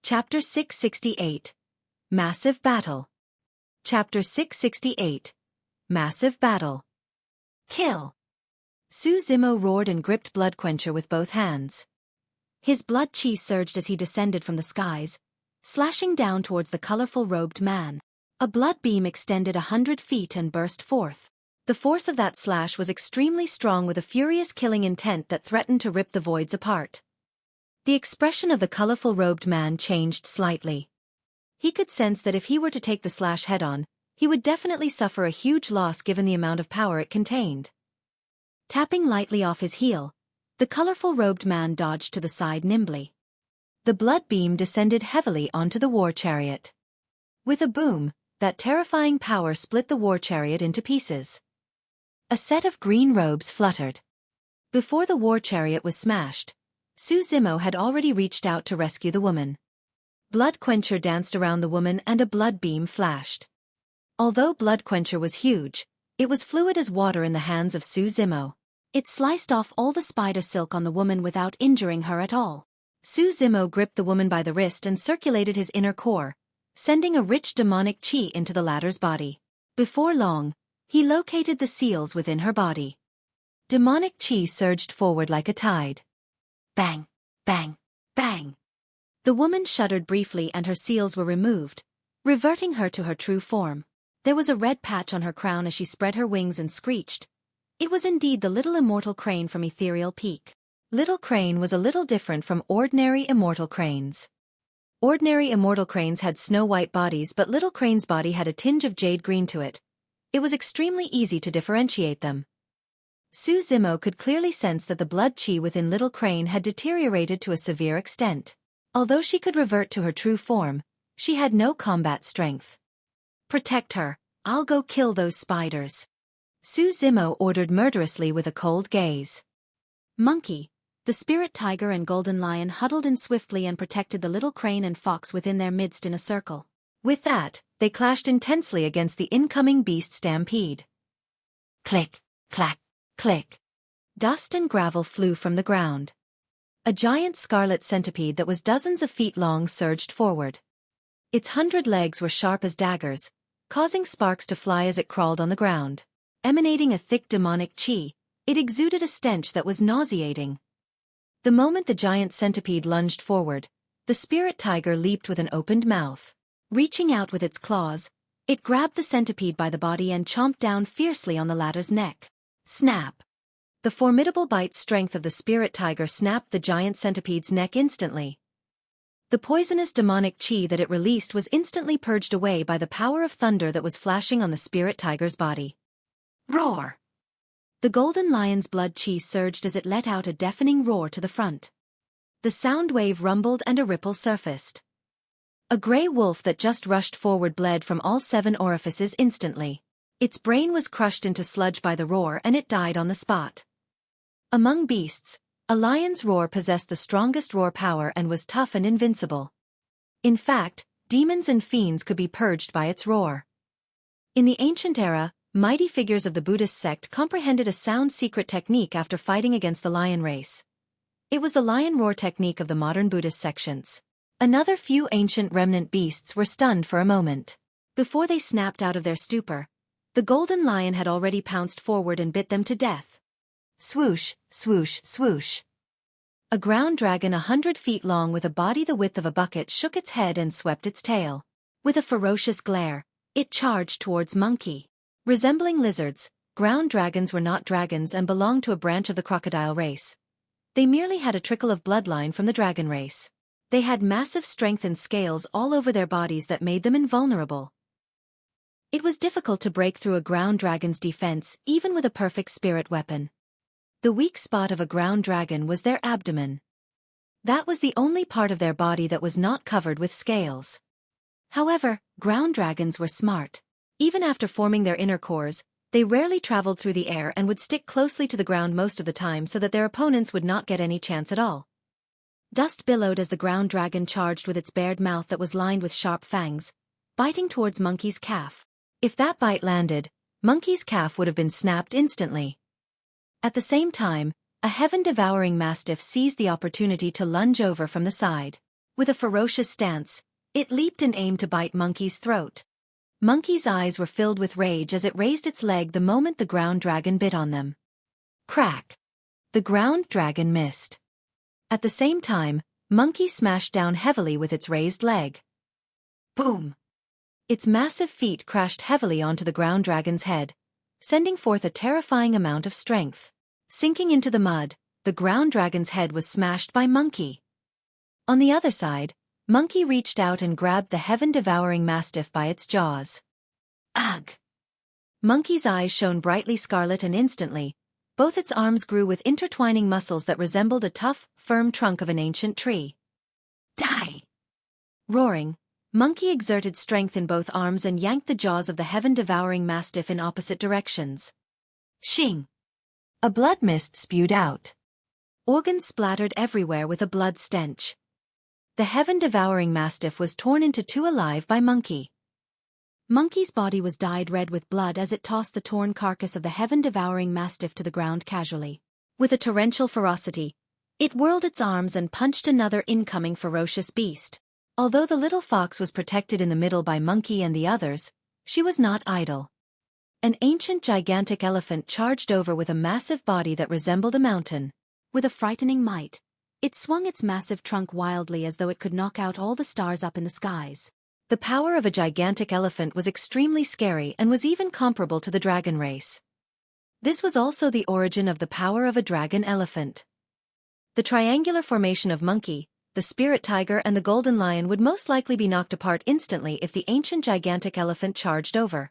Chapter 668. Massive Battle. Chapter 668. Massive Battle. Kill! Su Zimo roared and gripped Bloodquencher with both hands. His blood chi surged as he descended from the skies, slashing down towards the colorful robed man. A blood beam extended 100 feet and burst forth. The force of that slash was extremely strong, with a furious killing intent that threatened to rip the voids apart. The expression of the colorful robed man changed slightly. He could sense that if he were to take the slash head-on, he would definitely suffer a huge loss given the amount of power it contained. Tapping lightly off his heel, the colorful robed man dodged to the side nimbly. The blood beam descended heavily onto the war chariot. With a boom, that terrifying power split the war chariot into pieces. A set of green robes fluttered. Before the war chariot was smashed, Su Zimo had already reached out to rescue the woman. Bloodquencher danced around the woman and a blood beam flashed. Although Bloodquencher was huge, it was fluid as water in the hands of Su Zimo. It sliced off all the spider silk on the woman without injuring her at all. Su Zimo gripped the woman by the wrist and circulated his inner core, sending a rich demonic chi into the latter's body. Before long, he located the seals within her body. Demonic chi surged forward like a tide. Bang! Bang! Bang! The woman shuddered briefly and her seals were removed, reverting her to her true form. There was a red patch on her crown as she spread her wings and screeched. It was indeed the little immortal crane from Ethereal Peak. Little Crane was a little different from ordinary immortal cranes. Ordinary immortal cranes had snow-white bodies, but Little Crane's body had a tinge of jade green to it. It was extremely easy to differentiate them. Su Zimo could clearly sense that the blood chi within Little Crane had deteriorated to a severe extent. Although she could revert to her true form, she had no combat strength. "Protect her, I'll go kill those spiders," Su Zimo ordered murderously with a cold gaze. Monkey, the spirit tiger and golden lion huddled in swiftly and protected the Little Crane and fox within their midst in a circle. With that, they clashed intensely against the incoming beast stampede. Click, clack, click. Dust and gravel flew from the ground. A giant scarlet centipede that was dozens of feet long surged forward. Its 100 legs were sharp as daggers, causing sparks to fly as it crawled on the ground. Emanating a thick demonic chi, it exuded a stench that was nauseating. The moment the giant centipede lunged forward, the spirit tiger leaped with an opened mouth. Reaching out with its claws, it grabbed the centipede by the body and chomped down fiercely on the latter's neck. Snap! The formidable bite strength of the spirit tiger snapped the giant centipede's neck instantly. The poisonous demonic chi that it released was instantly purged away by the power of thunder that was flashing on the spirit tiger's body. Roar! The golden lion's blood chi surged as it let out a deafening roar to the front. The sound wave rumbled and a ripple surfaced. A gray wolf that just rushed forward bled from all 7 orifices instantly. Its brain was crushed into sludge by the roar and it died on the spot. Among beasts, a lion's roar possessed the strongest roar power and was tough and invincible. In fact, demons and fiends could be purged by its roar. In the ancient era, mighty figures of the Buddhist sect comprehended a sound secret technique after fighting against the lion race. It was the lion roar technique of the modern Buddhist sections. Another few ancient remnant beasts were stunned for a moment. Before they snapped out of their stupor, the golden lion had already pounced forward and bit them to death. Swoosh, swoosh, swoosh. A ground dragon 100 feet long with a body the width of a bucket shook its head and swept its tail. With a ferocious glare, it charged towards Monkey. Resembling lizards, ground dragons were not dragons and belonged to a branch of the crocodile race. They merely had a trickle of bloodline from the dragon race. They had massive strength and scales all over their bodies that made them invulnerable. It was difficult to break through a ground dragon's defense even with a perfect spirit weapon. The weak spot of a ground dragon was their abdomen. That was the only part of their body that was not covered with scales. However, ground dragons were smart. Even after forming their inner cores, they rarely traveled through the air and would stick closely to the ground most of the time so that their opponents would not get any chance at all. Dust billowed as the ground dragon charged with its bared mouth that was lined with sharp fangs, biting towards Monkey's calf. If that bite landed, Monkey's calf would have been snapped instantly. At the same time, a heaven-devouring mastiff seized the opportunity to lunge over from the side. With a ferocious stance, it leaped and aimed to bite Monkey's throat. Monkey's eyes were filled with rage as it raised its leg the moment the ground dragon bit on them. Crack! The ground dragon missed. At the same time, Monkey smashed down heavily with its raised leg. Boom! Its massive feet crashed heavily onto the ground dragon's head, sending forth a terrifying amount of strength. Sinking into the mud, the ground dragon's head was smashed by Monkey. On the other side, Monkey reached out and grabbed the heaven-devouring mastiff by its jaws. Ugh! Monkey's eyes shone brightly scarlet and instantly, both its arms grew with intertwining muscles that resembled a tough, firm trunk of an ancient tree. Die! Roaring, Monkey exerted strength in both arms and yanked the jaws of the heaven-devouring mastiff in opposite directions. Shing! A blood mist spewed out. Organs splattered everywhere with a blood stench. The heaven-devouring mastiff was torn into two alive by Monkey. Monkey's body was dyed red with blood as it tossed the torn carcass of the heaven-devouring mastiff to the ground casually. With a torrential ferocity, it whirled its arms and punched another incoming ferocious beast. Although the little fox was protected in the middle by Monkey and the others, she was not idle. An ancient gigantic elephant charged over with a massive body that resembled a mountain. With a frightening might, it swung its massive trunk wildly as though it could knock out all the stars up in the skies. The power of a gigantic elephant was extremely scary and was even comparable to the dragon race. This was also the origin of the power of a dragon elephant. The triangular formation of Monkey, the spirit tiger and the golden lion would most likely be knocked apart instantly if the ancient gigantic elephant charged over.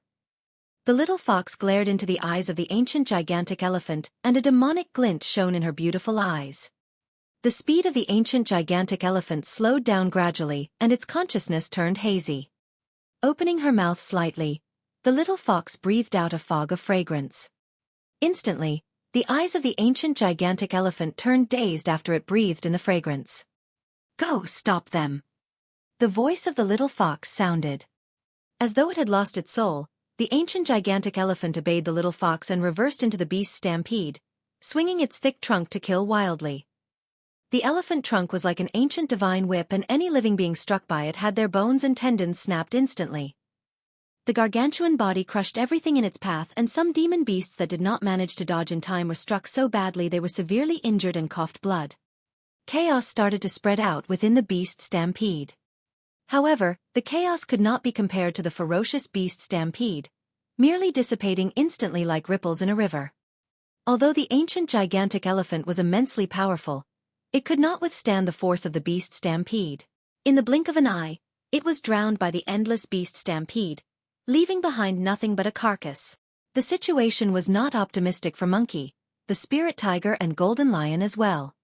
The little fox glared into the eyes of the ancient gigantic elephant, and a demonic glint shone in her beautiful eyes. The speed of the ancient gigantic elephant slowed down gradually, and its consciousness turned hazy. Opening her mouth slightly, the little fox breathed out a fog of fragrance. Instantly, the eyes of the ancient gigantic elephant turned dazed after it breathed in the fragrance. Go stop them! The voice of the little fox sounded. As though it had lost its soul, the ancient gigantic elephant obeyed the little fox and reversed into the beast's stampede, swinging its thick trunk to kill wildly. The elephant trunk was like an ancient divine whip, and any living being struck by it had their bones and tendons snapped instantly. The gargantuan body crushed everything in its path, and some demon beasts that did not manage to dodge in time were struck so badly they were severely injured and coughed blood. Chaos started to spread out within the beast stampede. However, the chaos could not be compared to the ferocious beast stampede, merely dissipating instantly like ripples in a river. Although the ancient gigantic elephant was immensely powerful, it could not withstand the force of the beast stampede. In the blink of an eye, it was drowned by the endless beast stampede, leaving behind nothing but a carcass. The situation was not optimistic for Monkey, the spirit tiger and golden lion as well.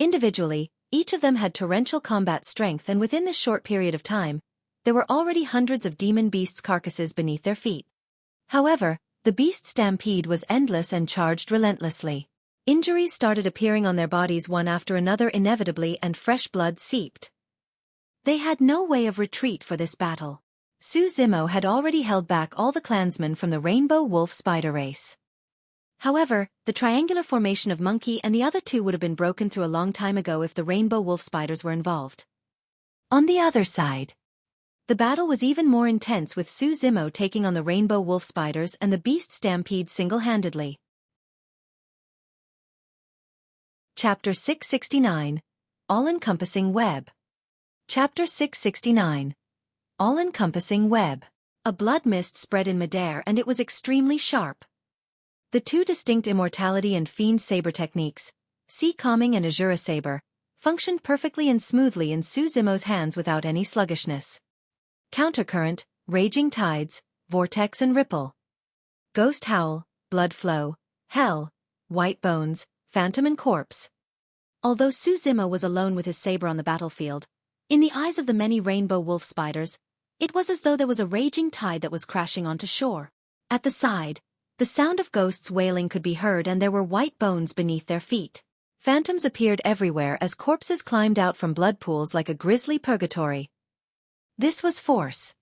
Individually, each of them had torrential combat strength, and within this short period of time, there were already hundreds of demon beasts' carcasses beneath their feet. However, the beast stampede was endless and charged relentlessly. Injuries started appearing on their bodies one after another inevitably, and fresh blood seeped. They had no way of retreat for this battle. Zimo had already held back all the clansmen from the rainbow wolf spider race. However, the triangular formation of Monkey and the other two would have been broken through a long time ago if the rainbow wolf spiders were involved. On the other side, the battle was even more intense, with Zimo taking on the rainbow wolf spiders and the beast stampede single-handedly. Chapter 669, All-Encompassing Web. Chapter 669, All-Encompassing Web. A blood mist spread in midair, and it was extremely sharp. The two distinct Immortality and Fiend Saber techniques, Sea Calming and Azura Saber, functioned perfectly and smoothly in Zimo's hands without any sluggishness. Countercurrent, Raging Tides, Vortex and Ripple. Ghost Howl, Blood Flow, Hell, White Bones, Phantom and Corpse. Although Zimo was alone with his saber on the battlefield, in the eyes of the many rainbow wolf spiders, it was as though there was a raging tide that was crashing onto shore. At the side, the sound of ghosts wailing could be heard, and there were white bones beneath their feet. Phantoms appeared everywhere as corpses climbed out from blood pools like a grisly purgatory. This was force.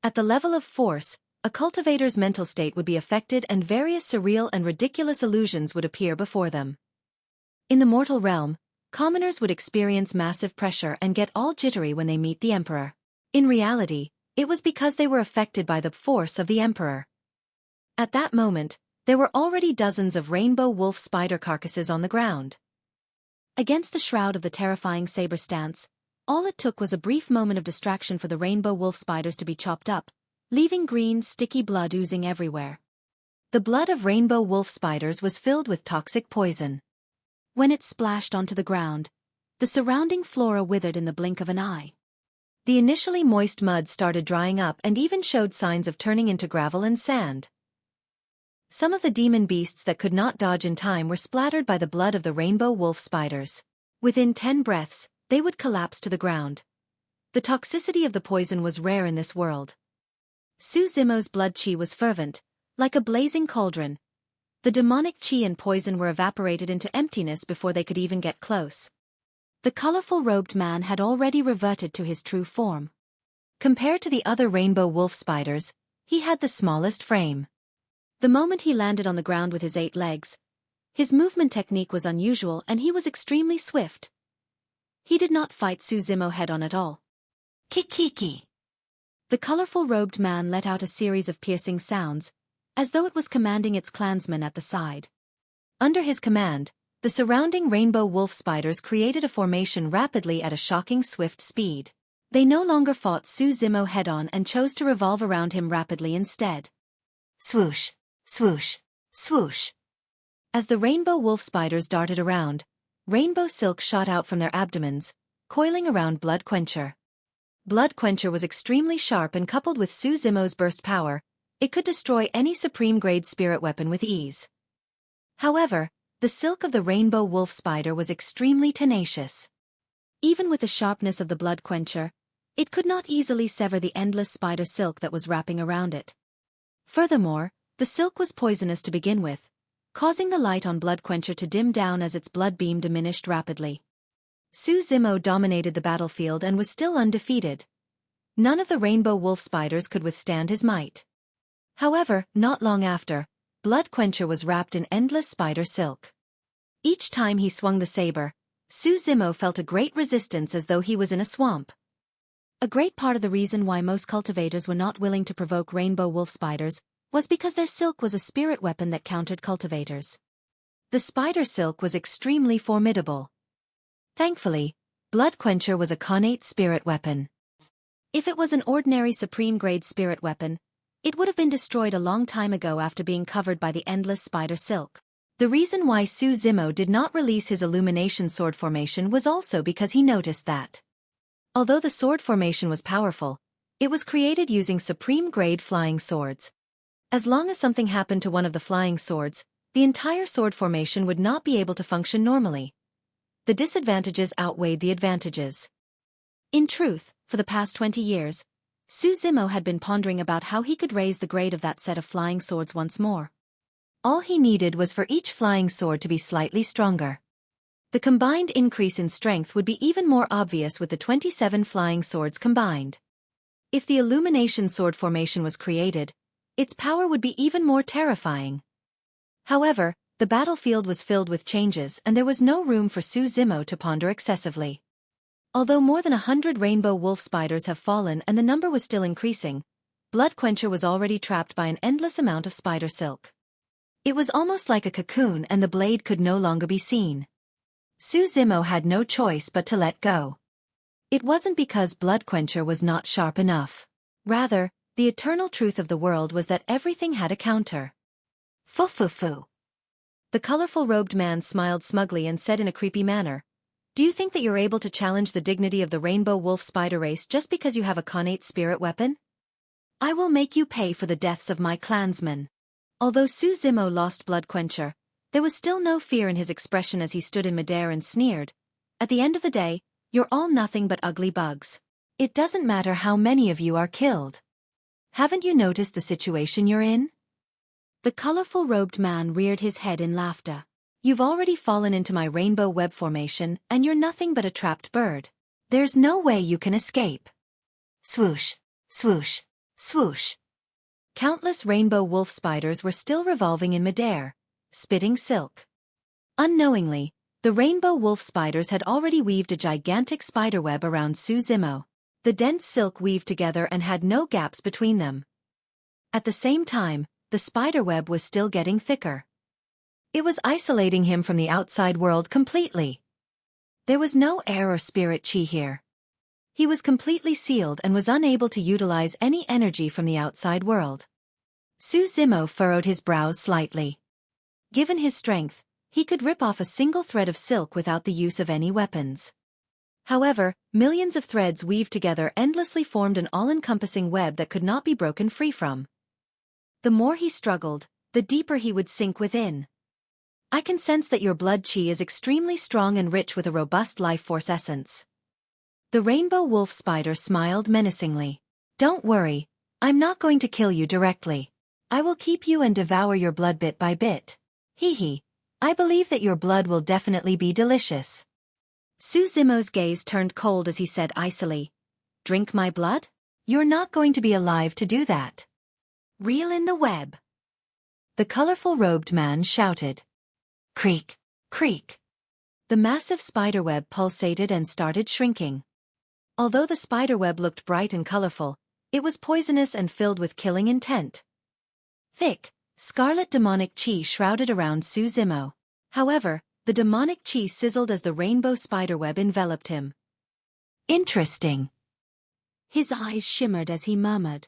At the level of force, a cultivator's mental state would be affected, and various surreal and ridiculous illusions would appear before them. In the mortal realm, commoners would experience massive pressure and get all jittery when they meet the Emperor. In reality, it was because they were affected by the force of the Emperor. At that moment, there were already dozens of rainbow wolf spider carcasses on the ground. Against the shroud of the terrifying saber stance, all it took was a brief moment of distraction for the rainbow wolf spiders to be chopped up, leaving green, sticky blood oozing everywhere. The blood of rainbow wolf spiders was filled with toxic poison. When it splashed onto the ground, the surrounding flora withered in the blink of an eye. The initially moist mud started drying up and even showed signs of turning into gravel and sand. Some of the demon beasts that could not dodge in time were splattered by the blood of the rainbow wolf spiders. Within 10 breaths, they would collapse to the ground. The toxicity of the poison was rare in this world. Su Zimo's blood qi was fervent, like a blazing cauldron. The demonic qi and poison were evaporated into emptiness before they could even get close. The colorful robed man had already reverted to his true form. Compared to the other rainbow wolf spiders, he had the smallest frame. The moment he landed on the ground with his 8 legs, his movement technique was unusual and he was extremely swift. He did not fight Su Zimo head-on at all. Kikiki! The colorful robed man let out a series of piercing sounds, as though it was commanding its clansmen at the side. Under his command, the surrounding rainbow wolf spiders created a formation rapidly at a shocking swift speed. They no longer fought Su Zimo head-on and chose to revolve around him rapidly instead. Swoosh, swoosh, swoosh. As the rainbow wolf spiders darted around, rainbow silk shot out from their abdomens, coiling around Blood Quencher. Blood Quencher was extremely sharp and coupled with Su Zimo's burst power, it could destroy any supreme-grade spirit weapon with ease. However, the silk of the rainbow wolf spider was extremely tenacious. Even with the sharpness of the Blood Quencher, it could not easily sever the endless spider silk that was wrapping around it. Furthermore, the silk was poisonous to begin with, causing the light on Blood Quencher to dim down as its blood beam diminished rapidly. Su Zimo dominated the battlefield and was still undefeated. None of the rainbow wolf spiders could withstand his might. However, not long after, Blood Quencher was wrapped in endless spider silk. Each time he swung the saber, Su Zimo felt a great resistance as though he was in a swamp. A great part of the reason why most cultivators were not willing to provoke rainbow wolf spiders was because their silk was a spirit weapon that countered cultivators. The spider silk was extremely formidable. Thankfully, Blood Quencher was a connate spirit weapon. If it was an ordinary supreme-grade spirit weapon, it would have been destroyed a long time ago after being covered by the endless spider silk. The reason why Su Zimo did not release his illumination sword formation was also because he noticed that, although the sword formation was powerful, it was created using supreme-grade flying swords. As long as something happened to one of the flying swords, the entire sword formation would not be able to function normally. The disadvantages outweighed the advantages. In truth, for the past 20 years, Su Zimo had been pondering about how he could raise the grade of that set of flying swords once more. All he needed was for each flying sword to be slightly stronger. The combined increase in strength would be even more obvious with the 27 flying swords combined. If the illumination sword formation was created, its power would be even more terrifying. However, the battlefield was filled with changes and there was no room for Su Zimo to ponder excessively. Although more than 100 rainbow wolf spiders have fallen and the number was still increasing, Blood Quencher was already trapped by an endless amount of spider silk. It was almost like a cocoon and the blade could no longer be seen. Su Zimo had no choice but to let go. It wasn't because Blood Quencher was not sharp enough. Rather, the eternal truth of the world was that everything had a counter. Fu. The colorful robed man smiled smugly and said in a creepy manner, "Do you think that you're able to challenge the dignity of the rainbow wolf spider race just because you have a connate spirit weapon? I will make you pay for the deaths of my clansmen." Although Su Zimo lost Blood Quencher, there was still no fear in his expression as he stood in midair and sneered, "At the end of the day, you're all nothing but ugly bugs. It doesn't matter how many of you are killed. Haven't you noticed the situation you're in?" The colorful robed man reared his head in laughter. "You've already fallen into my rainbow web formation and you're nothing but a trapped bird. There's no way you can escape." Swoosh, swoosh, swoosh. Countless rainbow wolf spiders were still revolving in midair, spitting silk. Unknowingly, The rainbow wolf spiders had already weaved a gigantic spiderweb around Xueqi. The dense silk weaved together and had no gaps between them. At the same time, the spiderweb was still getting thicker. It was isolating him from the outside world completely. There was no air or spirit chi here. He was completely sealed and was unable to utilize any energy from the outside world. Xueqi furrowed his brows slightly. Given his strength, he could rip off a single thread of silk without the use of any weapons. However, millions of threads weaved together endlessly formed an all-encompassing web that could not be broken free from. The more he struggled, the deeper he would sink within. I can sense that your blood chi is extremely strong and rich with a robust life force essence. The rainbow wolf spider smiled menacingly. Don't worry, I'm not going to kill you directly. I will keep you and devour your blood bit by bit. Hee hee. I believe that your blood will definitely be delicious. Xueqi's gaze turned cold as he said icily, Drink my blood? You're not going to be alive to do that. Reel in the web. The colorful robed man shouted. Creak, creak. The massive spiderweb pulsated and started shrinking. Although the spiderweb looked bright and colorful, it was poisonous and filled with killing intent. Thick, scarlet demonic chi shrouded around Xueqi. However, the demonic chi sizzled as the rainbow spiderweb enveloped him. Interesting. His eyes shimmered as he murmured.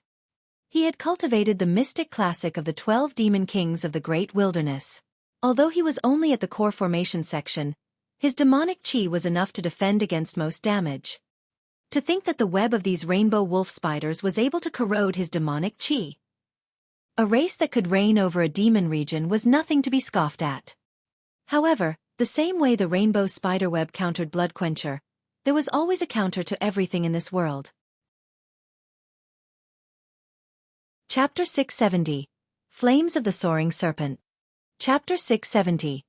He had cultivated the mystic classic of the 12 demon kings of the great wilderness. Although he was only at the core formation section, his demonic chi was enough to defend against most damage. To think that the web of these rainbow wolf spiders was able to corrode his demonic chi. A race that could reign over a demon region was nothing to be scoffed at. However, the same way the rainbow spiderweb countered Bloodquencher, there was always a counter to everything in this world. Chapter 670. Flames of the Soaring Serpent. Chapter 670.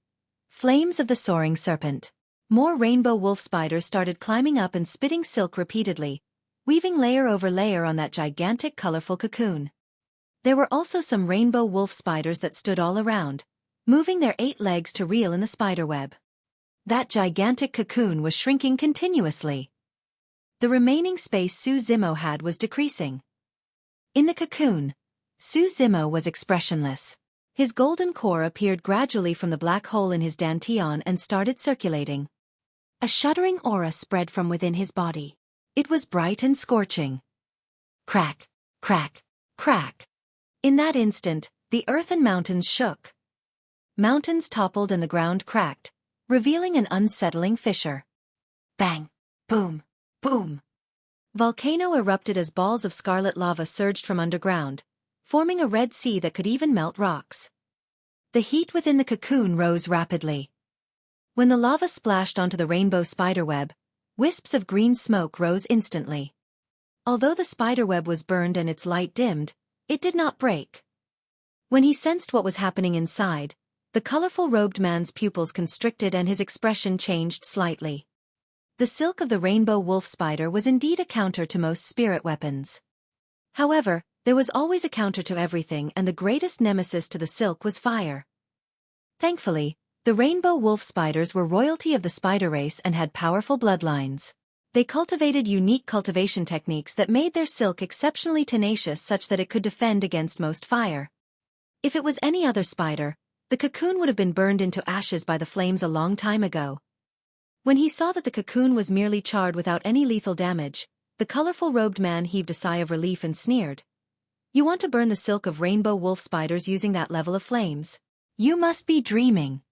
Flames of the Soaring Serpent. More rainbow wolf spiders started climbing up and spitting silk repeatedly, weaving layer over layer on that gigantic colorful cocoon. There were also some rainbow wolf spiders that stood all around, moving their 8 legs to reel in the spiderweb. That gigantic cocoon was shrinking continuously. The remaining space Xueqi had was decreasing. In the cocoon, Xueqi was expressionless. His golden core appeared gradually from the black hole in his dantian and started circulating. A shuddering aura spread from within his body. It was bright and scorching. Crack, crack, crack. In that instant, the earth and mountains shook. Mountains toppled and the ground cracked, revealing an unsettling fissure. Bang! Boom! Boom! Volcano erupted as balls of scarlet lava surged from underground, forming a red sea that could even melt rocks. The heat within the cocoon rose rapidly. When the lava splashed onto the rainbow spiderweb, wisps of green smoke rose instantly. Although the spiderweb was burned and its light dimmed, it did not break. When he sensed what was happening inside, the colorful robed man's pupils constricted and his expression changed slightly. The silk of the rainbow wolf spider was indeed a counter to most spirit weapons. However, there was always a counter to everything, and the greatest nemesis to the silk was fire. Thankfully, the rainbow wolf spiders were royalty of the spider race and had powerful bloodlines. They cultivated unique cultivation techniques that made their silk exceptionally tenacious such that it could defend against most fire. If it was any other spider, the cocoon would have been burned into ashes by the flames a long time ago. When he saw that the cocoon was merely charred without any lethal damage, the colorful robed man heaved a sigh of relief and sneered. You want to burn the silk of rainbow wolf spiders using that level of flames? You must be dreaming.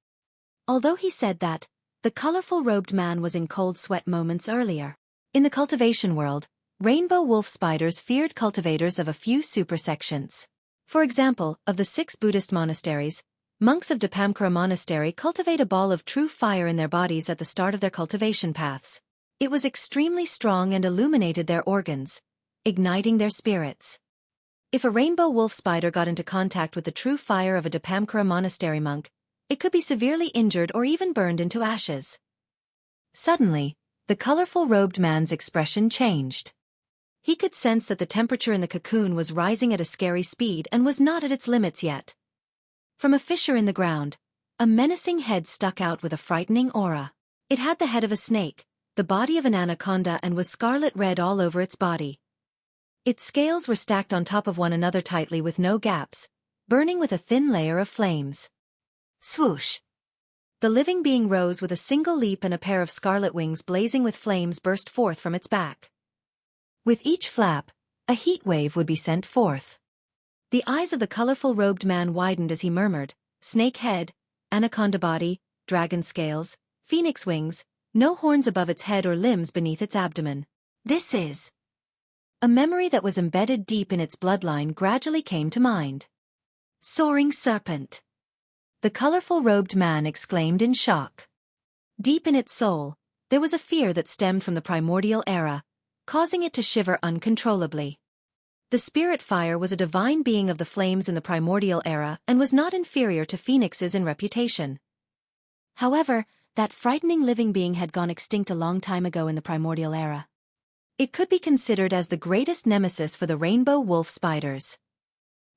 Although he said that, the colorful robed man was in cold sweat moments earlier. In the cultivation world, rainbow wolf spiders feared cultivators of a few supersections. For example, of the 6 Buddhist monasteries, monks of Dipamkara Monastery cultivate a ball of true fire in their bodies at the start of their cultivation paths. It was extremely strong and illuminated their organs, igniting their spirits. If a rainbow wolf spider got into contact with the true fire of a Dipamkara Monastery monk, it could be severely injured or even burned into ashes. Suddenly, the colorful robed man's expression changed. He could sense that the temperature in the cocoon was rising at a scary speed and was not at its limits yet. From a fissure in the ground, A menacing head stuck out with a frightening aura. It had the head of a snake, the body of an anaconda, and was scarlet red all over its body. Its scales were stacked on top of one another tightly with no gaps, burning with a thin layer of flames. Swoosh! The living being rose with a single leap, and a pair of scarlet wings blazing with flames burst forth from its back. With each flap, a heat wave would be sent forth. The eyes of the colorful robed man widened as he murmured, "Snake head, anaconda body, dragon scales, phoenix wings, no horns above its head or limbs beneath its abdomen. This is..." A memory that was embedded deep in its bloodline gradually came to mind. Soaring Serpent. The colorful robed man exclaimed in shock. Deep in its soul, there was a fear that stemmed from the primordial era, causing it to shiver uncontrollably. The spirit fire was a divine being of the flames in the primordial era and was not inferior to phoenixes in reputation. However, that frightening living being had gone extinct a long time ago in the primordial era. It could be considered as the greatest nemesis for the rainbow wolf spiders.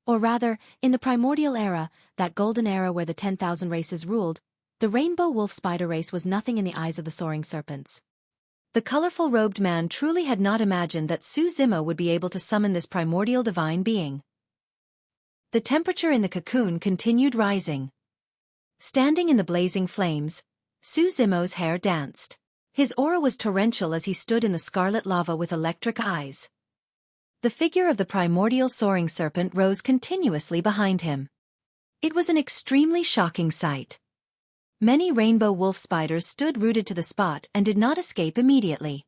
Or rather, in the primordial era, that golden era where the 10,000 races ruled, the rainbow wolf spider race was nothing in the eyes of the soaring serpents. The colorful robed man truly had not imagined that Xueqi would be able to summon this primordial divine being. The temperature in the cocoon continued rising. Standing in the blazing flames, Xueqi's hair danced. His aura was torrential as he stood in the scarlet lava with electric eyes. The figure of the primordial soaring serpent rose continuously behind him. It was an extremely shocking sight. Many rainbow wolf spiders stood rooted to the spot and did not escape immediately.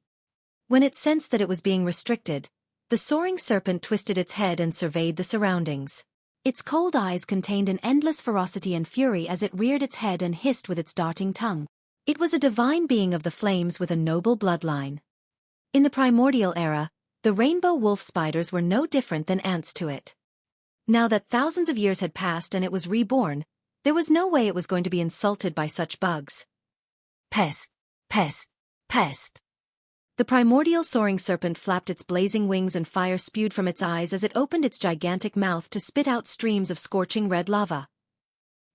When it sensed that it was being restricted, the soaring serpent twisted its head and surveyed the surroundings. Its cold eyes contained an endless ferocity and fury as it reared its head and hissed with its darting tongue. It was a divine being of the flames with a noble bloodline. In the primordial era, the rainbow wolf spiders were no different than ants to it. Now that thousands of years had passed and it was reborn, there was no way it was going to be insulted by such bugs. Pest! Pest! Pest! The primordial soaring serpent flapped its blazing wings and fire spewed from its eyes as it opened its gigantic mouth to spit out streams of scorching red lava.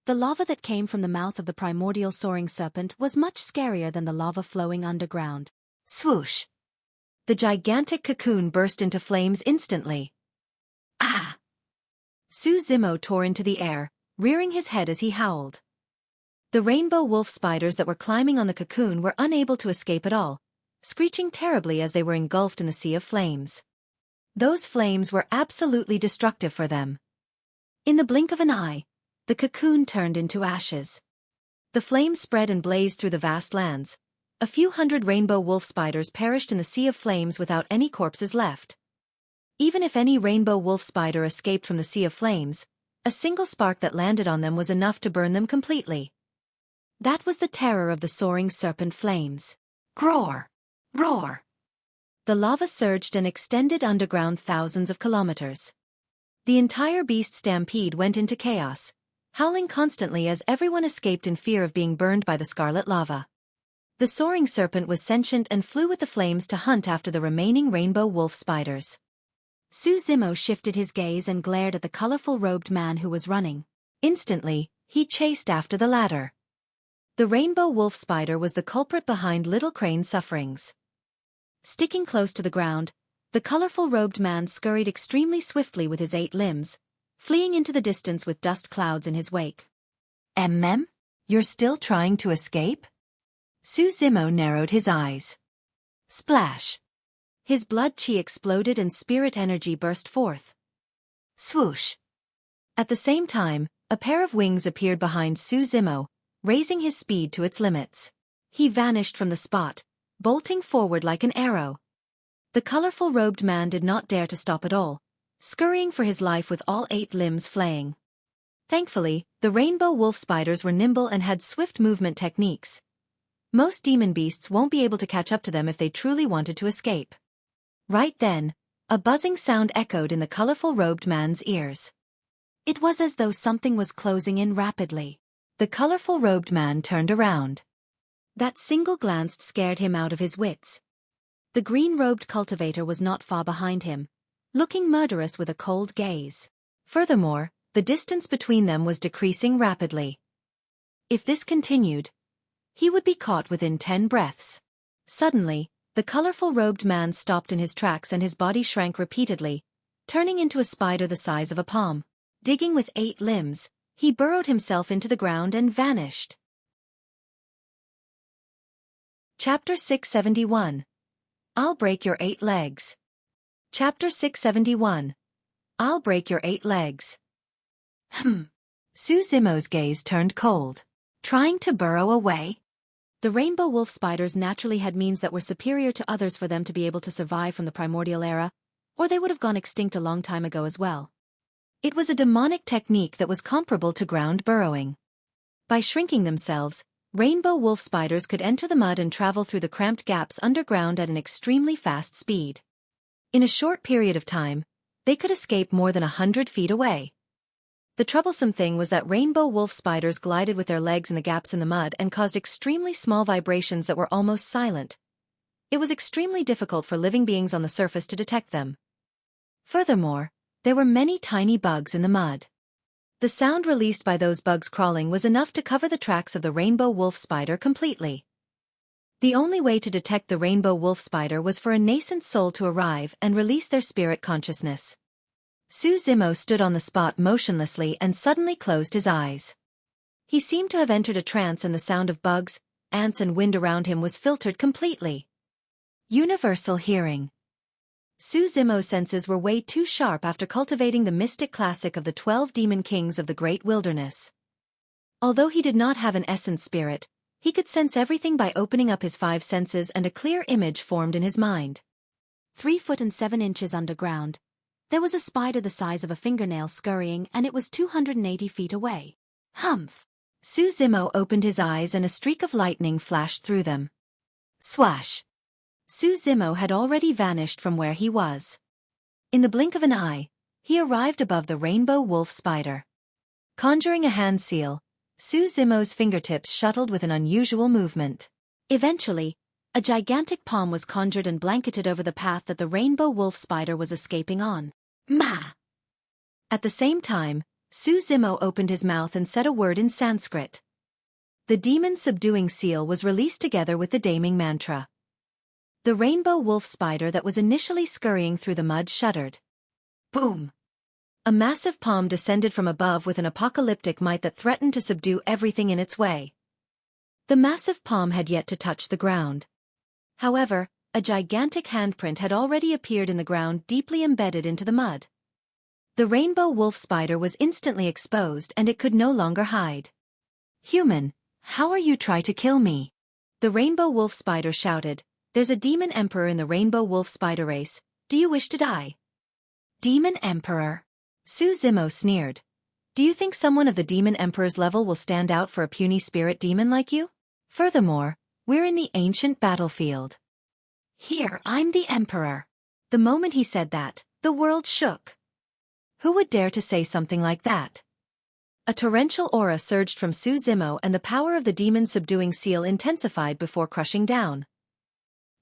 The lava that came from the mouth of the primordial soaring serpent was much scarier than the lava flowing underground. Swoosh! The gigantic cocoon burst into flames instantly. Ah! Xueqi tore into the air, rearing his head as he howled. The rainbow wolf spiders that were climbing on the cocoon were unable to escape at all, screeching terribly as they were engulfed in the sea of flames. Those flames were absolutely destructive for them. In the blink of an eye, the cocoon turned into ashes. The flames spread and blazed through the vast lands. A few hundred rainbow wolf spiders perished in the sea of flames without any corpses left. Even if any rainbow wolf spider escaped from the sea of flames, a single spark that landed on them was enough to burn them completely. That was the terror of the soaring serpent flames. Roar! Roar! The lava surged and extended underground thousands of kilometers. The entire beast stampede went into chaos, howling constantly as everyone escaped in fear of being burned by the scarlet lava. The soaring serpent was sentient and flew with the flames to hunt after the remaining rainbow wolf spiders. Xueqi shifted his gaze and glared at the colorful robed man who was running. Instantly, he chased after the latter. The rainbow wolf spider was the culprit behind Little Crane's sufferings. Sticking close to the ground, the colorful robed man scurried extremely swiftly with his 8 limbs, fleeing into the distance with dust clouds in his wake. You're still trying to escape? Xueqi narrowed his eyes. Splash! His blood chi exploded and spirit energy burst forth. Swoosh! At the same time, a pair of wings appeared behind Xueqi, raising his speed to its limits. He vanished from the spot, bolting forward like an arrow. The colorful robed man did not dare to stop at all, scurrying for his life with all 8 limbs flaying. Thankfully, the rainbow wolf spiders were nimble and had swift movement techniques. Most demon beasts won't be able to catch up to them if they truly wanted to escape. Right then, a buzzing sound echoed in the colorful robed man's ears. It was as though something was closing in rapidly. The colorful robed man turned around. That single glance scared him out of his wits. The green-robed cultivator was not far behind him, looking murderous with a cold gaze. Furthermore, the distance between them was decreasing rapidly. If this continued, he would be caught within 10 breaths. Suddenly, the colorful robed man stopped in his tracks and his body shrank repeatedly, turning into a spider the size of a palm. Digging with 8 limbs, he burrowed himself into the ground and vanished. Chapter 671. I'll break your 8 legs. Chapter 671. I'll break your 8 legs. Su Zimo's gaze turned cold. Trying to burrow away? The rainbow wolf spiders naturally had means that were superior to others for them to be able to survive from the primordial era, or they would have gone extinct a long time ago as well. It was a demonic technique that was comparable to ground burrowing. By shrinking themselves, rainbow wolf spiders could enter the mud and travel through the cramped gaps underground at an extremely fast speed. In a short period of time, they could escape more than 100 feet away. The troublesome thing was that rainbow wolf spiders glided with their legs in the gaps in the mud and caused extremely small vibrations that were almost silent. It was extremely difficult for living beings on the surface to detect them. Furthermore, there were many tiny bugs in the mud. The sound released by those bugs crawling was enough to cover the tracks of the rainbow wolf spider completely. The only way to detect the rainbow wolf spider was for a nascent soul to arrive and release their spirit consciousness. Su Zimo stood on the spot motionlessly and suddenly closed his eyes. He seemed to have entered a trance and the sound of bugs, ants and wind around him was filtered completely. Universal hearing. Su Zimo's senses were way too sharp after cultivating the mystic classic of the 12 demon kings of the great wilderness. Although he did not have an essence spirit, he could sense everything by opening up his 5 senses and a clear image formed in his mind. 3 foot and 7 inches underground, there was a spider the size of a fingernail scurrying and it was 280 feet away. Humph! Su Zimo opened his eyes and a streak of lightning flashed through them. Swash! Su Zimo had already vanished from where he was. In the blink of an eye, he arrived above the rainbow wolf spider. Conjuring a hand seal, Su Zimo's fingertips shuttled with an unusual movement. Eventually, a gigantic palm was conjured and blanketed over the path that the rainbow wolf spider was escaping on. Ma! At the same time, Su Zimo opened his mouth and said a word in Sanskrit. The demon subduing seal was released together with the damning mantra. The rainbow wolf spider that was initially scurrying through the mud shuddered. Boom! A massive palm descended from above with an apocalyptic might that threatened to subdue everything in its way. The massive palm had yet to touch the ground. However, a gigantic handprint had already appeared in the ground deeply embedded into the mud. The rainbow wolf spider was instantly exposed and it could no longer hide. Human, how are you trying to kill me? The rainbow wolf spider shouted, There's a demon emperor in the rainbow wolf spider race, do you wish to die? Demon emperor? Su Zimo sneered. Do you think someone of the demon emperor's level will stand out for a puny spirit demon like you? Furthermore, we're in the ancient battlefield. Here, I'm the emperor. The moment he said that, the world shook. Who would dare to say something like that? A torrential aura surged from Su Zimo and the power of the demon subduing seal intensified before crushing down.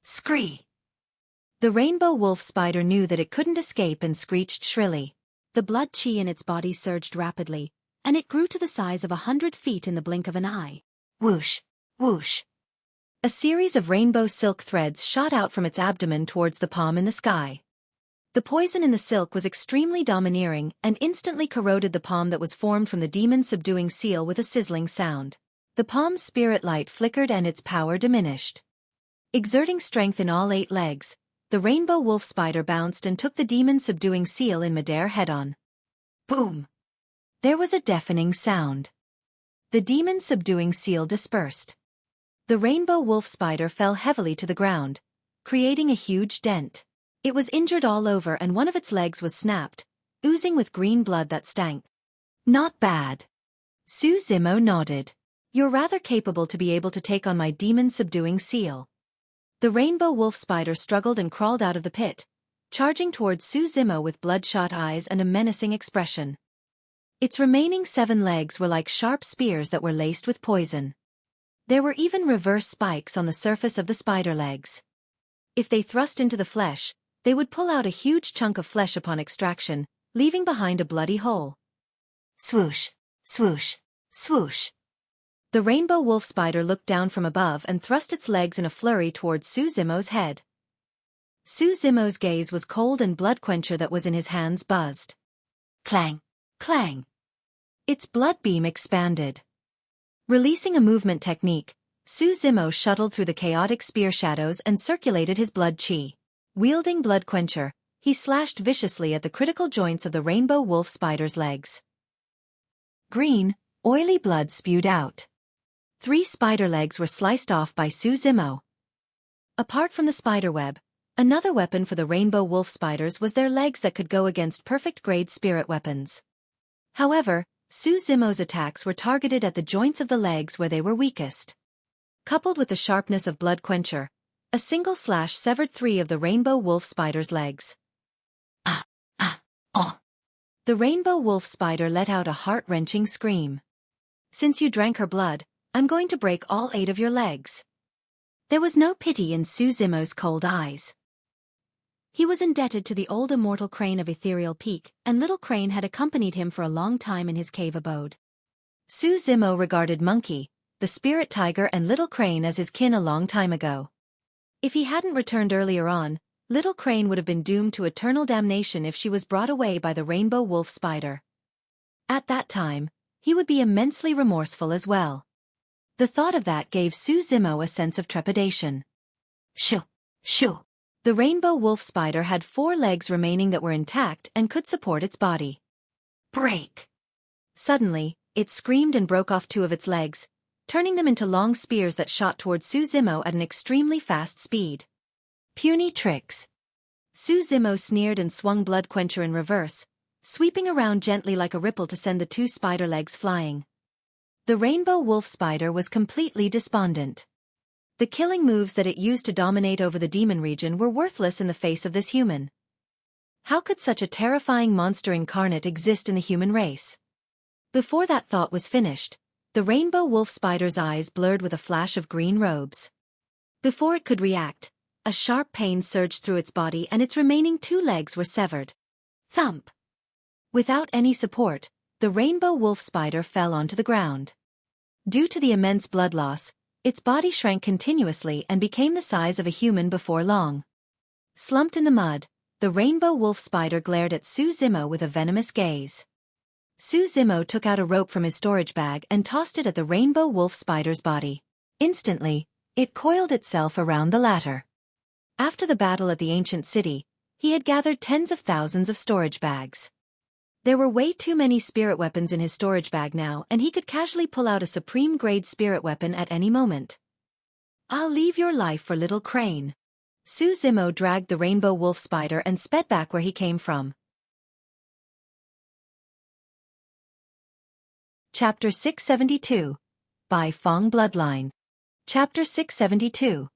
Scree! The rainbow wolf spider knew that it couldn't escape and screeched shrilly. The blood chi in its body surged rapidly, and it grew to the size of 100 feet in the blink of an eye. Whoosh! Whoosh! A series of rainbow silk threads shot out from its abdomen towards the palm in the sky. The poison in the silk was extremely domineering and instantly corroded the palm that was formed from the demon subduing seal with a sizzling sound. The palm's spirit light flickered and its power diminished. Exerting strength in all 8 legs, the rainbow wolf spider bounced and took the demon subduing seal in midair head-on. Boom! There was a deafening sound. The demon subduing seal dispersed. The rainbow wolf spider fell heavily to the ground, creating a huge dent. It was injured all over and one of its legs was snapped, oozing with green blood that stank. Not bad. Su Zimo nodded. You're rather capable to be able to take on my demon subduing seal. The rainbow wolf spider struggled and crawled out of the pit, charging towards Su Zimo with bloodshot eyes and a menacing expression. Its remaining 7 legs were like sharp spears that were laced with poison. There were even reverse spikes on the surface of the spider legs. If they thrust into the flesh, they would pull out a huge chunk of flesh upon extraction, leaving behind a bloody hole. Swoosh, swoosh, swoosh. The rainbow wolf spider looked down from above and thrust its legs in a flurry towards Su Zimo's head. Su Zimo's gaze was cold and blood quencher that was in his hands buzzed. Clang! Clang! Its blood beam expanded. Releasing a movement technique, Su Zimo shuttled through the chaotic spear shadows and circulated his blood chi. Wielding blood quencher, he slashed viciously at the critical joints of the rainbow wolf spider's legs. Green, oily blood spewed out. 3 spider legs were sliced off by Su Zimo. Apart from the spiderweb, another weapon for the rainbow wolf spiders was their legs that could go against perfect-grade spirit weapons. However, Su Zimo's attacks were targeted at the joints of the legs where they were weakest. Coupled with the sharpness of blood quencher, a single slash severed 3 of the rainbow wolf spider's legs. Oh! The rainbow wolf spider let out a heart-wrenching scream. Since you drank her blood, I'm going to break all 8 of your legs. There was no pity in Su Zimo's cold eyes. He was indebted to the old immortal crane of Ethereal Peak, and Little Crane had accompanied him for a long time in his cave abode. Su Zimo regarded Monkey, the spirit tiger and Little Crane as his kin a long time ago. If he hadn't returned earlier on, Little Crane would have been doomed to eternal damnation if she was brought away by the rainbow wolf spider. At that time, he would be immensely remorseful as well. The thought of that gave Su Zimo a sense of trepidation. Shoo! Shoo! The rainbow wolf spider had 4 legs remaining that were intact and could support its body. Break! Suddenly, it screamed and broke off 2 of its legs, turning them into long spears that shot toward Su Zimo at an extremely fast speed. Puny tricks! Su Zimo sneered and swung blood quencher in reverse, sweeping around gently like a ripple to send the 2 spider legs flying. The rainbow wolf spider was completely despondent. The killing moves that it used to dominate over the demon region were worthless in the face of this human. How could such a terrifying monster incarnate exist in the human race? Before that thought was finished, the rainbow wolf spider's eyes blurred with a flash of green robes. Before it could react, a sharp pain surged through its body and its remaining 2 legs were severed. Thump! Without any support, the rainbow wolf spider fell onto the ground. Due to the immense blood loss, its body shrank continuously and became the size of a human before long. Slumped in the mud, the rainbow wolf spider glared at Su Zimo with a venomous gaze. Su Zimo took out a rope from his storage bag and tossed it at the rainbow wolf spider's body. Instantly, it coiled itself around the latter. After the battle at the ancient city, he had gathered tens of thousands of storage bags. There were way too many spirit weapons in his storage bag now, and he could casually pull out a supreme-grade spirit weapon at any moment. I'll leave your life for Little Crane. Su Zimo dragged the rainbow wolf spider and sped back where he came from. Chapter 672. By Fang Bloodline. Chapter 672.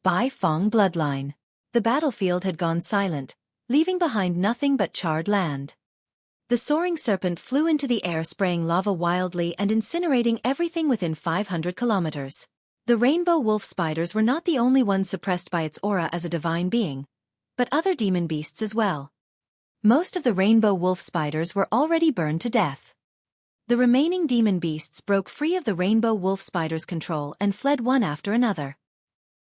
By Fang Bloodline. The battlefield had gone silent, leaving behind nothing but charred land. The soaring serpent flew into the air, spraying lava wildly and incinerating everything within 500 kilometers. The rainbow wolf spiders were not the only ones suppressed by its aura as a divine being, but other demon beasts as well. Most of the rainbow wolf spiders were already burned to death. The remaining demon beasts broke free of the rainbow wolf spider's control and fled one after another.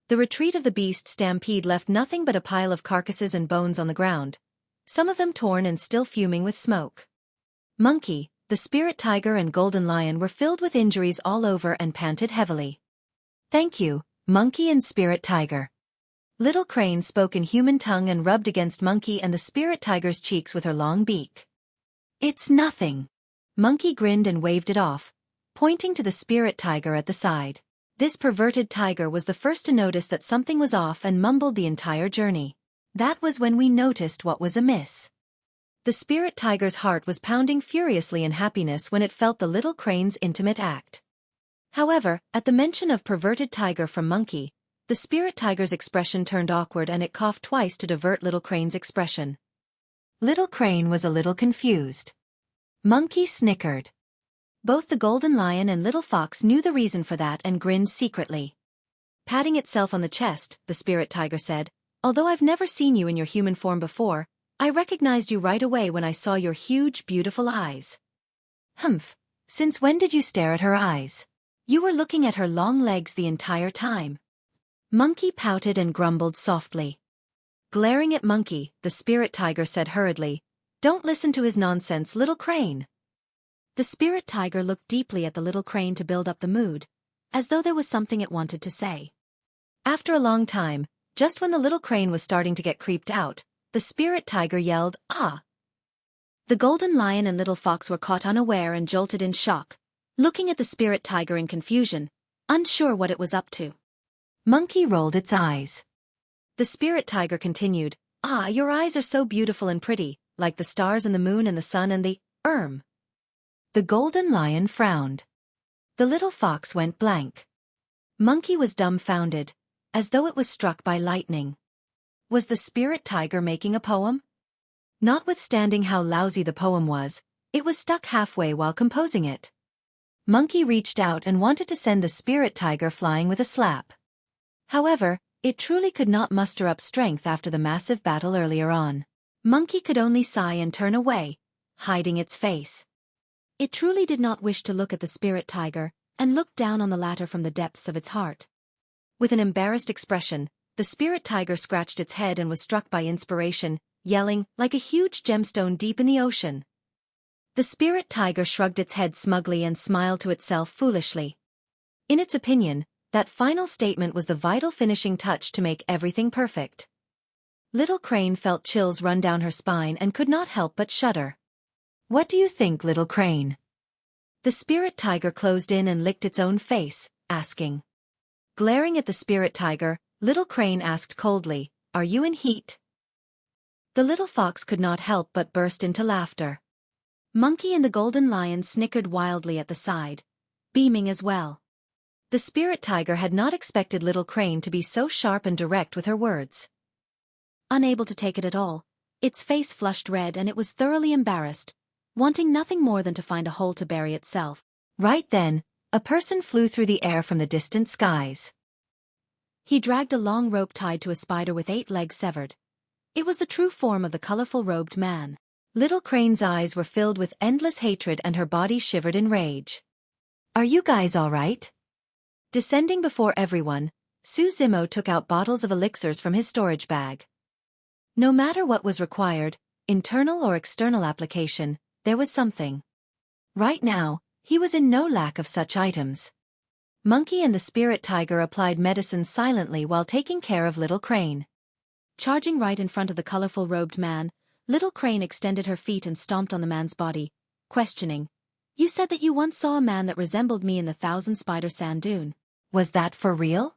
The retreat of the beast stampede left nothing but a pile of carcasses and bones on the ground, some of them torn and still fuming with smoke. Monkey, the spirit tiger and golden lion were filled with injuries all over and panted heavily. Thank you, Monkey and Spirit Tiger. Little Crane spoke in human tongue and rubbed against Monkey and the spirit tiger's cheeks with her long beak. It's nothing. Monkey grinned and waved it off, pointing to the spirit tiger at the side. This perverted tiger was the first to notice that something was off and mumbled the entire journey. That was when we noticed what was amiss. The spirit tiger's heart was pounding furiously in happiness when it felt the Little Crane's intimate act. However, at the mention of perverted tiger from Monkey, the spirit tiger's expression turned awkward and it coughed twice to divert Little Crane's expression. Little Crane was a little confused. Monkey snickered. Both the golden lion and little fox knew the reason for that and grinned secretly. Patting itself on the chest, the spirit tiger said, "Although I've never seen you in your human form before, I recognized you right away when I saw your huge, beautiful eyes." Humph. Since when did you stare at her eyes? You were looking at her long legs the entire time. Monkey pouted and grumbled softly. Glaring at Monkey, the spirit tiger said hurriedly, "Don't listen to his nonsense, little crane." The spirit tiger looked deeply at the little crane to build up the mood, as though there was something it wanted to say. After a long time, just when the little crane was starting to get creeped out, the spirit tiger yelled, "Ah!" The golden lion and little fox were caught unaware and jolted in shock, looking at the spirit tiger in confusion, unsure what it was up to. Monkey rolled its eyes. The spirit tiger continued, "Ah, your eyes are so beautiful and pretty, like the stars and the moon and the sun and the, The golden lion frowned. The little fox went blank. Monkey was dumbfounded, as though it was struck by lightning. Was the spirit tiger making a poem? Notwithstanding how lousy the poem was, it was stuck halfway while composing it. Monkey reached out and wanted to send the spirit tiger flying with a slap. However, it truly could not muster up strength after the massive battle earlier on. Monkey could only sigh and turn away, hiding its face. It truly did not wish to look at the spirit tiger, and looked down on the latter from the depths of its heart. With an embarrassed expression, the spirit tiger scratched its head and was struck by inspiration, yelling, like a huge gemstone deep in the ocean. The spirit tiger shrugged its head smugly and smiled to itself foolishly. In its opinion, that final statement was the vital finishing touch to make everything perfect. Little Crane felt chills run down her spine and could not help but shudder. "What do you think, little Crane?" The spirit tiger closed in and licked its own face, asking. Glaring at the spirit tiger, Little Crane asked coldly, "Are you in heat?" The little fox could not help but burst into laughter. Monkey and the golden lion snickered wildly at the side, beaming as well. The spirit tiger had not expected Little Crane to be so sharp and direct with her words. Unable to take it at all, its face flushed red and it was thoroughly embarrassed, wanting nothing more than to find a hole to bury itself. Right then, a person flew through the air from the distant skies. He dragged a long rope tied to a spider with 8 legs severed. It was the true form of the colorful robed man. Little Crane's eyes were filled with endless hatred and her body shivered in rage. "Are you guys all right?" Descending before everyone, Zimo took out bottles of elixirs from his storage bag. No matter what was required, internal or external application, there was something. Right now, he was in no lack of such items. Monkey and the spirit tiger applied medicine silently while taking care of Little Crane. Charging right in front of the colorful robed man, Little Crane extended her feet and stomped on the man's body, questioning, "You said that you once saw a man that resembled me in the 1,000-spider sand dune. Was that for real?"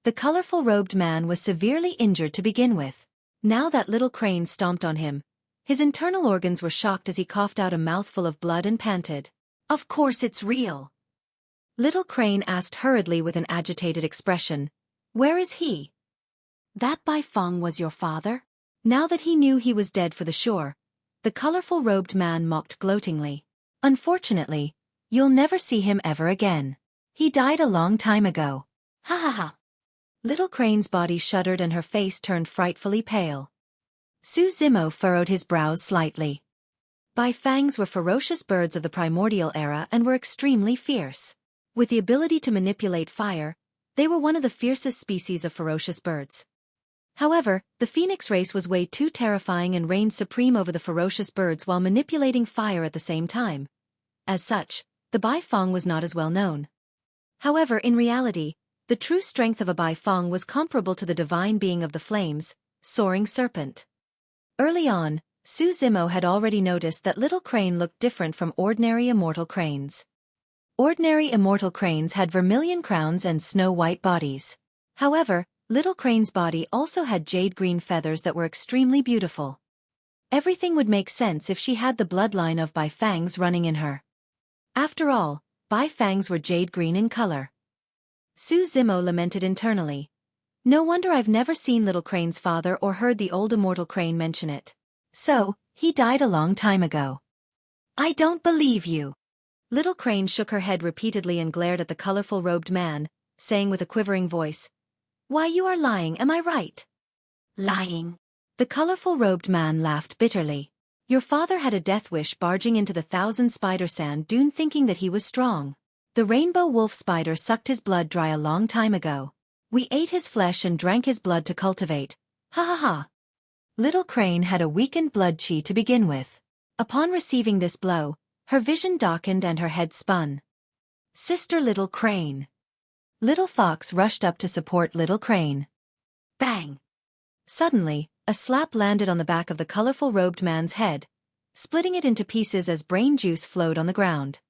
The colorful robed man was severely injured to begin with. Now that Little Crane stomped on him, his internal organs were shocked as he coughed out a mouthful of blood and panted. "Of course it's real." Little Crane asked hurriedly with an agitated expression, "Where is he?" "That by Fang was your father?" Now that he knew he was dead for the sure, the colorful robed man mocked gloatingly. "Unfortunately, you'll never see him ever again. He died a long time ago." "Ha ha ha." Little Crane's body shuddered and her face turned frightfully pale. Zimo furrowed his brows slightly. Bai Fangs were ferocious birds of the primordial era and were extremely fierce. With the ability to manipulate fire, they were one of the fiercest species of ferocious birds. However, the phoenix race was way too terrifying and reigned supreme over the ferocious birds while manipulating fire at the same time. As such, the Bai Fang was not as well known. However, in reality, the true strength of a Bai Fang was comparable to the divine being of the flames, Soaring Serpent. Early on, Zimo had already noticed that Little Crane looked different from ordinary immortal cranes. Ordinary immortal cranes had vermilion crowns and snow-white bodies. However, Little Crane's body also had jade-green feathers that were extremely beautiful. Everything would make sense if she had the bloodline of Bai Fangs running in her. After all, Bai Fangs were jade-green in color. Zimo lamented internally. "No wonder I've never seen Little Crane's father or heard the old immortal crane mention it. So, he died a long time ago." "I don't believe you." Little Crane shook her head repeatedly and glared at the colorful robed man, saying with a quivering voice, "Why, you are lying, am I right?" "Lying." The colorful robed man laughed bitterly. "Your father had a death wish barging into the 1,000-spider sand dune thinking that he was strong. The rainbow wolf spider sucked his blood dry a long time ago. We ate his flesh and drank his blood to cultivate. Ha ha ha. Little Crane had a weakened blood chi to begin with. Upon receiving this blow, her vision darkened and her head spun. Sister Little Crane. Little Fox rushed up to support Little Crane. Bang! Suddenly, a slap landed on the back of the colorful robed man's head, splitting it into pieces as brain juice flowed on the ground.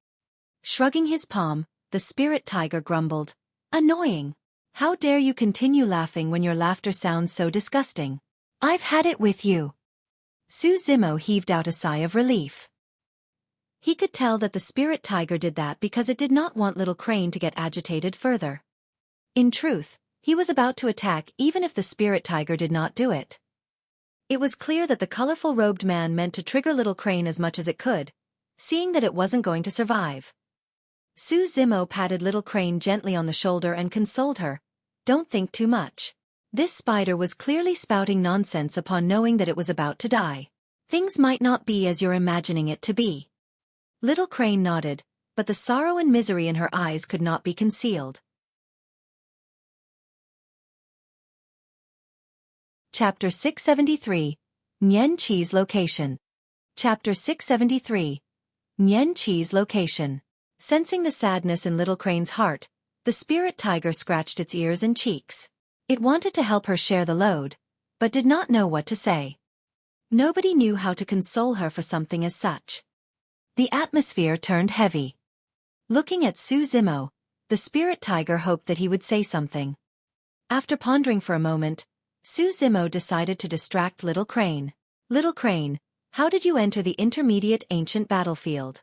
Shrugging his palm, the spirit tiger grumbled, "Annoying. How dare you continue laughing when your laughter sounds so disgusting? I've had it with you." Su Zimo heaved out a sigh of relief. He could tell that the spirit tiger did that because it did not want Little Crane to get agitated further. In truth, he was about to attack even if the spirit tiger did not do it. It was clear that the colorful robed man meant to trigger Little Crane as much as it could, seeing that it wasn't going to survive. Su Zimo patted Little Crane gently on the shoulder and consoled her. "Don't think too much. This spider was clearly spouting nonsense upon knowing that it was about to die. Things might not be as you're imagining it to be." Little Crane nodded, but the sorrow and misery in her eyes could not be concealed. Chapter 673. Nian Qi's Location. Chapter 673. Nian Qi's Location. Sensing the sadness in Little Crane's heart, the spirit tiger scratched its ears and cheeks. It wanted to help her share the load, but did not know what to say. Nobody knew how to console her for something as such. The atmosphere turned heavy. Looking at Su Zimo, the spirit tiger hoped that he would say something. After pondering for a moment, Su Zimo decided to distract Little Crane. "Little Crane, how did you enter the intermediate ancient battlefield?"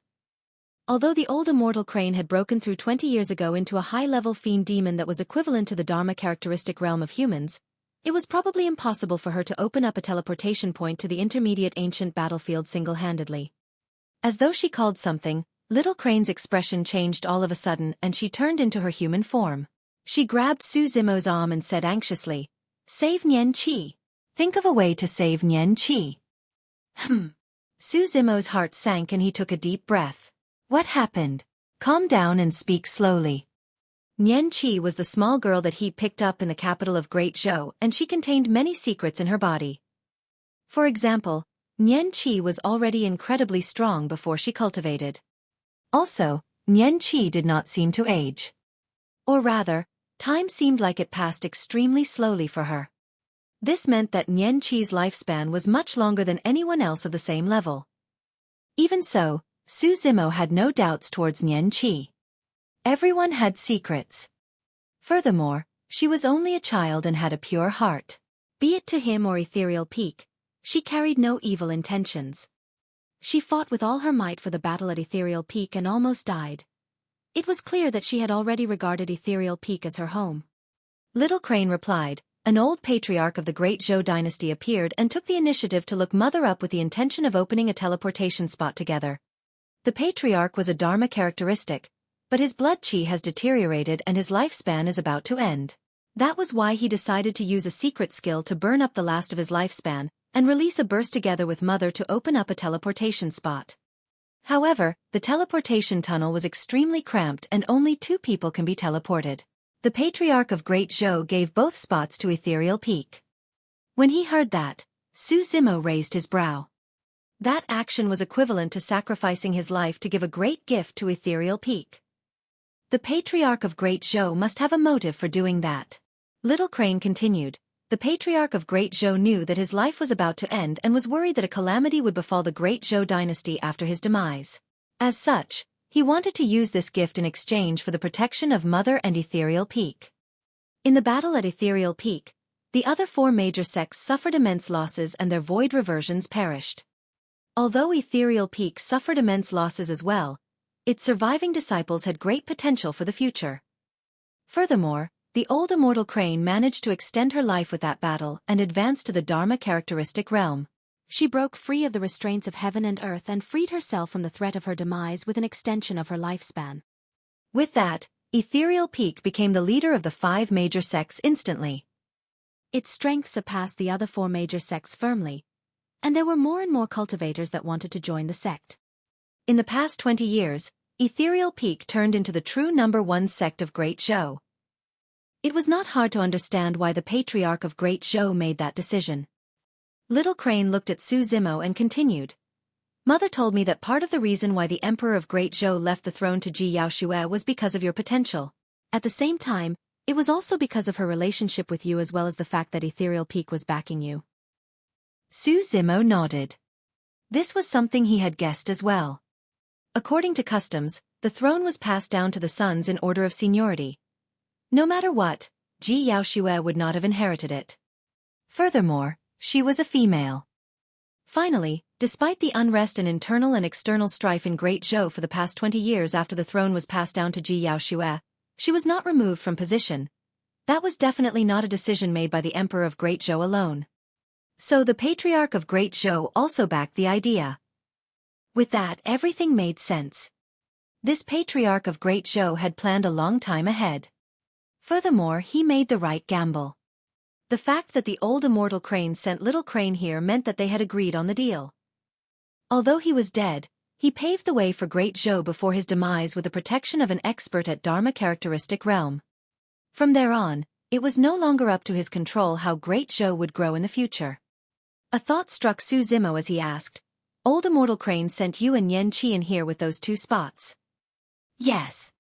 Although the old immortal Crane had broken through 20 years ago into a high-level fiend demon that was equivalent to the Dharma characteristic realm of humans, it was probably impossible for her to open up a teleportation point to the intermediate ancient battlefield single-handedly. As though she called something, Little Crane's expression changed all of a sudden and she turned into her human form. She grabbed Su Zimo's arm and said anxiously, "Save Nian Qi. Think of a way to save Nian Qi." Su Zimo's heart sank and he took a deep breath. "What happened? Calm down and speak slowly." Nian Qi was the small girl that he picked up in the capital of Great Zhou, and she contained many secrets in her body. For example, Nian Qi was already incredibly strong before she cultivated. Also, Nian Qi did not seem to age. Or rather, time seemed like it passed extremely slowly for her. This meant that Nian Qi's lifespan was much longer than anyone else of the same level. Even so, Su Zimo had no doubts towards Nian Qi. Everyone had secrets. Furthermore, she was only a child and had a pure heart. Be it to him or Ethereal Peak, she carried no evil intentions. She fought with all her might for the battle at Ethereal Peak and almost died. It was clear that she had already regarded Ethereal Peak as her home. Little Crane replied. An old patriarch of the Great Zhou dynasty appeared and took the initiative to look Mother up with the intention of opening a teleportation spot together. The patriarch was a Dharma characteristic, but his blood chi has deteriorated and his lifespan is about to end. That was why he decided to use a secret skill to burn up the last of his lifespan and release a burst together with Mother to open up a teleportation spot. However, the teleportation tunnel was extremely cramped and only 2 people can be teleported. The Patriarch of Great Zhou gave both spots to Ethereal Peak. When he heard that, Su Zimo raised his brow. That action was equivalent to sacrificing his life to give a great gift to Ethereal Peak. The Patriarch of Great Zhou must have a motive for doing that. Little Crane continued. The Patriarch of Great Zhou knew that his life was about to end and was worried that a calamity would befall the Great Zhou dynasty after his demise. As such, he wanted to use this gift in exchange for the protection of Mother and Ethereal Peak. In the battle at Ethereal Peak, the other 4 major sects suffered immense losses and their void reversions perished. Although Ethereal Peak suffered immense losses as well, its surviving disciples had great potential for the future. Furthermore, the old immortal Crane managed to extend her life with that battle and advance to the Dharma characteristic realm. She broke free of the restraints of heaven and earth and freed herself from the threat of her demise with an extension of her lifespan. With that, Ethereal Peak became the leader of the 5 major sects instantly. Its strength surpassed the other 4 major sects firmly, and there were more and more cultivators that wanted to join the sect. In the past 20 years, Ethereal Peak turned into the true #1 sect of Great Zhou. It was not hard to understand why the Patriarch of Great Zhou made that decision. Little Crane looked at Su Zimo and continued. Mother told me that part of the reason why the Emperor of Great Zhou left the throne to Ji Yaoxue was because of your potential. At the same time, it was also because of her relationship with you as well as the fact that Ethereal Peak was backing you. Su Zimo nodded. This was something he had guessed as well. According to customs, the throne was passed down to the sons in order of seniority. No matter what, Ji Yaoxue would not have inherited it. Furthermore, she was a female. Finally, despite the unrest and internal and external strife in Great Zhou for the past 20 years after the throne was passed down to Ji Yaoxue, she was not removed from position. That was definitely not a decision made by the Emperor of Great Zhou alone. So the Patriarch of Great Zhou also backed the idea. With that, everything made sense. This Patriarch of Great Zhou had planned a long time ahead. Furthermore, he made the right gamble. The fact that the old immortal Crane sent Little Crane here meant that they had agreed on the deal. Although he was dead, he paved the way for Great Zhou before his demise with the protection of an expert at Dharma characteristic realm. From there on, it was no longer up to his control how Great Zhou would grow in the future. A thought struck Su Zimo as he asked, Old Immortal Crane sent you and Nian Qi in here with those 2 spots. Yes.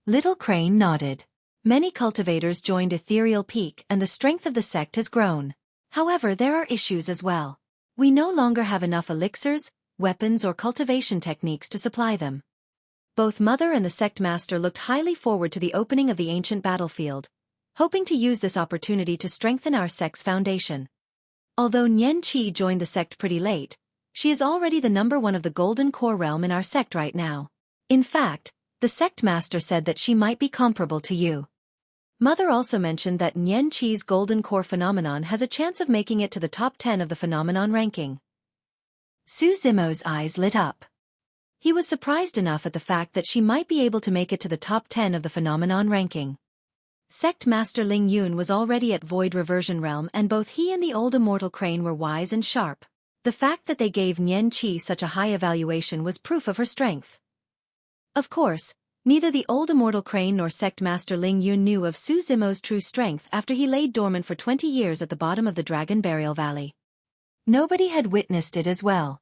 Little Crane nodded. Many cultivators joined Ethereal Peak and the strength of the sect has grown. However, there are issues as well. We no longer have enough elixirs, weapons or cultivation techniques to supply them. Both Mother and the Sect Master looked highly forward to the opening of the ancient battlefield, hoping to use this opportunity to strengthen our sect's foundation. Although Nian Qi joined the sect pretty late, she is already the #1 of the Golden Core realm in our sect right now. In fact, the Sect Master said that she might be comparable to you. Mother also mentioned that Nian Qi's Golden Core phenomenon has a chance of making it to the top 10 of the phenomenon ranking. Su Zimo's eyes lit up. He was surprised enough at the fact that she might be able to make it to the top 10 of the phenomenon ranking. Sect Master Ling Yun was already at Void Reversion Realm and both he and the old immortal Crane were wise and sharp. The fact that they gave Nian Qi such a high evaluation was proof of her strength. Of course, neither the old immortal Crane nor Sect Master Ling Yun knew of Su Zimo's true strength after he laid dormant for 20 years at the bottom of the Dragon Burial Valley. Nobody had witnessed it as well.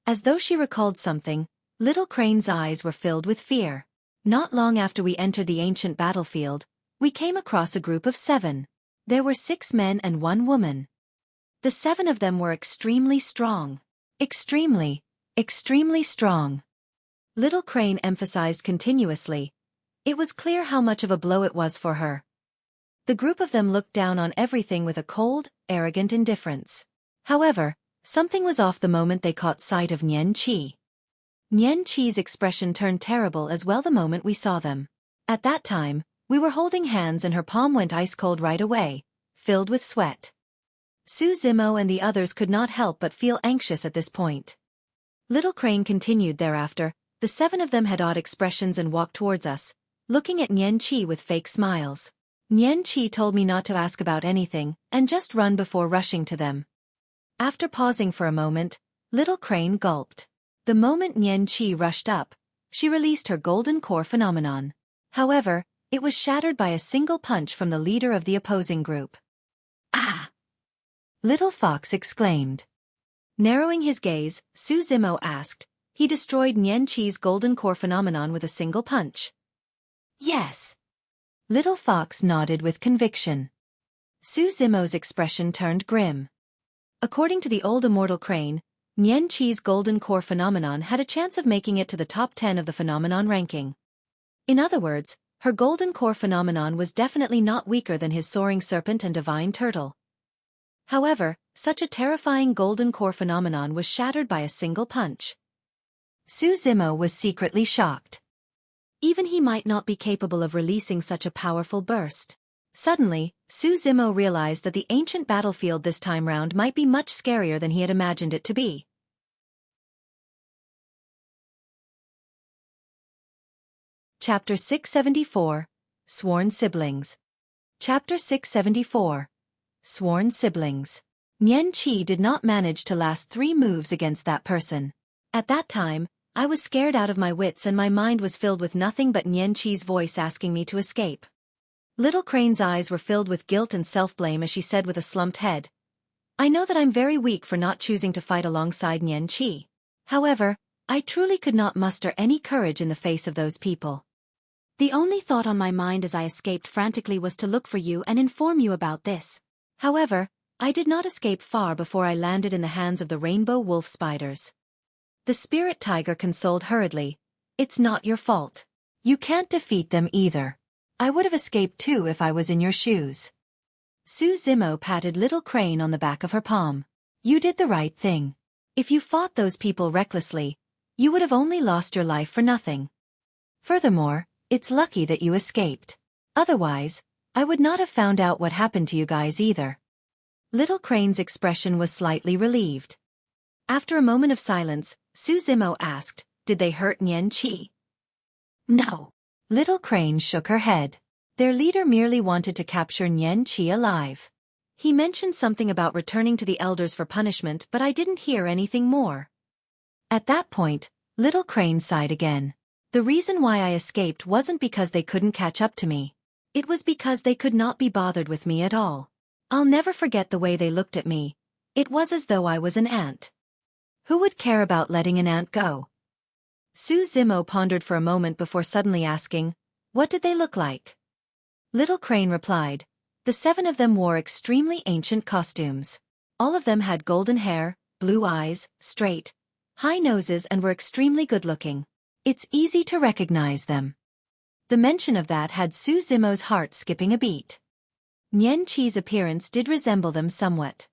As though she recalled something, Little Crane's eyes were filled with fear. Not long after we entered the ancient battlefield, we came across a group of 7. There were 6 men and 1 woman. The 7 of them were extremely strong. Extremely strong. Little Crane emphasized continuously. It was clear how much of a blow it was for her. The group of them looked down on everything with a cold, arrogant indifference. However, something was off the moment they caught sight of Nian Qi. Nian Qi's expression turned terrible as well the moment we saw them. At that time, we were holding hands and her palm went ice-cold right away, filled with sweat. Su Zimo and the others could not help but feel anxious at this point. Little Crane continued thereafter. The 7 of them had odd expressions and walked towards us, looking at Nian Qi with fake smiles. Nian Qi told me not to ask about anything, and just run before rushing to them. After pausing for a moment, Little Crane gulped. The moment Nian Qi rushed up, she released her Golden Core phenomenon. However, it was shattered by a single punch from the leader of the opposing group. Ah! Little Fox exclaimed. Narrowing his gaze, Su Zimo asked, he destroyed Nian Qi's Golden Core phenomenon with a single punch. Yes. Little Fox nodded with conviction. Su Zimo's expression turned grim. According to the old immortal Crane, Nian Qi's Golden Core phenomenon had a chance of making it to the top 10 of the phenomenon ranking. In other words, her Golden Core phenomenon was definitely not weaker than his Soaring Serpent and Divine Turtle. However, such a terrifying Golden Core phenomenon was shattered by a single punch. Su Zimo was secretly shocked. Even he might not be capable of releasing such a powerful burst. Suddenly, Su Zimo realized that the ancient battlefield this time round might be much scarier than he had imagined it to be. Chapter 674, Sworn Siblings. Chapter 674, Sworn Siblings. Nian Qi did not manage to last 3 moves against that person. At that time, I was scared out of my wits and my mind was filled with nothing but Nian Qi's voice asking me to escape. Little Crane's eyes were filled with guilt and self-blame as she said with a slumped head, I know that I'm very weak for not choosing to fight alongside Nian Qi. However, I truly could not muster any courage in the face of those people. The only thought on my mind as I escaped frantically was to look for you and inform you about this. However, I did not escape far before I landed in the hands of the rainbow wolf spiders. The spirit tiger consoled hurriedly, It's not your fault. You can't defeat them either. I would have escaped too if I was in your shoes. Su Zimo patted Little Crane on the back of her palm. You did the right thing. If you fought those people recklessly, you would have only lost your life for nothing. Furthermore, it's lucky that you escaped. Otherwise, I would not have found out what happened to you guys either. Little Crane's expression was slightly relieved. After a moment of silence, Su Zimo asked, Did they hurt Nian Qi? No. Little Crane shook her head. Their leader merely wanted to capture Nian Qi alive. He mentioned something about returning to the elders for punishment, but I didn't hear anything more. At that point, Little Crane sighed again. The reason why I escaped wasn't because they couldn't catch up to me. It was because they could not be bothered with me at all. I'll never forget the way they looked at me. It was as though I was an ant. Who would care about letting an ant go? Su Zimo pondered for a moment before suddenly asking, What did they look like? Little Crane replied, The 7 of them wore extremely ancient costumes. All of them had golden hair, blue eyes, straight, high noses and were extremely good-looking. It's easy to recognize them. The mention of that had Su Zimo's heart skipping a beat. Nian Qi's appearance did resemble them somewhat.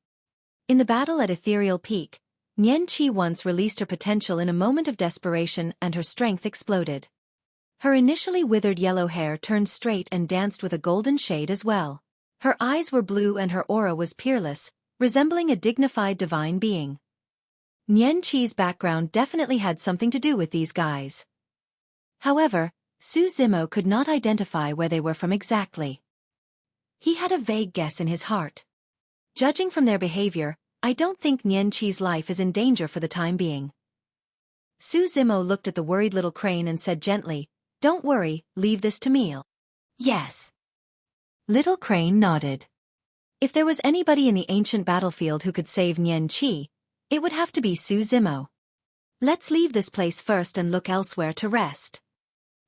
In the battle at Ethereal Peak, Nian Qi once released her potential in a moment of desperation and her strength exploded. Her initially withered yellow hair turned straight and danced with a golden shade as well. Her eyes were blue and her aura was peerless, resembling a dignified divine being. Nian Qi's background definitely had something to do with these guys. However, Su Zimo could not identify where they were from exactly. He had a vague guess in his heart. Judging from their behavior, I don't think Nian Qi's life is in danger for the time being. Su Zimo looked at the worried Little Crane and said gently, Don't worry, leave this to me. Yes. Little Crane nodded. If there was anybody in the ancient battlefield who could save Nian Qi, it would have to be Su Zimo. Let's leave this place first and look elsewhere to rest.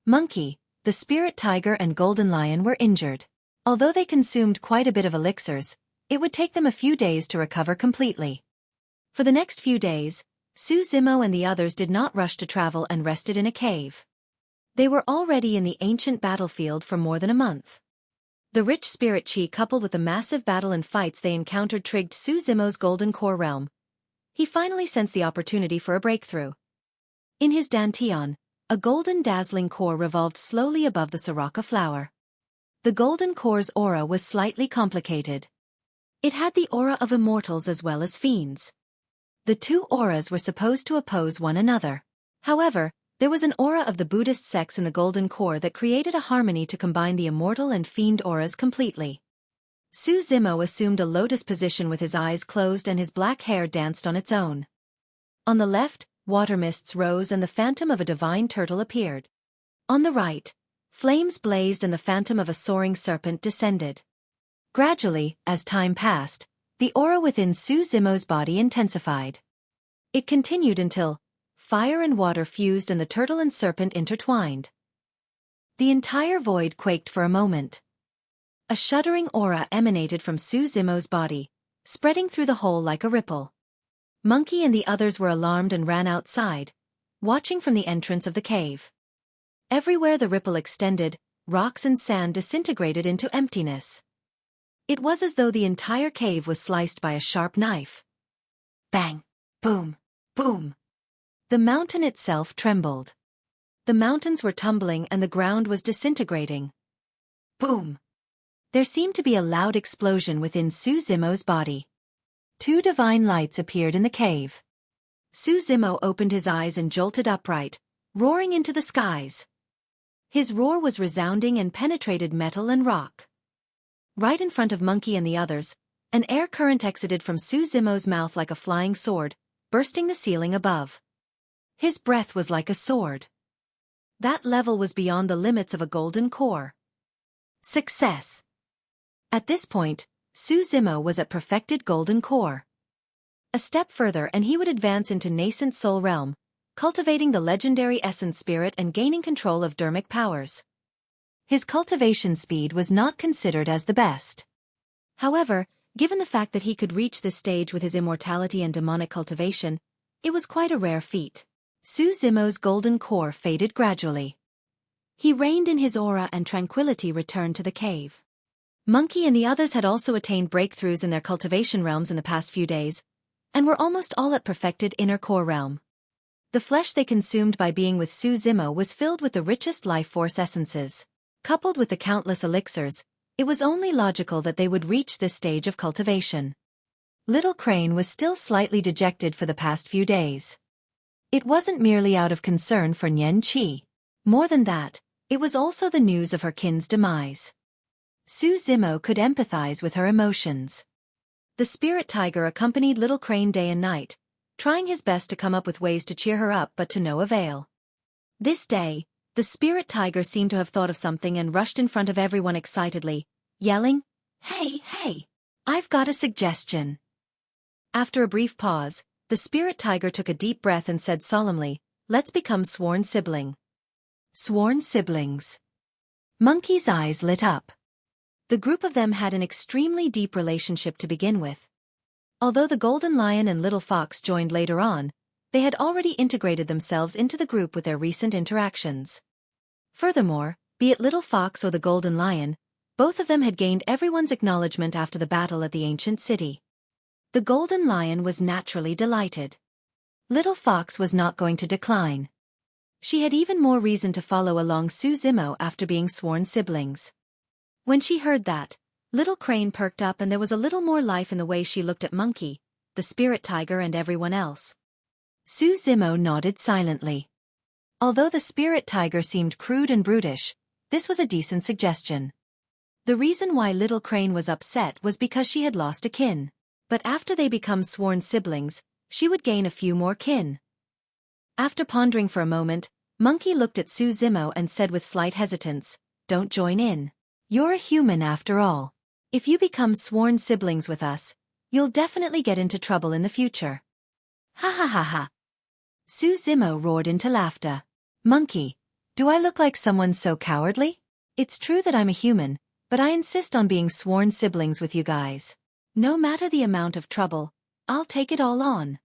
Monkey, the spirit tiger and golden lion were injured. Although they consumed quite a bit of elixirs, it would take them a few days to recover completely. For the next few days, Su Zimo and the others did not rush to travel and rested in a cave. They were already in the ancient battlefield for more than a month. The rich spirit chi coupled with the massive battle and fights they encountered triggered Su Zimo's golden core realm. He finally sensed the opportunity for a breakthrough. In his dantian, a golden dazzling core revolved slowly above the Soraka flower. The golden core's aura was slightly complicated. It had the aura of immortals as well as fiends. The two auras were supposed to oppose one another. However, there was an aura of the Buddhist sects in the golden core that created a harmony to combine the immortal and fiend auras completely. Su Zimo assumed a lotus position with his eyes closed and his black hair danced on its own. On the left, water mists rose and the phantom of a divine turtle appeared. On the right, flames blazed and the phantom of a soaring serpent descended. Gradually, as time passed, the aura within Su Zimo's body intensified. It continued until fire and water fused and the turtle and serpent intertwined. The entire void quaked for a moment. A shuddering aura emanated from Su Zimo's body, spreading through the hole like a ripple. Monkey and the others were alarmed and ran outside, watching from the entrance of the cave. Everywhere the ripple extended, rocks and sand disintegrated into emptiness. It was as though the entire cave was sliced by a sharp knife. Bang! Boom! Boom! The mountain itself trembled. The mountains were tumbling and the ground was disintegrating. Boom! There seemed to be a loud explosion within Su Zimo's body. 2 divine lights appeared in the cave. Su Zimo opened his eyes and jolted upright, roaring into the skies. His roar was resounding and penetrated metal and rock. Right in front of Monkey and the others, an air current exited from Su Zimo's mouth like a flying sword, bursting the ceiling above. His breath was like a sword. That level was beyond the limits of a golden core. Success! At this point, Su Zimo was at perfected golden core. A step further and he would advance into nascent soul realm, cultivating the legendary essence spirit and gaining control of dermic powers. His cultivation speed was not considered as the best. However, given the fact that he could reach this stage with his immortality and demonic cultivation, it was quite a rare feat. Su Zimo's golden core faded gradually. He reigned in his aura and tranquility returned to the cave. Monkey and the others had also attained breakthroughs in their cultivation realms in the past few days, and were almost all at perfected inner core realm. The flesh they consumed by being with Su Zimo was filled with the richest life force essences. Coupled with the countless elixirs, it was only logical that they would reach this stage of cultivation. Little Crane was still slightly dejected for the past few days. It wasn't merely out of concern for Nian Qi. More than that, it was also the news of her kin's demise. Su Zimo could empathize with her emotions. The spirit tiger accompanied Little Crane day and night, trying his best to come up with ways to cheer her up but to no avail. This day, the spirit tiger seemed to have thought of something and rushed in front of everyone excitedly, yelling, "Hey, hey! I've got a suggestion." After a brief pause, the spirit tiger took a deep breath and said solemnly, "Let's become sworn sibling." Sworn siblings. Monkey's eyes lit up. The group of them had an extremely deep relationship to begin with. Although the Golden Lion and Little Fox joined later on, they had already integrated themselves into the group with their recent interactions. Furthermore, be it Little Fox or the Golden Lion, both of them had gained everyone's acknowledgement after the battle at the ancient city. The Golden Lion was naturally delighted. Little Fox was not going to decline. She had even more reason to follow along Su Zimo after being sworn siblings. When she heard that, Little Crane perked up and there was a little more life in the way she looked at Monkey, the spirit tiger and everyone else. Su Zimo nodded silently. Although the spirit tiger seemed crude and brutish, this was a decent suggestion. The reason why Little Crane was upset was because she had lost a kin. But after they become sworn siblings, she would gain a few more kin. After pondering for a moment, Monkey looked at Su Zimo and said with slight hesitance, "Don't join in. You're a human after all. If you become sworn siblings with us, you'll definitely get into trouble in the future." "Ha ha ha ha." Su Zimo roared into laughter. "Monkey, do I look like someone so cowardly? It's true that I'm a human, but I insist on being sworn siblings with you guys. No matter the amount of trouble, I'll take it all on."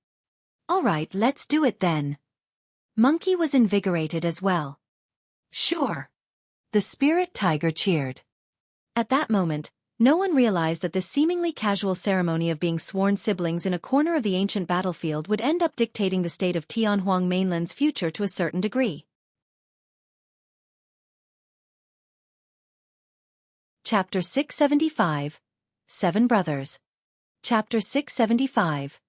"All right, let's do it then." Monkey was invigorated as well. "Sure." The spirit tiger cheered. At that moment, no one realized that this seemingly casual ceremony of being sworn siblings in a corner of the ancient battlefield would end up dictating the state of Tianhuang Mainland's future to a certain degree. Chapter 675. 7 Brothers. Chapter 675.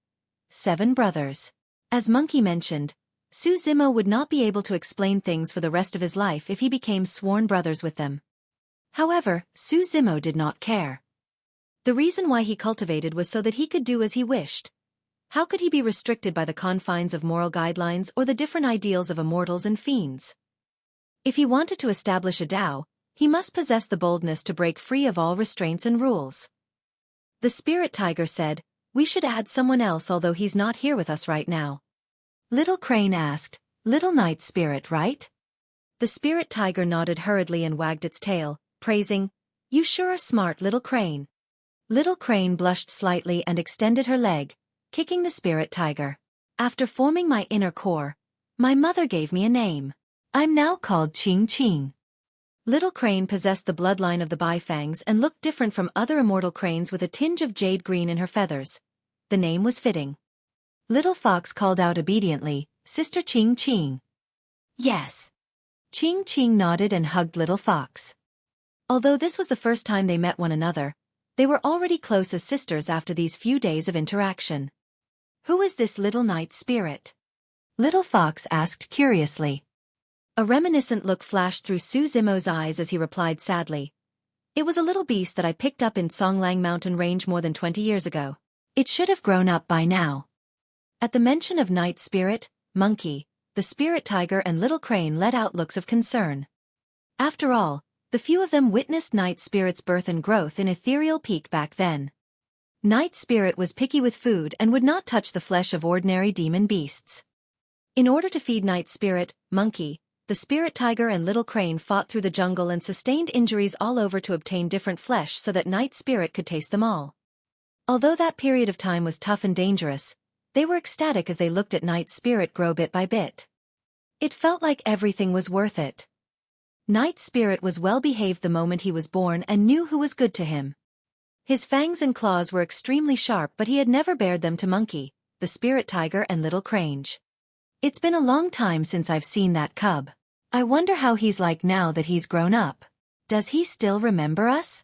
7 Brothers. As Monkey mentioned, Su Zimo would not be able to explain things for the rest of his life if he became sworn brothers with them. However, Su Zimo did not care. The reason why he cultivated was so that he could do as he wished. How could he be restricted by the confines of moral guidelines or the different ideals of immortals and fiends? If he wanted to establish a Tao, he must possess the boldness to break free of all restraints and rules. The spirit tiger said, "We should add someone else although he's not here with us right now." Little Crane asked, "Little Night Spirit, right?" The spirit tiger nodded hurriedly and wagged its tail, praising, "You sure are smart, Little Crane." Little Crane blushed slightly and extended her leg, kicking the spirit tiger. "After forming my inner core, my mother gave me a name. I'm now called Qing Qing." Little Crane possessed the bloodline of the Bifangs and looked different from other immortal cranes with a tinge of jade green in her feathers. The name was fitting. Little Fox called out obediently, "Sister Qing Qing." "Yes." Qing Qing nodded and hugged Little Fox. Although this was the first time they met one another, they were already close as sisters after these few days of interaction. "Who is this little night spirit?" Little Fox asked curiously. A reminiscent look flashed through Su Zimo's eyes as he replied sadly, "It was a little beast that I picked up in Songlang Mountain Range more than 20 years ago. It should have grown up by now." At the mention of Night Spirit, Monkey, the spirit tiger and little crane let out looks of concern. After all, the few of them witnessed Night Spirit's birth and growth in ethereal peak back then. Night Spirit was picky with food and would not touch the flesh of ordinary demon beasts. In order to feed Night Spirit, Monkey, the spirit tiger and little crane fought through the jungle and sustained injuries all over to obtain different flesh so that Night Spirit could taste them all. Although that period of time was tough and dangerous, they were ecstatic as they looked at Night Spirit grow bit by bit. It felt like everything was worth it. Night Spirit was well behaved the moment he was born and knew who was good to him. His fangs and claws were extremely sharp, but he had never bared them to Monkey, the spirit tiger and little crane. It's been a long time since I've seen that cub. I wonder how he's like now that he's grown up. Does he still remember us?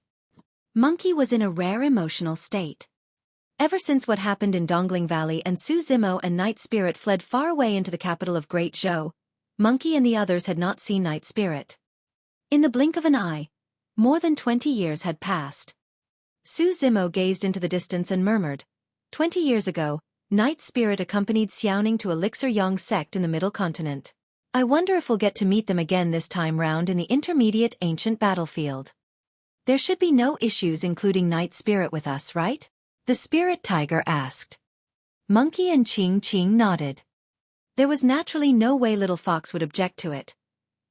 Monkey was in a rare emotional state. Ever since what happened in Dongling Valley and Su Zimo and Night Spirit fled far away into the capital of Great Zhou, Monkey and the others had not seen Night Spirit. In the blink of an eye, more than 20 years had passed. Su Zimo gazed into the distance and murmured, 20 years ago, Night Spirit accompanied Xiaoning to Elixir Yang Sect in the Middle Continent. I wonder if we'll get to meet them again this time round in the intermediate ancient battlefield. There should be no issues including Night Spirit with us, right? The spirit tiger asked. Monkey and Qing nodded. There was naturally no way Little Fox would object to it.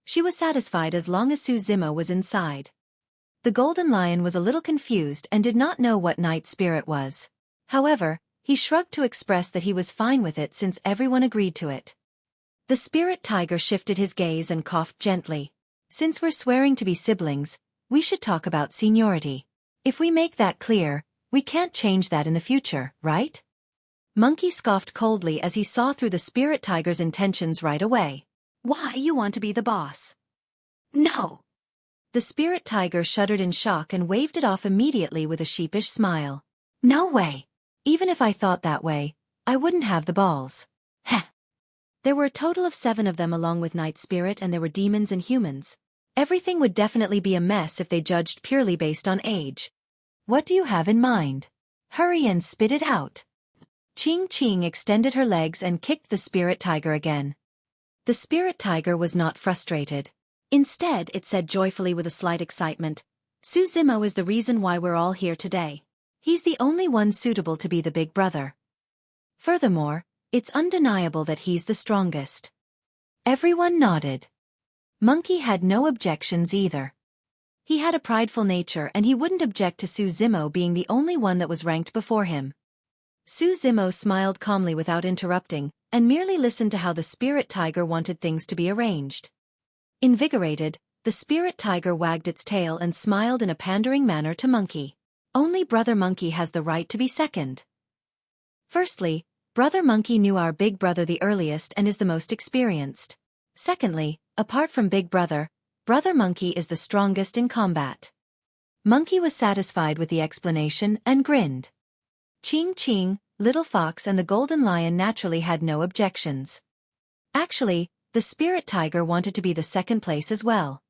She was satisfied as long as Su Zimo was inside. The Golden Lion was a little confused and did not know what Night Spirit was. However, he shrugged to express that he was fine with it since everyone agreed to it. The spirit tiger shifted his gaze and coughed gently. Since we're swearing to be siblings, we should talk about seniority. If we make that clear, we can't change that in the future, right? Monkey scoffed coldly as he saw through the spirit tiger's intentions right away. Why you want to be the boss? No. The spirit tiger shuddered in shock and waved it off immediately with a sheepish smile. No way. Even if I thought that way, I wouldn't have the balls. Heh. There were a total of 7 of them along with Night Spirit, and there were demons and humans. Everything would definitely be a mess if they judged purely based on age. What do you have in mind? Hurry and spit it out. Qing extended her legs and kicked the spirit tiger again. The spirit tiger was not frustrated. Instead, it said joyfully with a slight excitement, Su Zimo is the reason why we're all here today. He's the only one suitable to be the big brother. Furthermore, it's undeniable that he's the strongest. Everyone nodded. Monkey had no objections either. He had a prideful nature and he wouldn't object to Su Zimo being the only one that was ranked before him. Su Zimo smiled calmly without interrupting, and merely listened to how the spirit tiger wanted things to be arranged. Invigorated, the spirit tiger wagged its tail and smiled in a pandering manner to Monkey. Only Brother Monkey has the right to be second. Firstly, Brother Monkey knew our Big Brother the earliest and is the most experienced. Secondly, apart from Big Brother, Brother Monkey is the strongest in combat. Monkey was satisfied with the explanation and grinned. Qing, Little Fox and the Golden Lion naturally had no objections. Actually, the spirit tiger wanted to be the second place as well.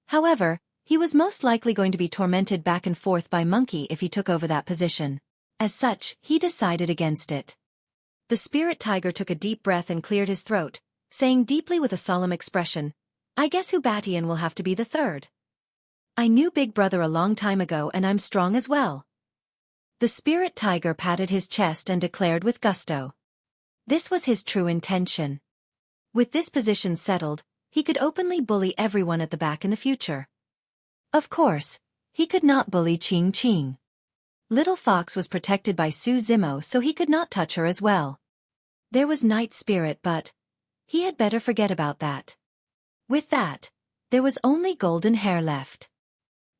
However, he was most likely going to be tormented back and forth by Monkey if he took over that position. As such, he decided against it. The spirit tiger took a deep breath and cleared his throat, saying deeply with a solemn expression, I guess Hubatian will have to be the third. I knew Big Brother a long time ago and I'm strong as well. The spirit tiger patted his chest and declared with gusto. This was his true intention. With this position settled, he could openly bully everyone at the back in the future. Of course, he could not bully Qing. Little Fox was protected by Su Zimo, so he could not touch her as well. There was Night Spirit, but he had better forget about that. With that, there was only Golden Hair left.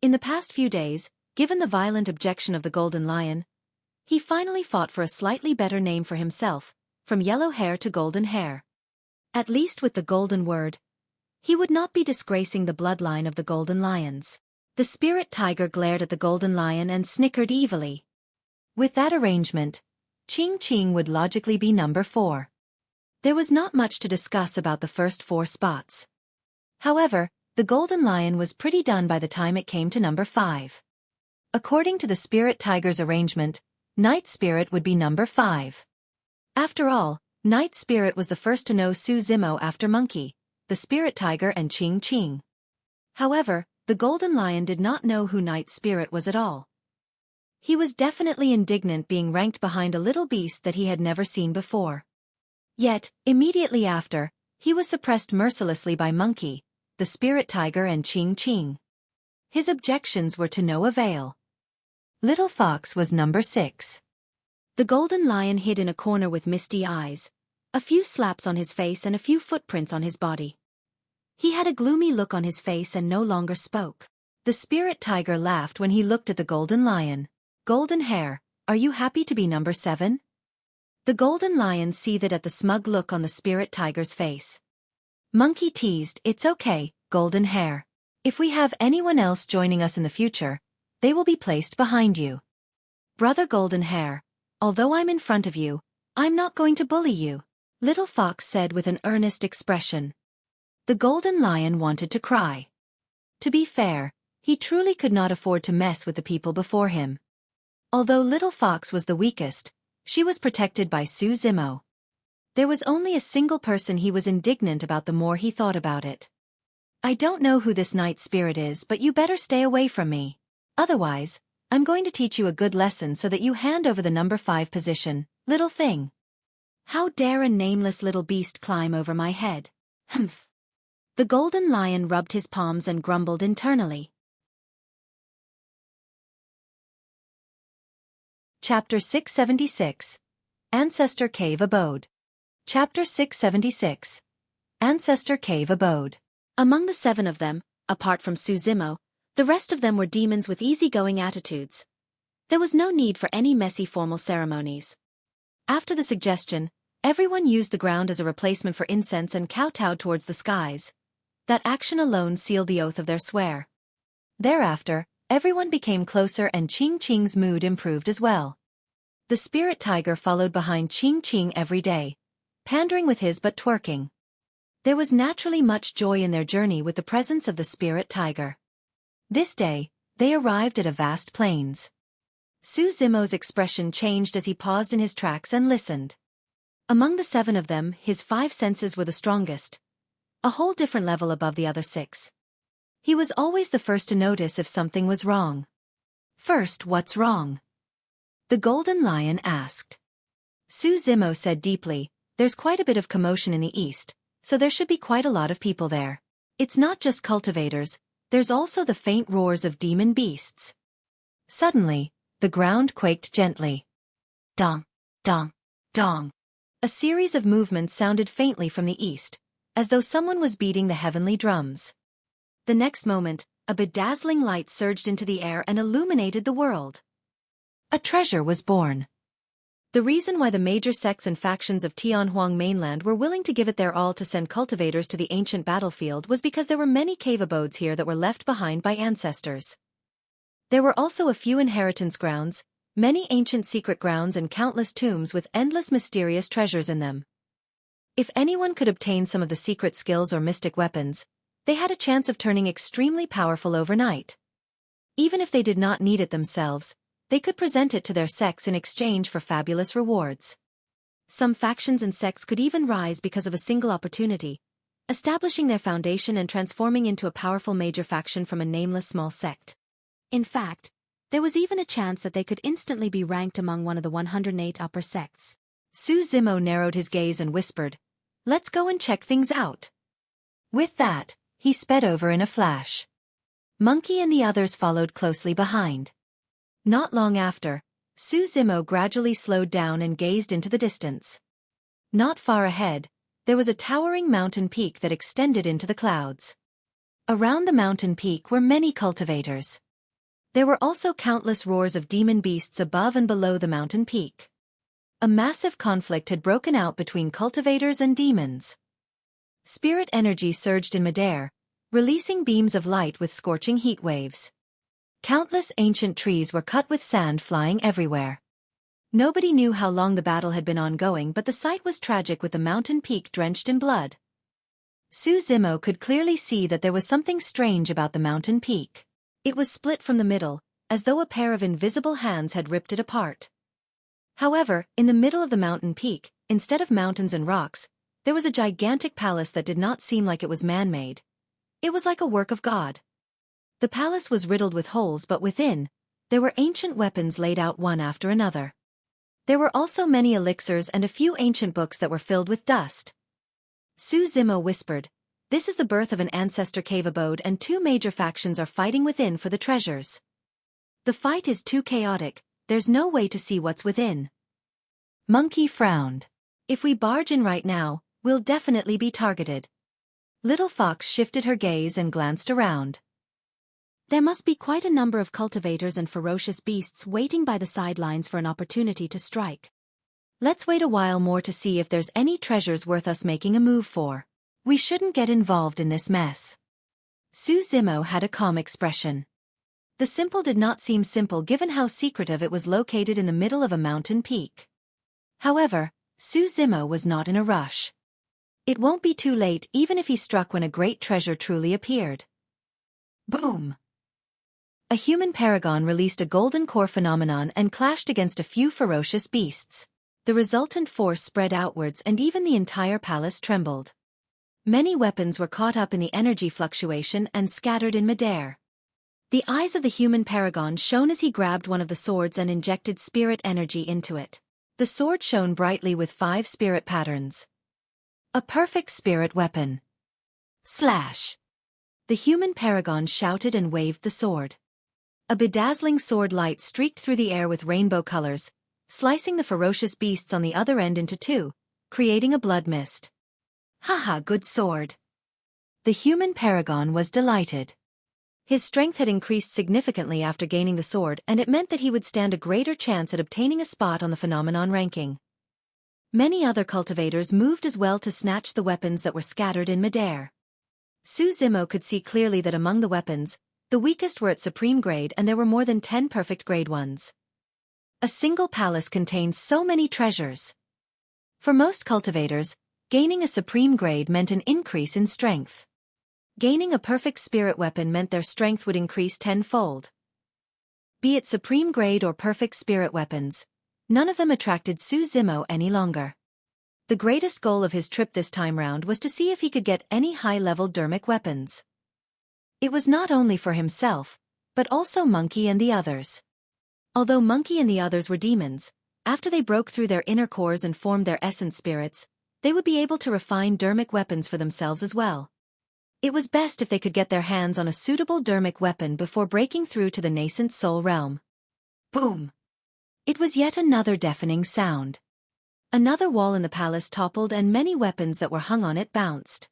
In the past few days, given the violent objection of the Golden Lion, he finally fought for a slightly better name for himself, from yellow hair to golden hair. At least with the golden word, he would not be disgracing the bloodline of the Golden Lions. The spirit tiger glared at the Golden Lion and snickered evilly. With that arrangement, Qing would logically be number 4. There was not much to discuss about the first 4 spots. However, the Golden Lion was pretty done by the time it came to number 5. According to the spirit tiger's arrangement, Night Spirit would be number 5. After all, Night Spirit was the first to know Su Zimo after Monkey, the Spirit Tiger and Qing Qing. However, the Golden Lion did not know who Night Spirit was at all. He was definitely indignant being ranked behind a little beast that he had never seen before. Yet, immediately after, he was suppressed mercilessly by Monkey, the Spirit Tiger and Qing Qing. His objections were to no avail. Little Fox was number 6. The Golden Lion hid in a corner with misty eyes, a few slaps on his face and a few footprints on his body. He had a gloomy look on his face and no longer spoke. The Spirit Tiger laughed when he looked at the Golden Lion. Golden Hair, are you happy to be number 7? The Golden Lion seethed at the smug look on the Spirit Tiger's face. Monkey teased, it's okay, Golden Hair. If we have anyone else joining us in the future, they will be placed behind you. Brother Golden Hair, although I'm in front of you, I'm not going to bully you, Little Fox said with an earnest expression. The Golden Lion wanted to cry. To be fair, he truly could not afford to mess with the people before him. Although Little Fox was the weakest, she was protected by Su Zimo. There was only a single person he was indignant about the more he thought about it. I don't know who this Night Spirit is, but you better stay away from me. Otherwise, I'm going to teach you a good lesson so that you hand over the number 5 position, little thing. How dare a nameless little beast climb over my head? Humph. The Golden Lion rubbed his palms and grumbled internally. Chapter 676. Ancestor Cave Abode. Chapter 676. Ancestor Cave Abode. Among the 7 of them, apart from Su Zimo, the rest of them were demons with easygoing attitudes. There was no need for any messy formal ceremonies. After the suggestion, everyone used the ground as a replacement for incense and kowtowed towards the skies. That action alone sealed the oath of their swear. Thereafter, everyone became closer and Qing Qing's mood improved as well. The Spirit Tiger followed behind Qing Qing every day, pandering with his but twerking. There was naturally much joy in their journey with the presence of the Spirit Tiger. This day, they arrived at a vast plains. Su Zimo's expression changed as he paused in his tracks and listened. Among the 7 of them, his 5 senses were the strongest, a whole different level above the other 6. He was always the first to notice if something was wrong. First, what's wrong? The Golden Lion asked. Su Zimo said deeply, there's quite a bit of commotion in the east, so there should be quite a lot of people there. It's not just cultivators, there's also the faint roars of demon beasts. Suddenly, the ground quaked gently. Dong, dong, dong. A series of movements sounded faintly from the east, as though someone was beating the heavenly drums. The next moment, a bedazzling light surged into the air and illuminated the world. A treasure was born. The reason why the major sects and factions of Tianhuang mainland were willing to give it their all to send cultivators to the ancient battlefield was because there were many cave abodes here that were left behind by ancestors. There were also a few inheritance grounds, many ancient secret grounds and countless tombs with endless mysterious treasures in them. If anyone could obtain some of the secret skills or mystic weapons, they had a chance of turning extremely powerful overnight. Even if they did not need it themselves, they could present it to their sects in exchange for fabulous rewards. Some factions and sects could even rise because of a single opportunity, establishing their foundation and transforming into a powerful major faction from a nameless small sect. In fact, there was even a chance that they could instantly be ranked among one of the 108 upper sects. Su Zimo narrowed his gaze and whispered, "Let's go and check things out." With that, he sped over in a flash. Monkey and the others followed closely behind. Not long after, Su Zimo gradually slowed down and gazed into the distance. Not far ahead, there was a towering mountain peak that extended into the clouds. Around the mountain peak were many cultivators. There were also countless roars of demon beasts above and below the mountain peak. A massive conflict had broken out between cultivators and demons. Spirit energy surged in midair, releasing beams of light with scorching heat waves. Countless ancient trees were cut with sand flying everywhere. Nobody knew how long the battle had been ongoing, but the sight was tragic with the mountain peak drenched in blood. Su Zimo could clearly see that there was something strange about the mountain peak. It was split from the middle, as though a pair of invisible hands had ripped it apart. However, in the middle of the mountain peak, instead of mountains and rocks, there was a gigantic palace that did not seem like it was man-made. It was like a work of God. The palace was riddled with holes, but within, there were ancient weapons laid out one after another. There were also many elixirs and a few ancient books that were filled with dust. Su Zimo whispered, "This is the birth of an ancestor cave abode, and two major factions are fighting within for the treasures. The fight is too chaotic, there's no way to see what's within." Monkey frowned. "If we barge in right now, we'll definitely be targeted." Little Fox shifted her gaze and glanced around. There must be quite a number of cultivators and ferocious beasts waiting by the sidelines for an opportunity to strike. Let's wait a while more to see if there's any treasures worth us making a move for. We shouldn't get involved in this mess. Su Zimo had a calm expression. The simple did not seem simple given how secretive it was located in the middle of a mountain peak. However, Su Zimo was not in a rush. It won't be too late even if he struck when a great treasure truly appeared. Boom! A human paragon released a golden core phenomenon and clashed against a few ferocious beasts. The resultant force spread outwards and even the entire palace trembled. Many weapons were caught up in the energy fluctuation and scattered in midair. The eyes of the human paragon shone as he grabbed one of the swords and injected spirit energy into it. The sword shone brightly with 5 spirit patterns. A perfect spirit weapon. Slash! The human paragon shouted and waved the sword. A bedazzling sword light streaked through the air with rainbow colors, slicing the ferocious beasts on the other end into two, creating a blood mist. Haha, good sword. The human paragon was delighted. His strength had increased significantly after gaining the sword, and it meant that he would stand a greater chance at obtaining a spot on the phenomenon ranking. Many other cultivators moved as well to snatch the weapons that were scattered in midair. Su Zimo could see clearly that among the weapons, the weakest were at supreme grade and there were more than 10 perfect grade ones. A single palace contained so many treasures. For most cultivators, gaining a supreme grade meant an increase in strength. Gaining a perfect spirit weapon meant their strength would increase 10-fold. Be it supreme grade or perfect spirit weapons, none of them attracted Su Zimo any longer. The greatest goal of his trip this time round was to see if he could get any high-level dermic weapons. It was not only for himself, but also Monkey and the others. Although Monkey and the others were demons, after they broke through their inner cores and formed their essence spirits, they would be able to refine dermic weapons for themselves as well. It was best if they could get their hands on a suitable dermic weapon before breaking through to the nascent soul realm. Boom! It was yet another deafening sound. Another wall in the palace toppled and many weapons that were hung on it bounced.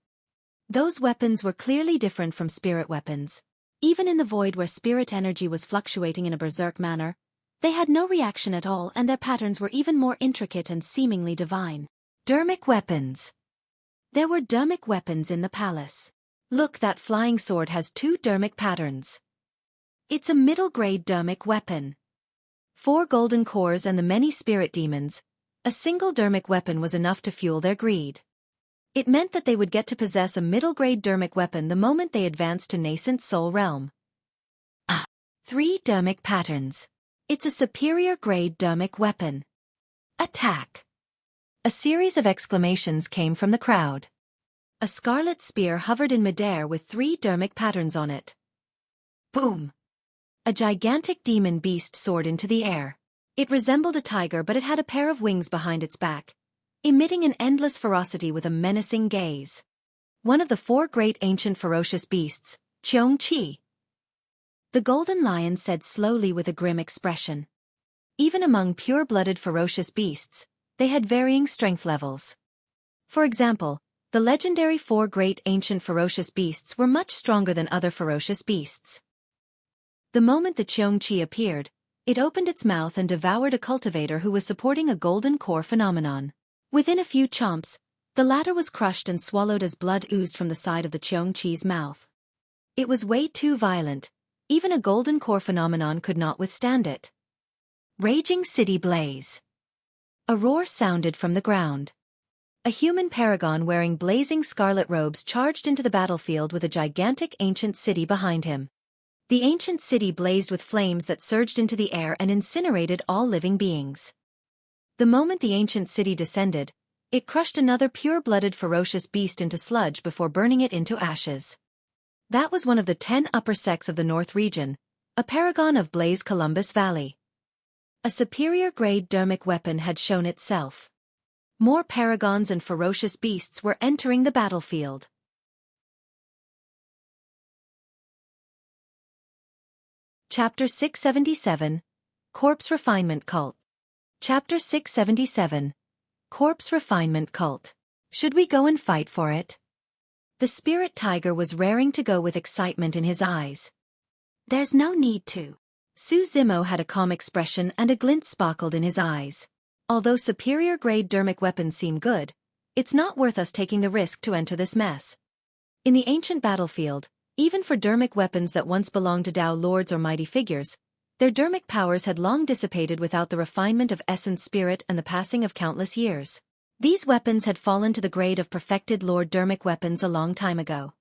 Those weapons were clearly different from spirit weapons. Even in the void where spirit energy was fluctuating in a berserk manner, they had no reaction at all and their patterns were even more intricate and seemingly divine. Dermic weapons. There were dermic weapons in the palace. Look, that flying sword has 2 dermic patterns. It's a middle-grade dermic weapon. 4 golden cores and the many spirit demons. A single dermic weapon was enough to fuel their greed. It meant that they would get to possess a middle-grade dermic weapon the moment they advanced to nascent soul realm. 3 dermic patterns. It's a superior grade dermic weapon. Attack! A series of exclamations came from the crowd. A scarlet spear hovered in midair with 3 dermic patterns on it. Boom! A gigantic demon beast soared into the air. It resembled a tiger, but it had a pair of wings behind its back, emitting an endless ferocity with a menacing gaze. One of the 4 great ancient ferocious beasts, Xueqi. The golden lion said slowly with a grim expression. Even among pure-blooded ferocious beasts, they had varying strength levels. For example, the legendary 4 great ancient ferocious beasts were much stronger than other ferocious beasts. The moment the Xueqi appeared, it opened its mouth and devoured a cultivator who was supporting a golden core phenomenon. Within a few chomps, the latter was crushed and swallowed as blood oozed from the side of the Xueqi's mouth. It was way too violent, even a golden core phenomenon could not withstand it. Raging city blaze. A roar sounded from the ground. A human paragon wearing blazing scarlet robes charged into the battlefield with a gigantic ancient city behind him. The ancient city blazed with flames that surged into the air and incinerated all living beings. The moment the ancient city descended, it crushed another pure-blooded ferocious beast into sludge before burning it into ashes. That was one of the 10 upper sects of the North region, a paragon of Blaze Columbus Valley. A superior-grade dermic weapon had shown itself. More paragons and ferocious beasts were entering the battlefield. Chapter 677, Corpse Refinement Cult. Chapter 677, Corpse Refinement Cult. Should we go and fight for it? The spirit tiger was raring to go with excitement in his eyes. There's no need to. Su Zimo had a calm expression and a glint sparkled in his eyes. Although superior-grade dermic weapons seem good, it's not worth us taking the risk to enter this mess. In the ancient battlefield, even for dermic weapons that once belonged to Dao lords or mighty figures, their dermic powers had long dissipated without the refinement of essence spirit and the passing of countless years. These weapons had fallen to the grade of perfected lord dermic weapons a long time ago.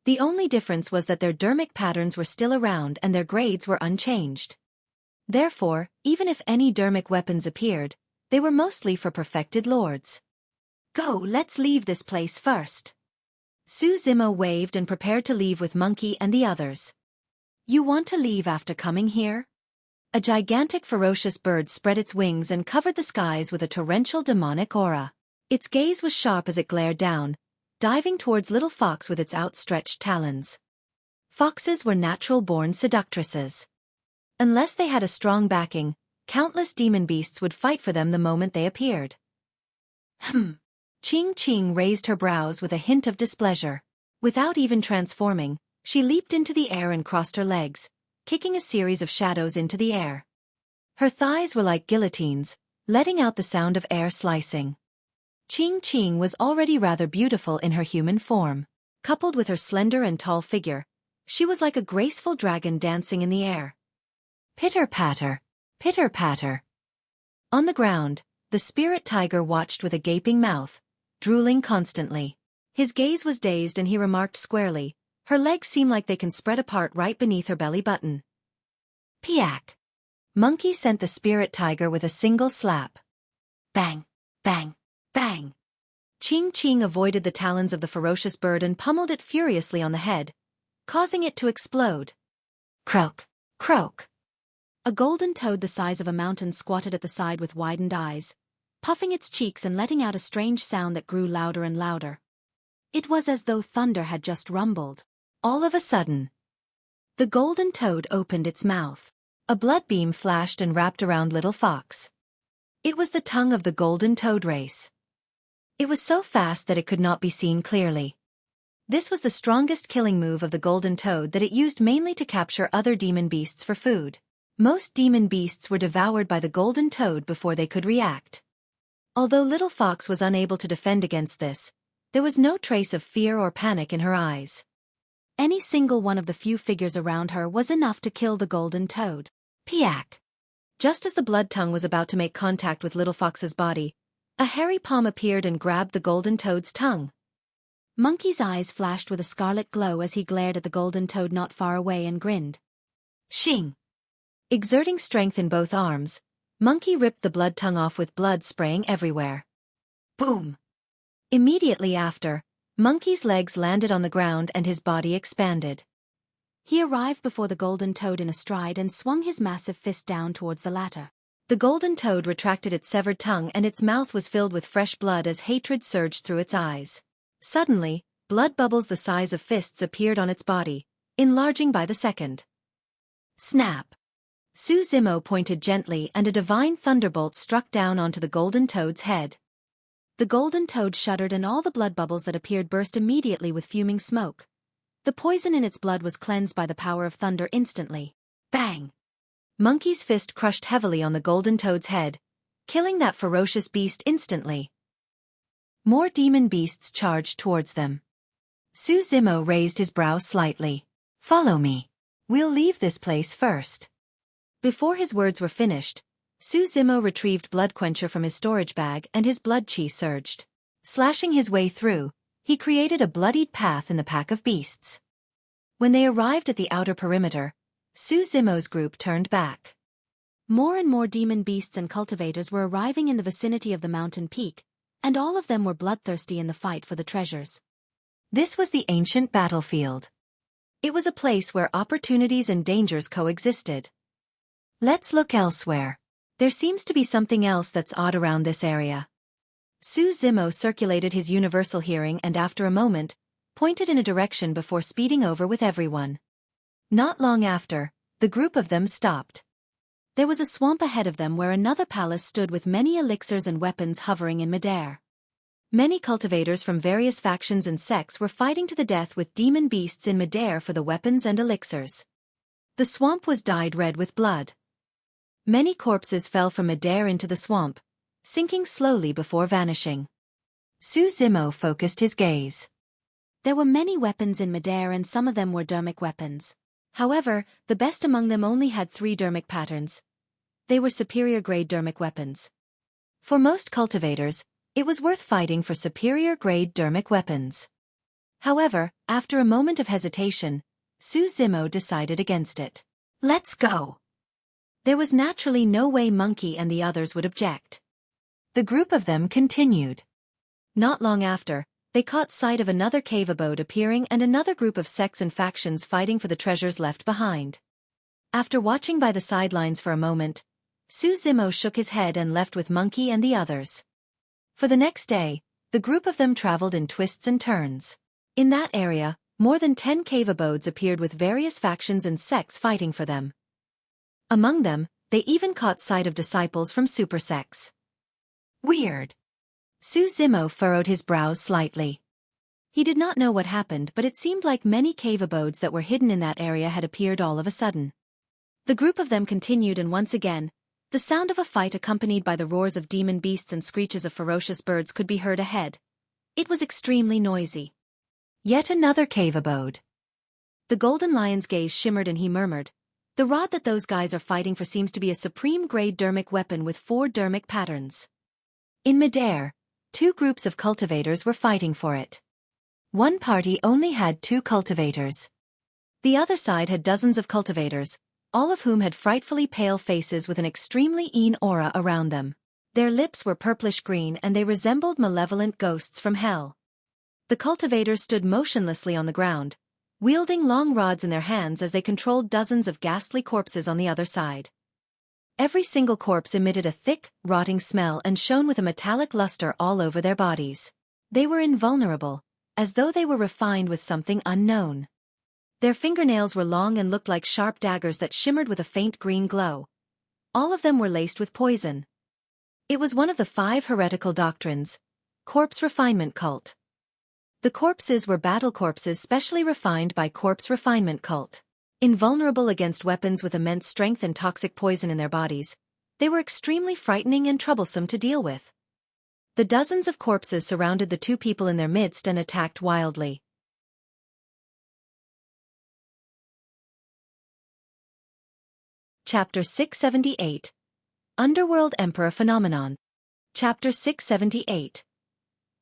The only difference was that their dermic patterns were still around and their grades were unchanged. Therefore, even if any dermic weapons appeared, they were mostly for perfected lords. Go, let's leave this place first. Su Zimo waved and prepared to leave with Monkey and the others. You want to leave after coming here? A gigantic ferocious bird spread its wings and covered the skies with a torrential demonic aura. Its gaze was sharp as it glared down, diving towards little Fox with its outstretched talons. Foxes were natural-born seductresses. Unless they had a strong backing, countless demon beasts would fight for them the moment they appeared. Ching Ching raised her brows with a hint of displeasure. Without even transforming, she leaped into the air and crossed her legs, kicking a series of shadows into the air. Her thighs were like guillotines, letting out the sound of air slicing. Ching Ching was already rather beautiful in her human form. Coupled with her slender and tall figure, she was like a graceful dragon dancing in the air. Pitter-patter, pitter-patter. On the ground, the spirit tiger watched with a gaping mouth, drooling constantly. His gaze was dazed and he remarked squarely, her legs seem like they can spread apart right beneath her belly button. Piak! Monkey sent the spirit tiger with a single slap. Bang! Bang! Bang! Ching Ching avoided the talons of the ferocious bird and pummeled it furiously on the head, causing it to explode. Croak! Croak! A golden toad the size of a mountain squatted at the side with widened eyes, puffing its cheeks and letting out a strange sound that grew louder and louder. It was as though thunder had just rumbled. All of a sudden, the golden toad opened its mouth. A blood beam flashed and wrapped around little Fox. It was the tongue of the golden toad race. It was so fast that it could not be seen clearly. This was the strongest killing move of the golden toad that it used mainly to capture other demon beasts for food. Most demon beasts were devoured by the golden toad before they could react. Although little Fox was unable to defend against this, there was no trace of fear or panic in her eyes. Any single one of the few figures around her was enough to kill the golden toad. Piak! Just as the blood tongue was about to make contact with little Fox's body, a hairy palm appeared and grabbed the golden toad's tongue. Monkey's eyes flashed with a scarlet glow as he glared at the golden toad not far away and grinned. Shing! Exerting strength in both arms, Monkey ripped the blood tongue off with blood spraying everywhere. Boom! Immediately after, Monkey's legs landed on the ground and his body expanded. He arrived before the golden toad in a stride and swung his massive fist down towards the latter. The golden toad retracted its severed tongue and its mouth was filled with fresh blood as hatred surged through its eyes. Suddenly, blood bubbles the size of fists appeared on its body, enlarging by the second. Snap! Su Zimo pointed gently and a divine thunderbolt struck down onto the golden toad's head. The golden toad shuddered and all the blood bubbles that appeared burst immediately with fuming smoke. The poison in its blood was cleansed by the power of thunder instantly. Bang! Monkey's fist crushed heavily on the golden toad's head, killing that ferocious beast instantly. More demon beasts charged towards them. Su Zimo raised his brow slightly. Follow me. We'll leave this place first. Before his words were finished, Su Zimo retrieved Blood Quencher from his storage bag and his blood chi surged. Slashing his way through, he created a bloodied path in the pack of beasts. When they arrived at the outer perimeter, Su Zimo's group turned back. More and more demon beasts and cultivators were arriving in the vicinity of the mountain peak, and all of them were bloodthirsty in the fight for the treasures. This was the ancient battlefield. It was a place where opportunities and dangers coexisted. Let's look elsewhere. There seems to be something else that's odd around this area. Su Zimo circulated his universal hearing and after a moment, pointed in a direction before speeding over with everyone. Not long after, the group of them stopped. There was a swamp ahead of them where another palace stood with many elixirs and weapons hovering in midair. Many cultivators from various factions and sects were fighting to the death with demon beasts in midair for the weapons and elixirs. The swamp was dyed red with blood. Many corpses fell from midair into the swamp, sinking slowly before vanishing. Su Zimo focused his gaze. There were many weapons in midair and some of them were dermic weapons. However, the best among them only had 3 dermic patterns. They were superior-grade dermic weapons. For most cultivators, it was worth fighting for superior-grade dermic weapons. However, after a moment of hesitation, Su Zimo decided against it. Let's go! There was naturally no way Monkey and the others would object. The group of them continued. Not long after, they caught sight of another cave abode appearing and another group of sects and factions fighting for the treasures left behind. After watching by the sidelines for a moment, Su Zimo shook his head and left with Monkey and the others. For the next day, the group of them traveled in twists and turns. In that area, more than 10 cave abodes appeared with various factions and sects fighting for them. Among them, they even caught sight of disciples from super sects. Weird. Su Zimo furrowed his brows slightly. He did not know what happened, but it seemed like many cave abodes that were hidden in that area had appeared all of a sudden. The group of them continued and once again, the sound of a fight accompanied by the roars of demon beasts and screeches of ferocious birds could be heard ahead. It was extremely noisy. Yet another cave abode. The golden lion's gaze shimmered and he murmured, "The rod that those guys are fighting for seems to be a supreme-grade dermic weapon with 4 dermic patterns." In midair, 2 groups of cultivators were fighting for it. One party only had 2 cultivators. The other side had dozens of cultivators, all of whom had frightfully pale faces with an extremely keen aura around them. Their lips were purplish-green and they resembled malevolent ghosts from hell. The cultivators stood motionlessly on the ground, wielding long rods in their hands as they controlled dozens of ghastly corpses on the other side. Every single corpse emitted a thick, rotting smell and shone with a metallic luster all over their bodies. They were invulnerable, as though they were refined with something unknown. Their fingernails were long and looked like sharp daggers that shimmered with a faint green glow. All of them were laced with poison. It was one of the 5 heretical doctrines, corpse refinement cult. The corpses were battle corpses specially refined by corpse refinement cult. Invulnerable against weapons with immense strength and toxic poison in their bodies, they were extremely frightening and troublesome to deal with. The dozens of corpses surrounded the 2 people in their midst and attacked wildly. Chapter 678. Underworld Emperor Phenomenon. Chapter 678.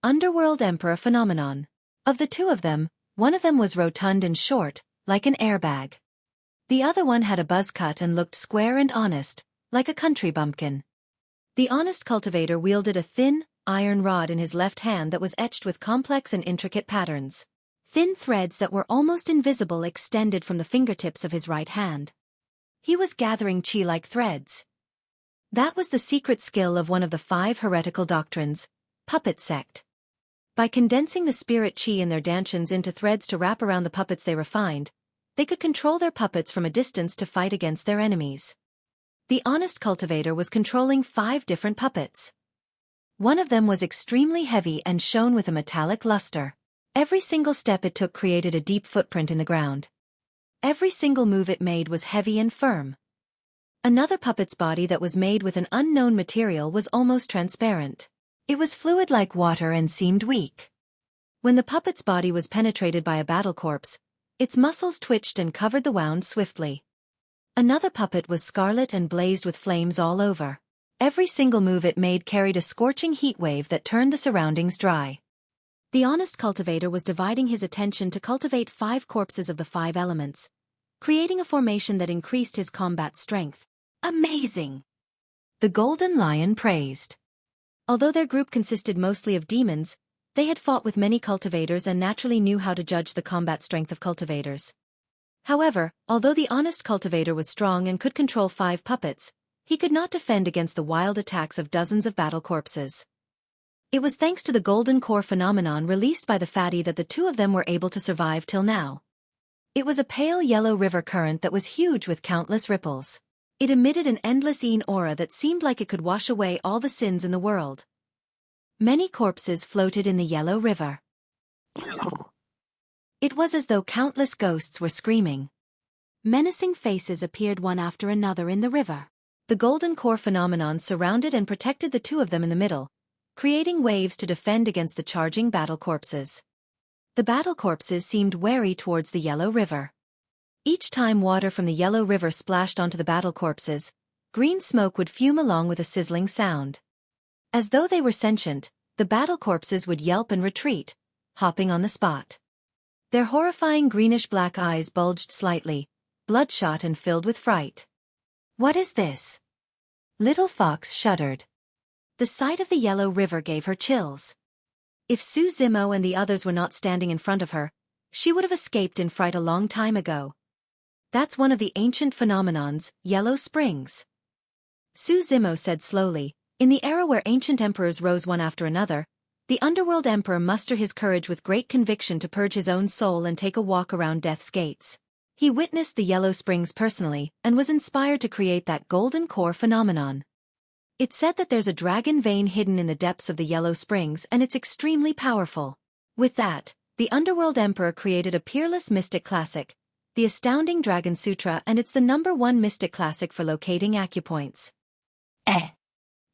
Underworld Emperor Phenomenon. Of the 2 of them, one of them was rotund and short, like an airbag. The other one had a buzz cut and looked square and honest, like a country bumpkin. The honest cultivator wielded a thin, iron rod in his left hand that was etched with complex and intricate patterns. Thin threads that were almost invisible extended from the fingertips of his right hand. He was gathering chi like threads. That was the secret skill of one of the 5 heretical doctrines, puppet sect. By condensing the spirit chi in their dantians into threads to wrap around the puppets they refined, they could control their puppets from a distance to fight against their enemies. The honest cultivator was controlling 5 different puppets. One of them was extremely heavy and shone with a metallic luster. Every single step it took created a deep footprint in the ground. Every single move it made was heavy and firm. Another puppet's body that was made with an unknown material was almost transparent. It was fluid like water and seemed weak. When the puppet's body was penetrated by a battle corpse, its muscles twitched and covered the wound swiftly. Another puppet was scarlet and blazed with flames all over. Every single move it made carried a scorching heat wave that turned the surroundings dry. The honest cultivator was dividing his attention to cultivate 5 corpses of the 5 elements, creating a formation that increased his combat strength. Amazing! The Golden Lion praised. Although their group consisted mostly of demons, they had fought with many cultivators and naturally knew how to judge the combat strength of cultivators. However, although the honest cultivator was strong and could control 5 puppets, he could not defend against the wild attacks of dozens of battle corpses. It was thanks to the golden core phenomenon released by the fatty that the two of them were able to survive till now. It was a pale yellow river current that was huge with countless ripples. It emitted an endless aura that seemed like it could wash away all the sins in the world. Many corpses floated in the yellow river. It was as though countless ghosts were screaming. Menacing faces appeared one after another in the river. The golden core phenomenon surrounded and protected the two of them in the middle, creating waves to defend against the charging battle corpses. The battle corpses seemed wary towards the yellow river. Each time water from the yellow river splashed onto the battle corpses, green smoke would fume along with a sizzling sound. As though they were sentient, the battle corpses would yelp and retreat, hopping on the spot. Their horrifying greenish-black eyes bulged slightly, bloodshot and filled with fright. What is this? Little Fox shuddered. The sight of the yellow river gave her chills. If Xueqi and the others were not standing in front of her, she would have escaped in fright a long time ago. That's one of the ancient phenomenons, yellow springs. Xueqi said slowly, in the era where ancient emperors rose one after another, the Underworld Emperor mustered his courage with great conviction to purge his own soul and take a walk around death's gates. He witnessed the yellow springs personally and was inspired to create that golden core phenomenon. It's said that there's a dragon vein hidden in the depths of the yellow springs and it's extremely powerful. With that, the Underworld Emperor created a peerless mystic classic, the Astounding Dragon Sutra, and it's the #1 mystic classic for locating acupoints.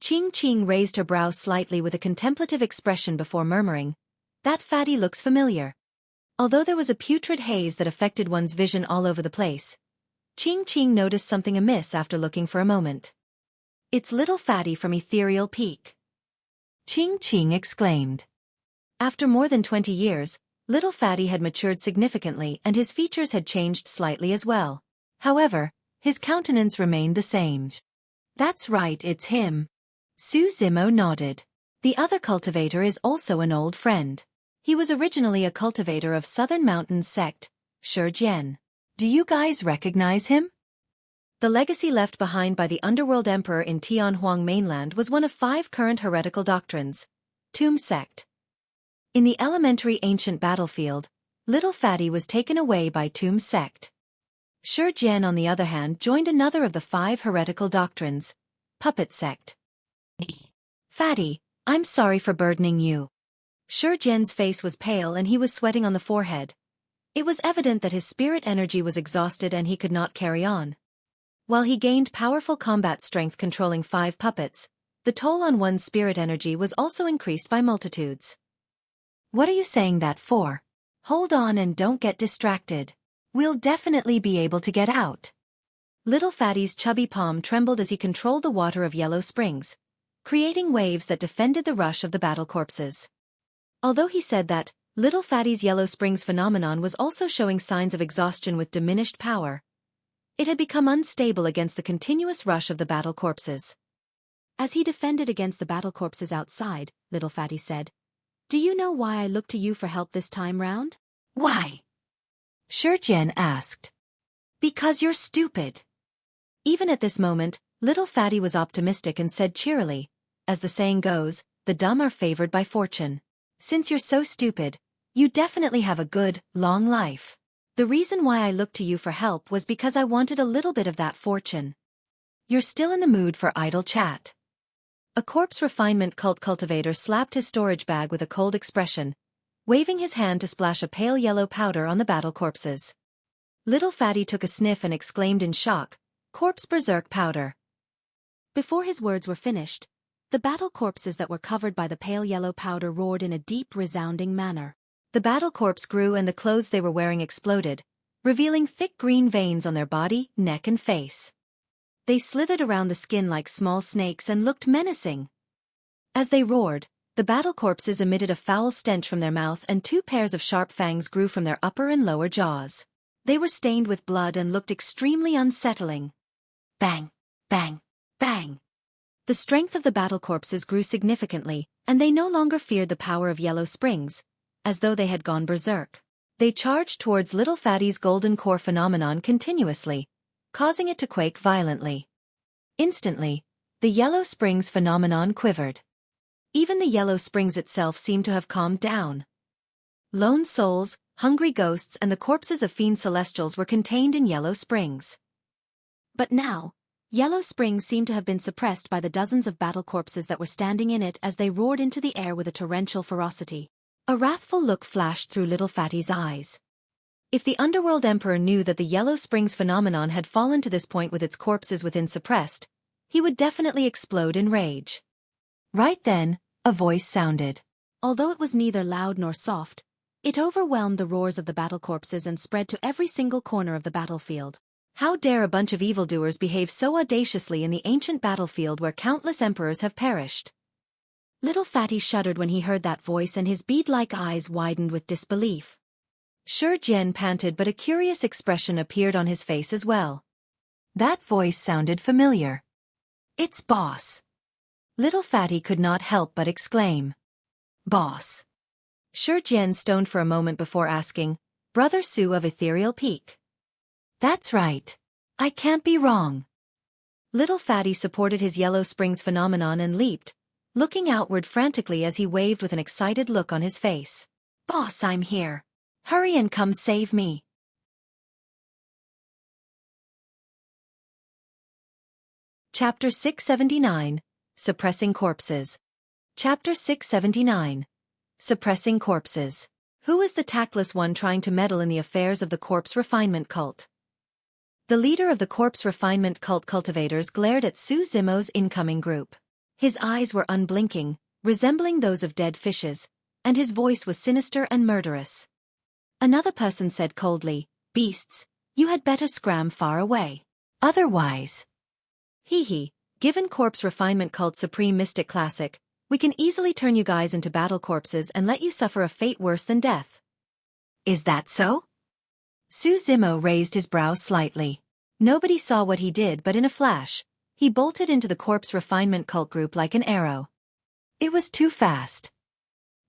Qing raised her brows slightly with a contemplative expression before murmuring, "That fatty looks familiar." Although there was a putrid haze that affected one's vision all over the place, Qing noticed something amiss after looking for a moment. "It's little fatty from Ethereal Peak," Qing exclaimed. After more than 20 years, little fatty had matured significantly and his features had changed slightly as well. However, his countenance remained the same. "That's right, it's him." Xueqi nodded. The other cultivator is also an old friend. He was originally a cultivator of Southern Mountains Sect, Xueqi. Do you guys recognize him? The legacy left behind by the Underworld Emperor in Tianhuang mainland was one of 5 current heretical doctrines, Tomb Sect. In the elementary ancient battlefield, little fatty was taken away by Tomb Sect. Xueqi on the other hand joined another of the 5 heretical doctrines, Puppet Sect. "Fatty, I'm sorry for burdening you." Xueqi's face was pale and he was sweating on the forehead. It was evident that his spirit energy was exhausted and he could not carry on. While he gained powerful combat strength controlling 5 puppets, the toll on one's spirit energy was also increased by multitudes. "What are you saying that for? Hold on and don't get distracted. We'll definitely be able to get out." Little Fatty's chubby palm trembled as he controlled the water of yellow springs, creating waves that defended the rush of the battle corpses. Although he said that, little Fatty's yellow springs phenomenon was also showing signs of exhaustion with diminished power. It had become unstable against the continuous rush of the battle corpses. As he defended against the battle corpses outside, little Fatty said, "Do you know why I look to you for help this time round?" "Why?" Xueqi asked. "Because you're stupid." Even at this moment, little Fatty was optimistic and said cheerily, "As the saying goes, the dumb are favored by fortune. Since you're so stupid, you definitely have a good, long life. The reason why I looked to you for help was because I wanted a little bit of that fortune. You're still in the mood for idle chat." A corpse refinement cult cultivator slapped his storage bag with a cold expression, waving his hand to splash a pale yellow powder on the battle corpses. Little Fatty took a sniff and exclaimed in shock, "Corpse berserk powder." Before his words were finished, the battle corpses that were covered by the pale yellow powder roared in a deep, resounding manner. The battle corpse grew and the clothes they were wearing exploded, revealing thick green veins on their body, neck and face. They slithered around the skin like small snakes and looked menacing. As they roared, the battle corpses emitted a foul stench from their mouth and 2 pairs of sharp fangs grew from their upper and lower jaws. They were stained with blood and looked extremely unsettling. Bang! Bang! Bang! The strength of the battle corpses grew significantly, and they no longer feared the power of Yellow Springs, as though they had gone berserk. They charged towards Little Fatty's golden core phenomenon continuously, causing it to quake violently. Instantly, the Yellow Springs phenomenon quivered. Even the Yellow Springs itself seemed to have calmed down. Lone souls, hungry ghosts and the corpses of fiend celestials were contained in Yellow Springs. But now, Yellow Springs seemed to have been suppressed by the dozens of battle corpses that were standing in it as they roared into the air with a torrential ferocity. A wrathful look flashed through Little Fatty's eyes. If the Underworld Emperor knew that the Yellow Springs phenomenon had fallen to this point with its corpses within suppressed, he would definitely explode in rage. Right then, a voice sounded. Although it was neither loud nor soft, it overwhelmed the roars of the battle corpses and spread to every single corner of the battlefield. How dare a bunch of evildoers behave so audaciously in the ancient battlefield where countless emperors have perished? Little Fatty shuddered when he heard that voice and his bead-like eyes widened with disbelief. Xueqi panted but a curious expression appeared on his face as well. That voice sounded familiar. It's Boss. Little Fatty could not help but exclaim. Boss. Xueqi stoned for a moment before asking, Brother Su of Ethereal Peak. That's right. I can't be wrong. Little Fatty supported his Yellow Springs phenomenon and leaped, looking outward frantically as he waved with an excited look on his face. Boss, I'm here. Hurry and come save me. Chapter 679, Suppressing Corpses. Chapter 679. Suppressing Corpses. Who is the tactless one trying to meddle in the affairs of the corpse refinement cult? The leader of the corpse refinement cult cultivators glared at Su Zimo's incoming group. His eyes were unblinking, resembling those of dead fishes, and his voice was sinister and murderous. Another person said coldly, Beasts, you had better scram far away. Otherwise. Hee, given Corpse Refinement Cult's Supreme Mystic Classic, we can easily turn you guys into battle corpses and let you suffer a fate worse than death. Is that so? Su Zimo raised his brows slightly. Nobody saw what he did, but in a flash, he bolted into the Corpse Refinement Cult group like an arrow. It was too fast.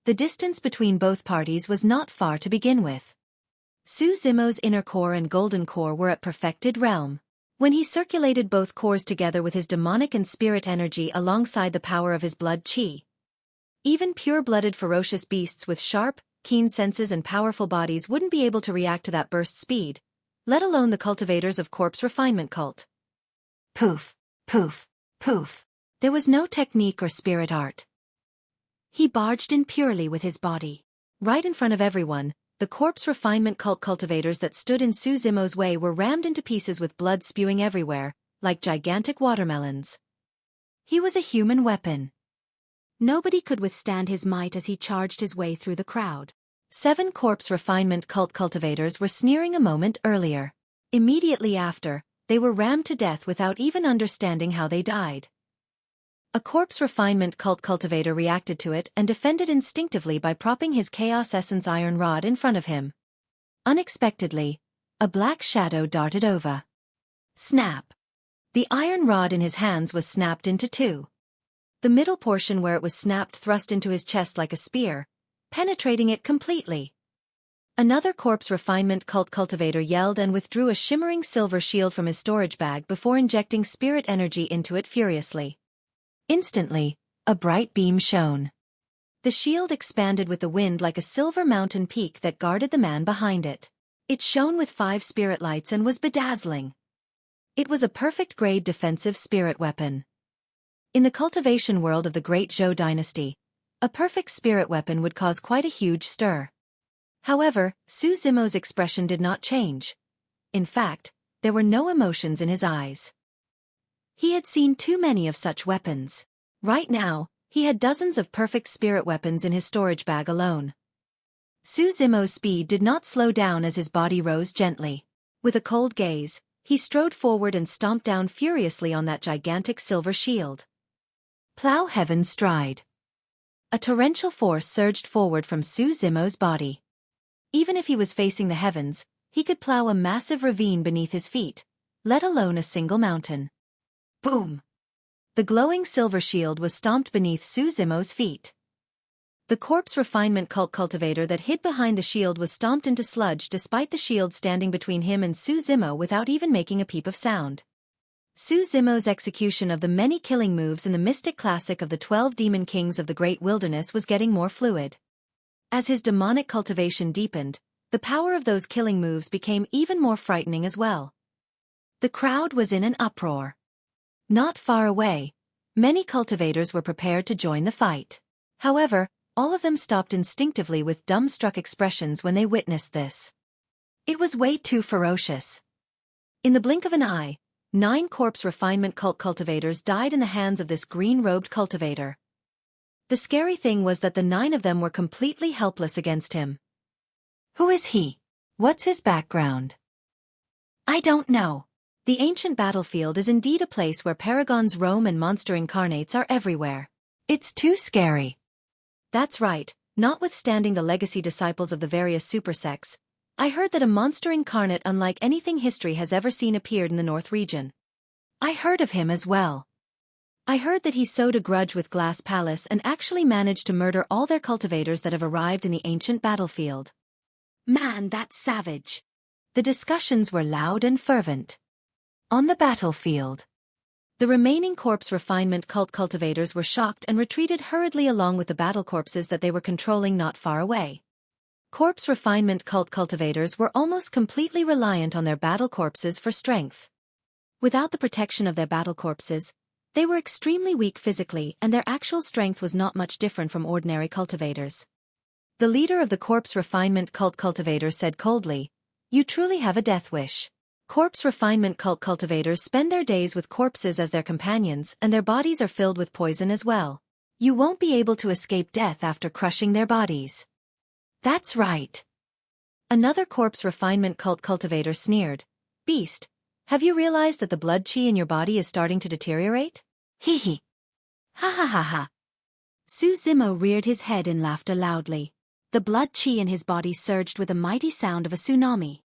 The distance between both parties was not far to begin with. Su Zimo's inner core and golden core were at perfected realm. When he circulated both cores together with his demonic and spirit energy alongside the power of his blood chi, even pure-blooded ferocious beasts with sharp, keen senses and powerful bodies wouldn't be able to react to that burst speed, let alone the cultivators of Corpse Refinement Cult. Poof, poof, poof. There was no technique or spirit art. He barged in purely with his body. Right in front of everyone, the Corpse Refinement Cult cultivators that stood in Su Zimo's way were rammed into pieces with blood spewing everywhere, like gigantic watermelons. He was a human weapon. Nobody could withstand his might as he charged his way through the crowd. 7 Corpse Refinement Cult cultivators were sneering a moment earlier. Immediately after, they were rammed to death without even understanding how they died. A Corpse Refinement Cult cultivator reacted to it and defended instinctively by propping his Chaos Essence iron rod in front of him. Unexpectedly, a black shadow darted over. Snap! The iron rod in his hands was snapped into 2. The middle portion where it was snapped thrust into his chest like a spear, penetrating it completely. Another Corpse Refinement Cult cultivator yelled and withdrew a shimmering silver shield from his storage bag before injecting spirit energy into it furiously. Instantly, a bright beam shone. The shield expanded with the wind like a silver mountain peak that guarded the man behind it. It shone with 5 spirit lights and was bedazzling. It was a perfect-grade defensive spirit weapon. In the cultivation world of the Great Zhou dynasty, a perfect spirit weapon would cause quite a huge stir. However, Su Zimo's expression did not change. In fact, there were no emotions in his eyes. He had seen too many of such weapons. Right now, he had dozens of perfect spirit weapons in his storage bag alone. Su Zimo's speed did not slow down as his body rose gently. With a cold gaze, he strode forward and stomped down furiously on that gigantic silver shield. Plow Heaven's Stride. A torrential force surged forward from Su Zimo's body. Even if he was facing the heavens, he could plow a massive ravine beneath his feet, let alone a single mountain. Boom! The glowing silver shield was stomped beneath Su Zimo's feet. The corpse refinement cultivator that hid behind the shield was stomped into sludge despite the shield standing between him and Su Zimo without even making a peep of sound. Su Zimo's execution of the many killing moves in the mystic classic of the 12 Demon Kings of the Great Wilderness was getting more fluid. As his demonic cultivation deepened, the power of those killing moves became even more frightening as well. The crowd was in an uproar. Not far away, many cultivators were prepared to join the fight. However, all of them stopped instinctively with dumbstruck expressions when they witnessed this. It was way too ferocious. In the blink of an eye, 9 corpse refinement cultivators died in the hands of this green-robed cultivator. The scary thing was that the 9 of them were completely helpless against him. Who is he? What's his background? I don't know. The ancient battlefield is indeed a place where paragons roam and monster incarnates are everywhere. It's too scary. That's right, notwithstanding the legacy disciples of the various super sects, I heard that a monster incarnate unlike anything history has ever seen appeared in the North region. I heard of him as well. I heard that he sowed a grudge with Glass Palace and actually managed to murder all their cultivators that have arrived in the ancient battlefield. Man, that's savage. The discussions were loud and fervent. On the battlefield, the remaining corpse refinement cultivators were shocked and retreated hurriedly along with the battle corpses that they were controlling not far away. Corpse refinement cultivators were almost completely reliant on their battle corpses for strength. Without the protection of their battle corpses, they were extremely weak physically and their actual strength was not much different from ordinary cultivators. The leader of the corpse refinement cultivators said coldly, "You truly have a death wish." Corpse refinement cultivators spend their days with corpses as their companions and their bodies are filled with poison as well. You won't be able to escape death after crushing their bodies. That's right. Another corpse refinement cultivator sneered, "Beast, have you realized that the blood chi in your body is starting to deteriorate?" Hee hee. Ha ha ha ha. Su Zimo reared his head and laughed loudly. The blood chi in his body surged with a mighty sound of a tsunami.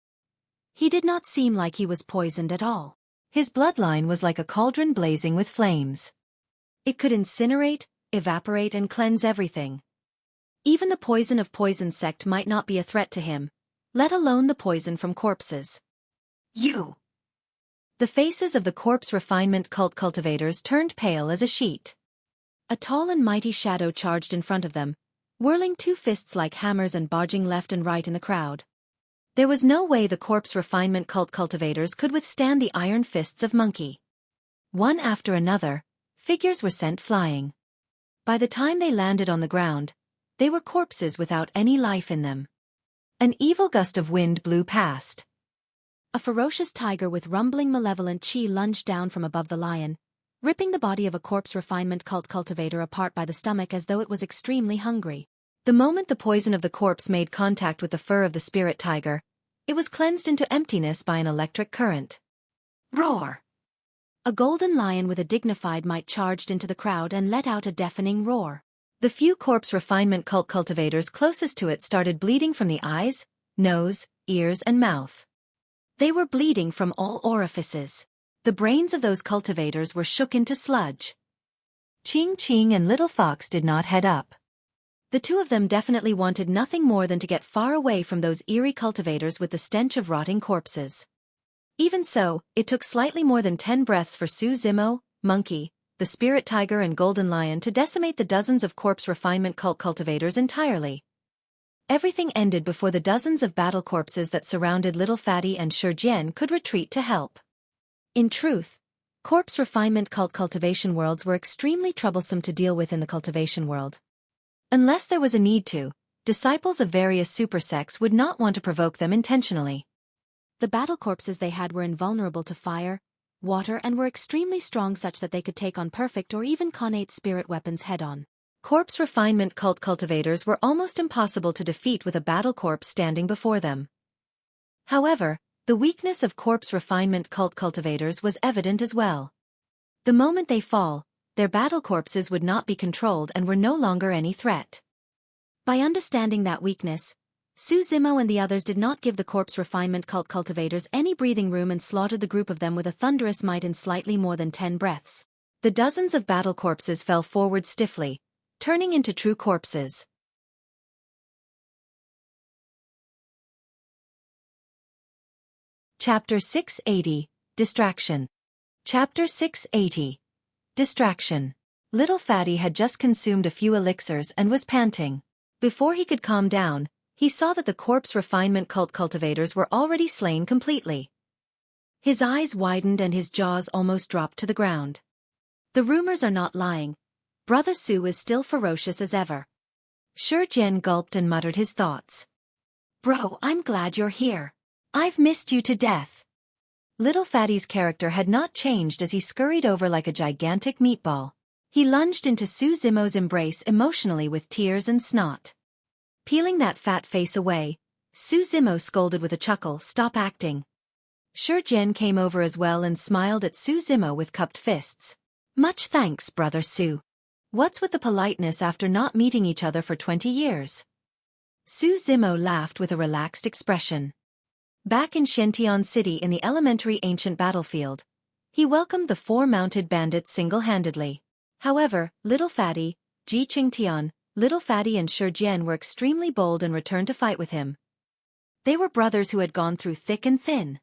He did not seem like he was poisoned at all. His bloodline was like a cauldron blazing with flames. It could incinerate, evaporate and cleanse everything. Even the poison of Poison Sect might not be a threat to him, let alone the poison from corpses. You! The faces of the corpse refinement cultivators turned pale as a sheet. A tall and mighty shadow charged in front of them, whirling 2 fists like hammers and barging left and right in the crowd. There was no way the corpse refinement cultivators could withstand the iron fists of Monkey. One after another, figures were sent flying. By the time they landed on the ground, they were corpses without any life in them. An evil gust of wind blew past. A ferocious tiger with rumbling malevolent chi lunged down from above the lion, ripping the body of a corpse refinement cultivator apart by the stomach as though it was extremely hungry. The moment the poison of the corpse made contact with the fur of the spirit tiger, it was cleansed into emptiness by an electric current. Roar! A golden lion with a dignified might charged into the crowd and let out a deafening roar. The few corpse refinement cultivators closest to it started bleeding from the eyes, nose, ears and mouth. They were bleeding from all orifices. The brains of those cultivators were shook into sludge. Ching Ching and Little Fox did not head up. The 2 of them definitely wanted nothing more than to get far away from those eerie cultivators with the stench of rotting corpses. Even so, it took slightly more than 10 breaths for Su Zimo, Monkey, the Spirit Tiger and Golden Lion to decimate the dozens of corpse refinement cultivators entirely. Everything ended before the dozens of battle corpses that surrounded Little Fatty and Shurjian could retreat to help. In truth, corpse refinement cultivation worlds were extremely troublesome to deal with in the cultivation world. Unless there was a need to, disciples of various super sects would not want to provoke them intentionally. The battle corpses they had were invulnerable to fire, water and were extremely strong such that they could take on perfect or even connate spirit weapons head-on. Corpse refinement cultivators were almost impossible to defeat with a battle corpse standing before them. However, the weakness of corpse refinement cultivators was evident as well. The moment they fall, their battle corpses would not be controlled and were no longer any threat. By understanding that weakness, Su Zimo and the others did not give the corpse refinement cult cultivators any breathing room and slaughtered the group of them with a thunderous might in slightly more than 10 breaths. The dozens of battle corpses fell forward stiffly, turning into true corpses. Chapter 680, Distraction. Chapter 680. Distraction. Little Fatty had just consumed a few elixirs and was panting. Before he could calm down, he saw that the corpse refinement cult cultivators were already slain completely. His eyes widened and his jaws almost dropped to the ground. The rumors are not lying. Brother Su is still ferocious as ever. Xueqi gulped and muttered his thoughts. Bro, I'm glad you're here. I've missed you to death. Little Fatty's character had not changed as he scurried over like a gigantic meatball. He lunged into Su Zimo's embrace emotionally with tears and snot. Peeling that fat face away, Su Zimo scolded with a chuckle, "Stop acting." Xueqi came over as well and smiled at Su Zimo with cupped fists. "Much thanks, Brother Su. What's with the politeness after not meeting each other for 20 years? Su Zimo laughed with a relaxed expression. Back in Shentian City in the elementary ancient battlefield, he welcomed the 4 mounted bandits single-handedly. However, Little Fatty, Ji Qingtian, Little Fatty and Xueqi were extremely bold and returned to fight with him. They were brothers who had gone through thick and thin.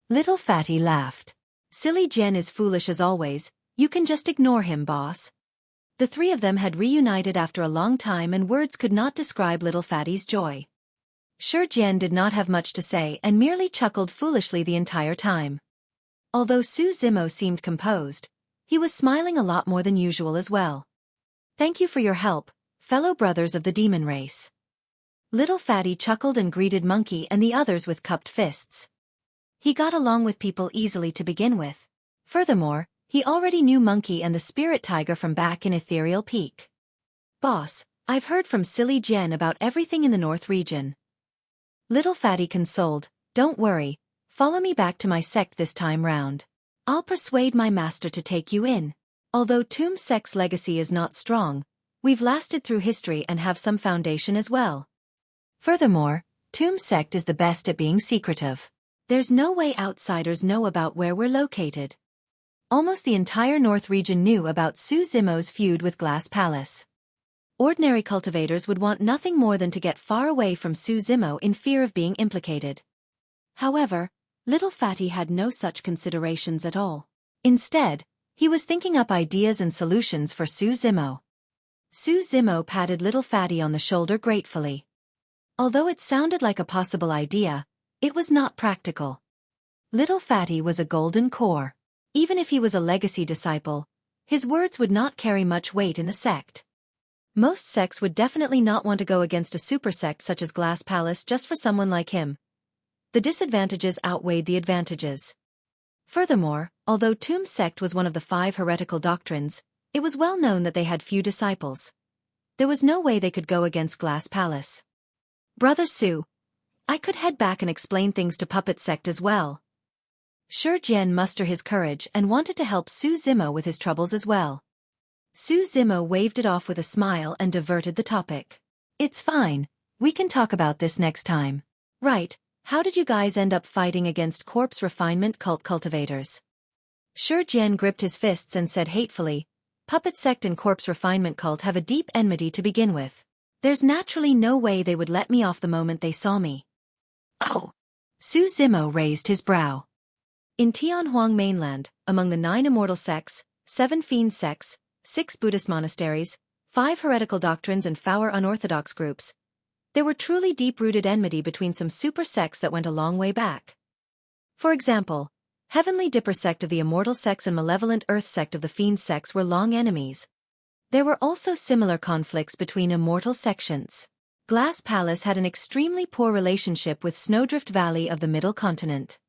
Little Fatty laughed. "Silly Jen is foolish as always, you can just ignore him, boss." The 3 of them had reunited after a long time and words could not describe Little Fatty's joy. Xueqi did not have much to say and merely chuckled foolishly the entire time. Although Su Zimo seemed composed, he was smiling a lot more than usual as well. "Thank you for your help, fellow brothers of the demon race." Little Fatty chuckled and greeted Monkey and the others with cupped fists. He got along with people easily to begin with. Furthermore, he already knew Monkey and the Spirit Tiger from back in Ethereal Peak. "Boss, I've heard from Silly Jen about everything in the North region." Little Fatty consoled, "Don't worry, follow me back to my sect this time round. I'll persuade my master to take you in. Although Tomb Sect's legacy is not strong, we've lasted through history and have some foundation as well. Furthermore, Tomb Sect is the best at being secretive. There's no way outsiders know about where we're located." Almost the entire North region knew about Su Zimo's feud with Glass Palace. Ordinary cultivators would want nothing more than to get far away from Su Zimo in fear of being implicated. However, Little Fatty had no such considerations at all. Instead, he was thinking up ideas and solutions for Su Zimo. Su Zimo patted Little Fatty on the shoulder gratefully. Although it sounded like a possible idea, it was not practical. Little Fatty was a golden core. Even if he was a legacy disciple, his words would not carry much weight in the sect. Most sects would definitely not want to go against a super sect such as Glass Palace just for someone like him. The disadvantages outweighed the advantages. Furthermore, although Tomb Sect was one of the 5 heretical doctrines, it was well known that they had few disciples. There was no way they could go against Glass Palace. "Brother Su, I could head back and explain things to Puppet Sect as well." Xueqi mustered his courage and wanted to help Su Zimo with his troubles as well. Su Zimo waved it off with a smile and diverted the topic. "It's fine, we can talk about this next time. Right, how did you guys end up fighting against corpse refinement cult cultivators?" Xueqi gripped his fists and said hatefully, "Puppet Sect and corpse refinement cult have a deep enmity to begin with. There's naturally no way they would let me off the moment they saw me." "Oh." Su Zimo raised his brow. In Tianhuang mainland, among the 9 immortal sects, 7 fiend sects, 6 Buddhist monasteries, 5 heretical doctrines and 4 unorthodox groups, there were truly deep-rooted enmity between some super sects that went a long way back. For example, Heavenly Dipper sect of the immortal sects and Malevolent Earth sect of the fiend sects were long enemies. There were also similar conflicts between immortal sections. Glass Palace had an extremely poor relationship with Snowdrift Valley of the Middle Continent.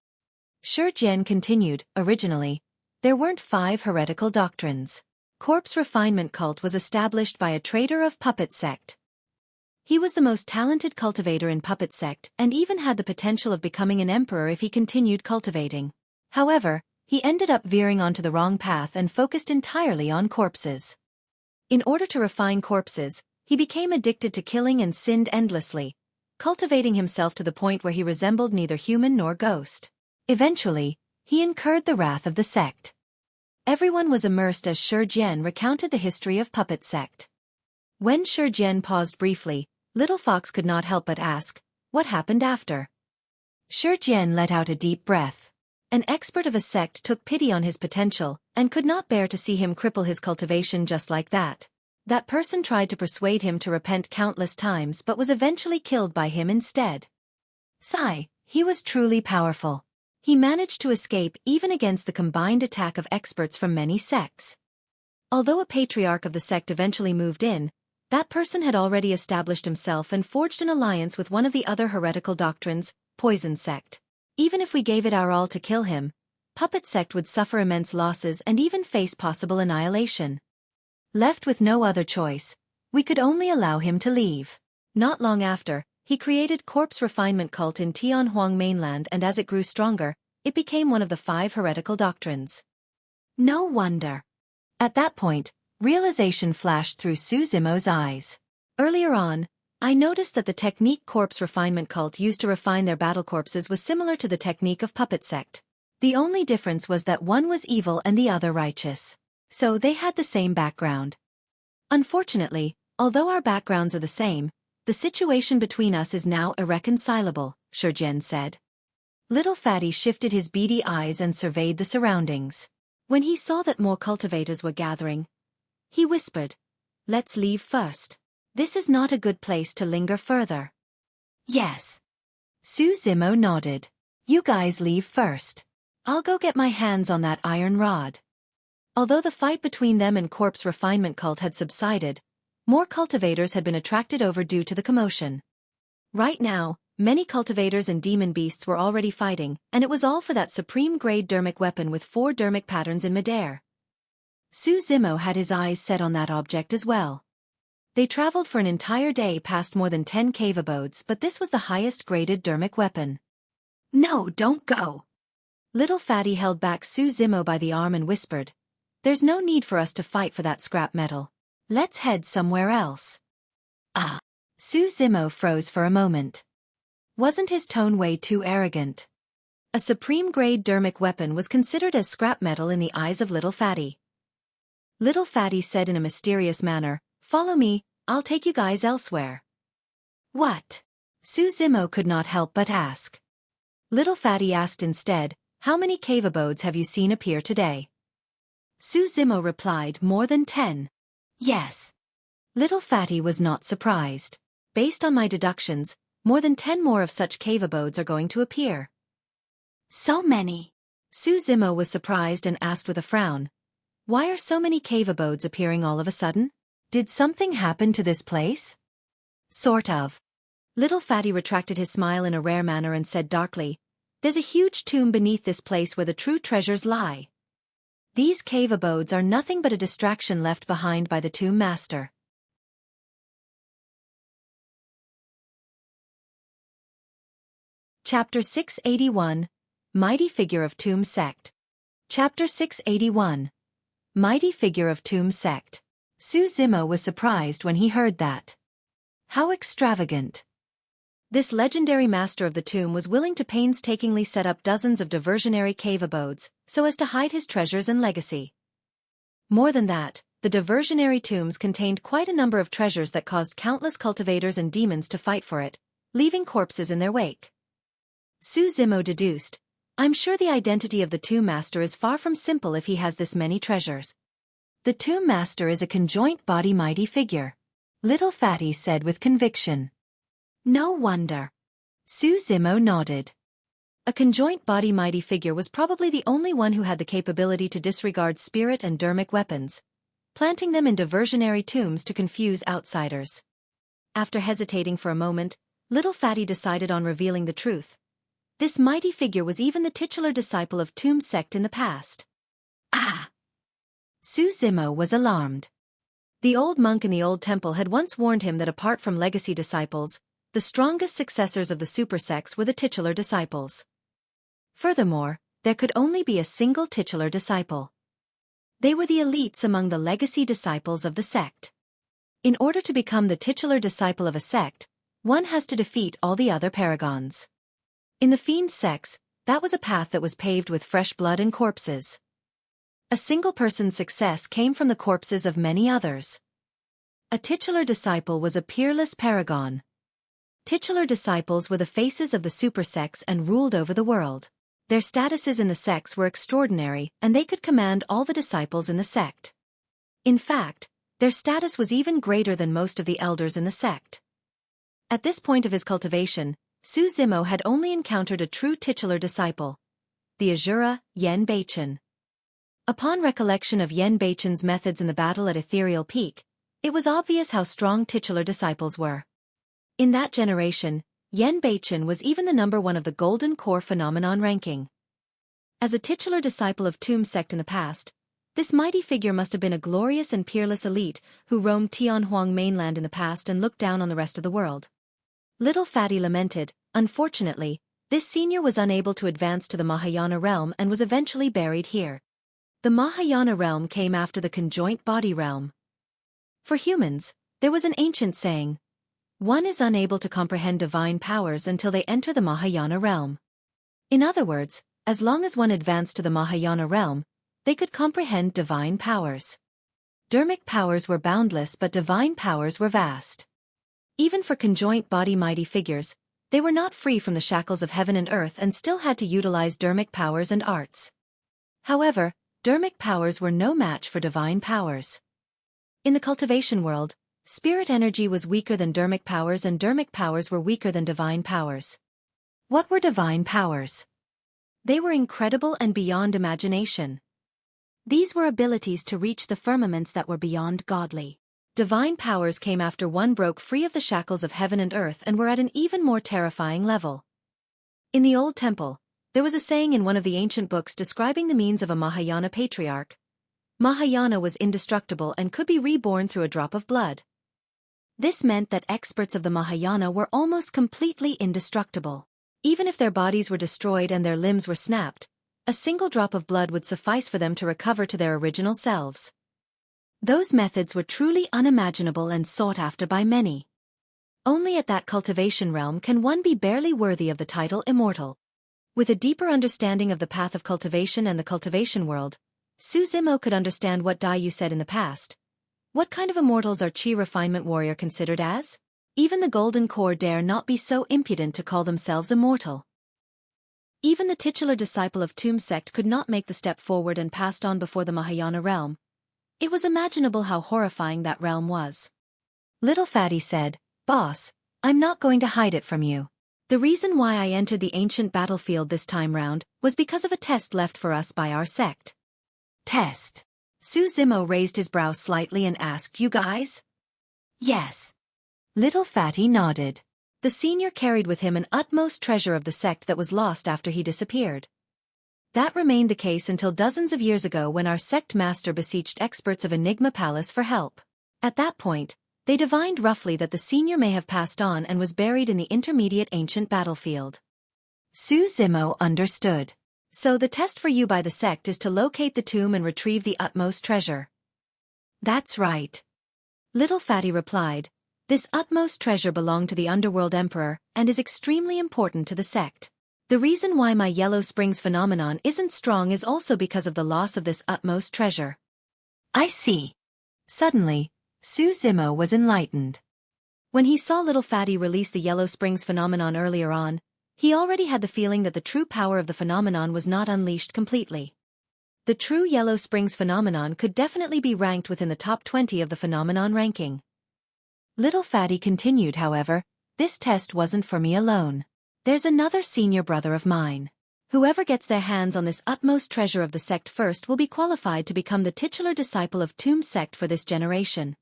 Xueqi continued, "Originally, there weren't 5 heretical doctrines. Corpse refinement cult was established by a traitor of Puppet Sect. He was the most talented cultivator in Puppet Sect and even had the potential of becoming an emperor if he continued cultivating. However, he ended up veering onto the wrong path and focused entirely on corpses. In order to refine corpses, he became addicted to killing and sinned endlessly, cultivating himself to the point where he resembled neither human nor ghost. Eventually, he incurred the wrath of the sect. Everyone was immersed as Xueqi recounted the history of Puppet Sect. When Xueqi paused briefly, Little Fox could not help but ask, what happened after? Xueqi let out a deep breath. An expert of a sect took pity on his potential, and could not bear to see him cripple his cultivation just like that. That person tried to persuade him to repent countless times but was eventually killed by him instead. Sigh, he was truly powerful. He managed to escape even against the combined attack of experts from many sects. Although a patriarch of the sect eventually moved in, that person had already established himself and forged an alliance with one of the other heretical doctrines, Poison Sect. Even if we gave it our all to kill him, Puppet Sect would suffer immense losses and even face possible annihilation. Left with no other choice, we could only allow him to leave. Not long after, he created Corpse Refinement cult in Tianhuang mainland, and as it grew stronger, it became one of the 5 heretical doctrines. No wonder. At that point, realization flashed through Su Zimo's eyes. Earlier on, I noticed that the technique Corpse Refinement cult used to refine their battle corpses was similar to the technique of Puppet Sect. The only difference was that one was evil and the other righteous. So they had the same background. Unfortunately, although our backgrounds are the same, the situation between us is now irreconcilable, Xueqi said. Little Fatty shifted his beady eyes and surveyed the surroundings. When he saw that more cultivators were gathering, he whispered, "Let's leave first. This is not a good place to linger further." "Yes." Su Zimo nodded. "You guys leave first. I'll go get my hands on that iron rod." Although the fight between them and Corpse Refinement cult had subsided, more cultivators had been attracted over due to the commotion. Right now, many cultivators and demon beasts were already fighting, and it was all for that supreme-grade dermic weapon with 4 dermic patterns in midair. Su Zimo had his eyes set on that object as well. They traveled for an entire day past more than 10 cave abodes, but this was the highest-graded dermic weapon. "No, don't go." Little Fatty held back Su Zimo by the arm and whispered, "There's no need for us to fight for that scrap metal. Let's head somewhere else." Ah. Su Zimo froze for a moment. Wasn't his tone way too arrogant? A supreme-grade dermic weapon was considered as scrap metal in the eyes of Little Fatty. Little Fatty said in a mysterious manner, "Follow me, I'll take you guys elsewhere." "What?" Su Zimo could not help but ask. Little Fatty asked instead, "How many cave abodes have you seen appear today?" Su Zimo replied, "More than 10. "Yes." Little Fatty was not surprised. "Based on my deductions, more than 10 more of such cave abodes are going to appear." "So many?" Su Zimo was surprised and asked with a frown, "Why are so many cave abodes appearing all of a sudden? Did something happen to this place?" "Sort of." Little Fatty retracted his smile in a rare manner and said darkly, "There's a huge tomb beneath this place where the true treasures lie. These cave abodes are nothing but a distraction left behind by the Tomb Master." Chapter 681, Mighty Figure of Tomb Sect. Chapter 681, Mighty Figure of Tomb Sect. Su Zimo was surprised when he heard that. How extravagant. This legendary master of the tomb was willing to painstakingly set up dozens of diversionary cave abodes, so as to hide his treasures and legacy. More than that, the diversionary tombs contained quite a number of treasures that caused countless cultivators and demons to fight for it, leaving corpses in their wake. Su Zimo deduced, "I'm sure the identity of the Tomb Master is far from simple if he has this many treasures." "The Tomb Master is a conjoint body mighty figure," Little Fatty said with conviction. "No wonder." Su Zimo nodded. A conjoint body mighty figure was probably the only one who had the capability to disregard spirit and dermic weapons, planting them in diversionary tombs to confuse outsiders. After hesitating for a moment, Little Fatty decided on revealing the truth. This mighty figure was even the titular disciple of Tomb Sect in the past. Ah! Su Zimo was alarmed. The old monk in the old temple had once warned him that apart from legacy disciples, the strongest successors of the super sects were the titular disciples. Furthermore, there could only be a single titular disciple. They were the elites among the legacy disciples of the sect. In order to become the titular disciple of a sect, One has to defeat all the other paragons. In the Fiend sects, that was a path that was paved with fresh blood and corpses. A single person's success came from the corpses of many others. A titular disciple was a peerless paragon. Titular disciples were the faces of the super sects and ruled over the world. Their statuses in the sects were extraordinary, and they could command all the disciples in the sect. In fact, their status was even greater than most of the elders in the sect. At this point of his cultivation, Su Zimo had only encountered a true titular disciple, the Azura, Yen Beichen. Upon recollection of Yen Beichen's methods in the battle at Ethereal Peak, it was obvious how strong titular disciples were. In that generation, Yen Beichen was even the number one of the Golden Core phenomenon ranking. As a titular disciple of Tomb Sect in the past, this mighty figure must have been a glorious and peerless elite who roamed Tianhuang mainland in the past and looked down on the rest of the world. Little Fatty lamented, unfortunately, this senior was unable to advance to the Mahayana realm and was eventually buried here. The Mahayana realm came after the conjoint body realm. For humans, there was an ancient saying, one is unable to comprehend divine powers until they enter the Mahayana realm. In other words, as long as one advanced to the Mahayana realm, they could comprehend divine powers. Dharmic powers were boundless, but divine powers were vast. Even for conjoint body mighty figures, they were not free from the shackles of heaven and earth and still had to utilize dharmic powers and arts. However, dharmic powers were no match for divine powers. In the cultivation world, spirit energy was weaker than dharmic powers and dharmic powers were weaker than divine powers. What were divine powers? They were incredible and beyond imagination. These were abilities to reach the firmaments that were beyond godly. Divine powers came after one broke free of the shackles of heaven and earth and were at an even more terrifying level. In the old temple, there was a saying in one of the ancient books describing the means of a Mahayana patriarch. Mahayana was indestructible and could be reborn through a drop of blood. This meant that experts of the Mahayana were almost completely indestructible. Even if their bodies were destroyed and their limbs were snapped, a single drop of blood would suffice for them to recover to their original selves. Those methods were truly unimaginable and sought after by many. Only at that cultivation realm can one be barely worthy of the title immortal. With a deeper understanding of the path of cultivation and the cultivation world, Su Zimo could understand what Dai Yu said in the past. What kind of immortals are Qi Refinement Warrior considered as? Even the Golden Core dare not be so impudent to call themselves immortal. Even the titular disciple of Tomb Sect could not make the step forward and passed on before the Mahayana realm. It was imaginable how horrifying that realm was. Little Fatty said, "Boss, I'm not going to hide it from you. The reason why I entered the ancient battlefield this time round was because of a test left for us by our sect." Test? Su Zimo raised his brow slightly and asked, "You guys?" "Yes." Little Fatty nodded. The senior carried with him an utmost treasure of the sect that was lost after he disappeared. That remained the case until dozens of years ago when our sect master beseeched experts of Enigma Palace for help. At that point, they divined roughly that the senior may have passed on and was buried in the intermediate ancient battlefield. Su Zimo understood. So the test for you by the sect is to locate the tomb and retrieve the utmost treasure. That's right. Little Fatty replied. This utmost treasure belonged to the Underworld Emperor and is extremely important to the sect. The reason why my Yellow Springs phenomenon isn't strong is also because of the loss of this utmost treasure. I see. Suddenly, Su Zimo was enlightened. When he saw Little Fatty release the Yellow Springs phenomenon earlier on, he already had the feeling that the true power of the phenomenon was not unleashed completely. The true Yellow Springs phenomenon could definitely be ranked within the top 20 of the phenomenon ranking. Little Fatty continued, however, this test wasn't for me alone. There's another senior brother of mine. Whoever gets their hands on this utmost treasure of the sect first will be qualified to become the titular disciple of Tomb Sect for this generation.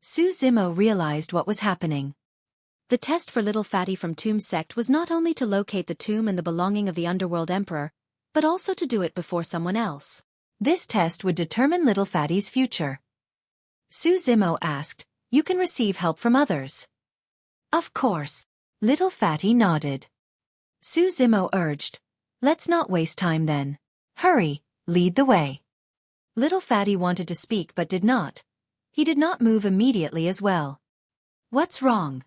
Su Zimo realized what was happening. The test for Little Fatty from Tomb Sect was not only to locate the tomb and the belonging of the Underworld Emperor, but also to do it before someone else. This test would determine Little Fatty's future. Su Zimo asked, "You can receive help from others?" "Of course." Little Fatty nodded. Su Zimo urged, "Let's not waste time then. Hurry, lead the way." Little Fatty wanted to speak but did not. He did not move immediately as well. "What's wrong?"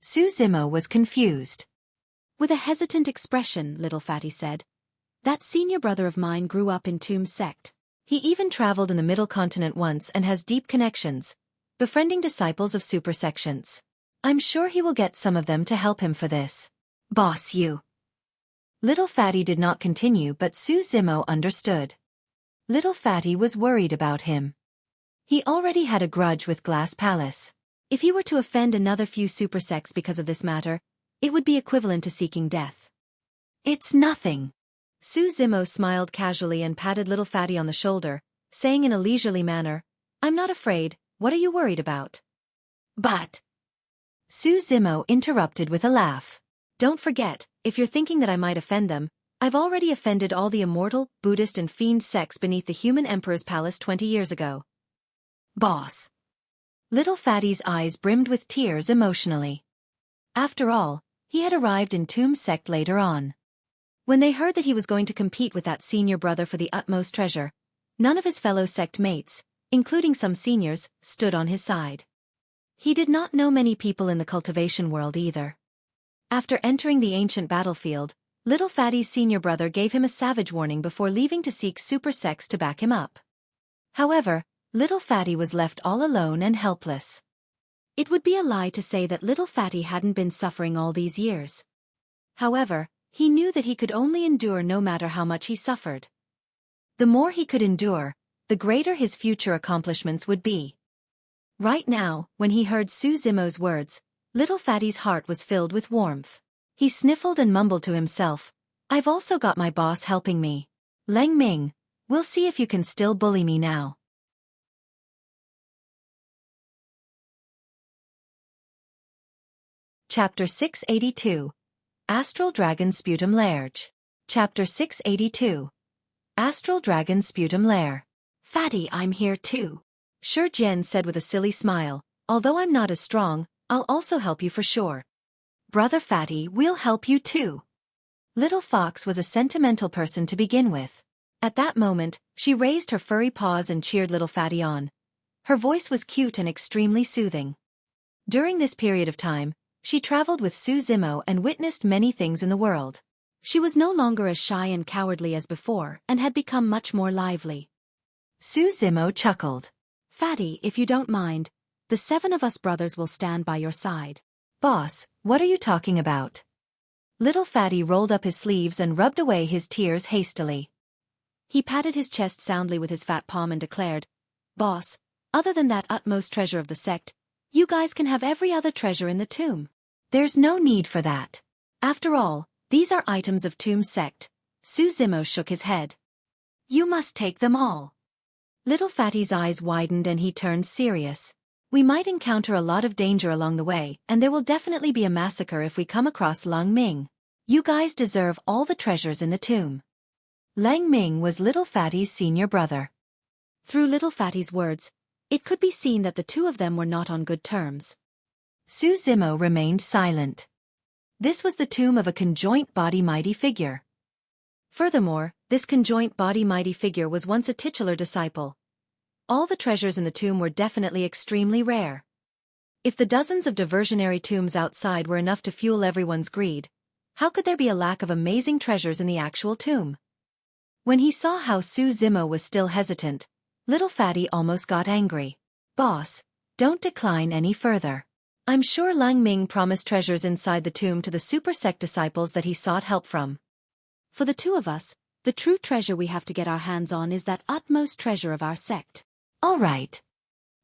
Su Zimo was confused. With a hesitant expression, little fatty said, "That senior brother of mine grew up in Tomb Sect. He even traveled in the Middle Continent once and has deep connections, befriending disciples of super sections. I'm sure he will get some of them to help him for this. Boss you." Little fatty did not continue, but Su Zimo understood. Little fatty was worried about him. He already had a grudge with Glass Palace. If he were to offend another few super sects because of this matter, it would be equivalent to seeking death. "It's nothing." Su Zimo smiled casually and patted little fatty on the shoulder, saying in a leisurely manner, "I'm not afraid, what are you worried about?" "But..." Su Zimo interrupted with a laugh. "Don't forget, if you're thinking that I might offend them, I've already offended all the immortal, Buddhist and fiend sects beneath the human emperor's palace 20 years ago." "Boss." Little fatty's eyes brimmed with tears emotionally. After all, he had arrived in Tomb Sect later on. When they heard that he was going to compete with that senior brother for the utmost treasure, none of his fellow sect mates, including some seniors, stood on his side. He did not know many people in the cultivation world either. After entering the ancient battlefield, little fatty's senior brother gave him a savage warning before leaving to seek super sects to back him up. However, little fatty was left all alone and helpless. It would be a lie to say that little fatty hadn't been suffering all these years. However, he knew that he could only endure no matter how much he suffered. The more he could endure, the greater his future accomplishments would be. Right now, when he heard Su Zimo's words, little fatty's heart was filled with warmth. He sniffled and mumbled to himself, "I've also got my boss helping me. Leng Ming, we'll see if you can still bully me now." Chapter 682. Astral Dragon Sputum Lair. Chapter 682. Astral Dragon Sputum Lair. "Fatty, I'm here too," Shi Jian said with a silly smile. "Although I'm not as strong, I'll also help you for sure." "Brother Fatty, we'll help you too." Little Fox was a sentimental person to begin with. At that moment, she raised her furry paws and cheered little Fatty on. Her voice was cute and extremely soothing. During this period of time, she traveled with Su Zimo and witnessed many things in the world. She was no longer as shy and cowardly as before and had become much more lively. Su Zimo chuckled. "Fatty, if you don't mind, the 7 of us brothers will stand by your side." "Boss, what are you talking about?" Little Fatty rolled up his sleeves and rubbed away his tears hastily. He patted his chest soundly with his fat palm and declared, "Boss, other than that utmost treasure of the sect, you guys can have every other treasure in the tomb. There's no need for that. After all, these are items of Tomb Sect." Su Zimo shook his head. "You must take them all." Little Fatty's eyes widened and he turned serious. "We might encounter a lot of danger along the way, and there will definitely be a massacre if we come across Leng Ming. You guys deserve all the treasures in the tomb." Leng Ming was Little Fatty's senior brother. Through Little Fatty's words, it could be seen that the two of them were not on good terms. Su Zimo remained silent. This was the tomb of a conjoint body mighty figure. Furthermore, this conjoint body mighty figure was once a titular disciple. All the treasures in the tomb were definitely extremely rare. If the dozens of diversionary tombs outside were enough to fuel everyone's greed, how could there be a lack of amazing treasures in the actual tomb? When he saw how Su Zimo was still hesitant, Little Fatty almost got angry. "Boss, don't decline any further. I'm sure Leng Ming promised treasures inside the tomb to the super sect disciples that he sought help from. For the two of us, the true treasure we have to get our hands on is that utmost treasure of our sect." "All right."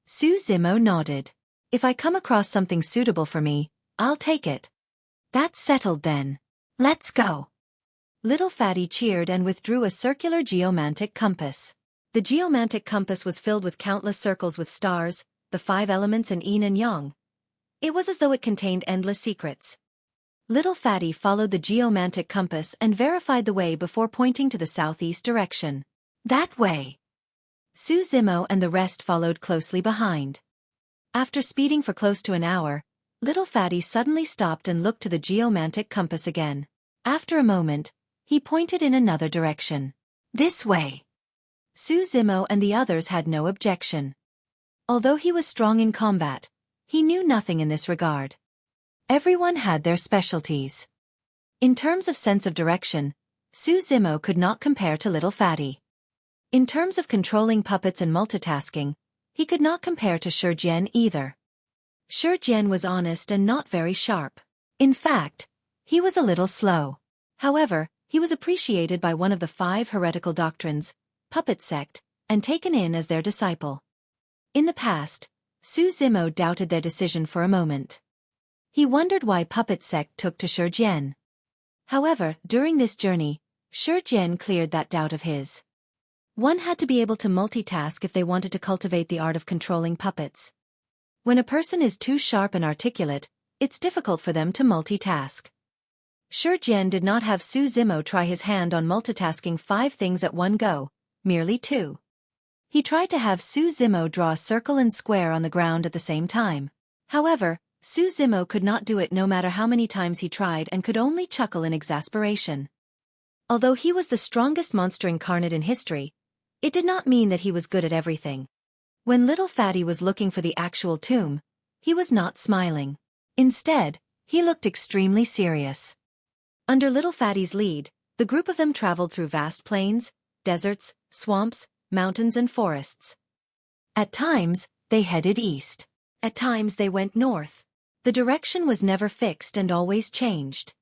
Su Zimo nodded. "If I come across something suitable for me, I'll take it." "That's settled then. Let's go." Little Fatty cheered and withdrew a circular geomantic compass. The geomantic compass was filled with countless circles with stars, the 5 elements and yin and yang. It was as though it contained endless secrets. Little Fatty followed the geomantic compass and verified the way before pointing to the southeast direction. "That way." Su Zimo and the rest followed closely behind. After speeding for close to an hour, Little Fatty suddenly stopped and looked to the geomantic compass again. After a moment, he pointed in another direction. "This way." Su Zimo and the others had no objection. Although he was strong in combat, he knew nothing in this regard. Everyone had their specialties. In terms of sense of direction, Su Zimo could not compare to Little Fatty. In terms of controlling puppets and multitasking, he could not compare to Xueqi either. Xueqi was honest and not very sharp. In fact, he was a little slow. However, he was appreciated by one of the 5 heretical doctrines, Puppet Sect, and taken in as their disciple. In the past, Su Zimo doubted their decision for a moment. He wondered why Puppet Sect took to Xueqi. However, during this journey, Xueqi cleared that doubt of his. One had to be able to multitask if they wanted to cultivate the art of controlling puppets. When a person is too sharp and articulate, it's difficult for them to multitask. Xueqi did not have Su Zimo try his hand on multitasking 5 things at one go, merely 2. He tried to have Su Zimo draw a circle and square on the ground at the same time. However, Su Zimo could not do it no matter how many times he tried and could only chuckle in exasperation. Although he was the strongest monster incarnate in history, it did not mean that he was good at everything. When Little Fatty was looking for the actual tomb, he was not smiling. Instead, he looked extremely serious. Under Little Fatty's lead, the group of them traveled through vast plains, deserts, swamps, mountains and forests. At times, they headed east. At times they went north. The direction was never fixed and always changed.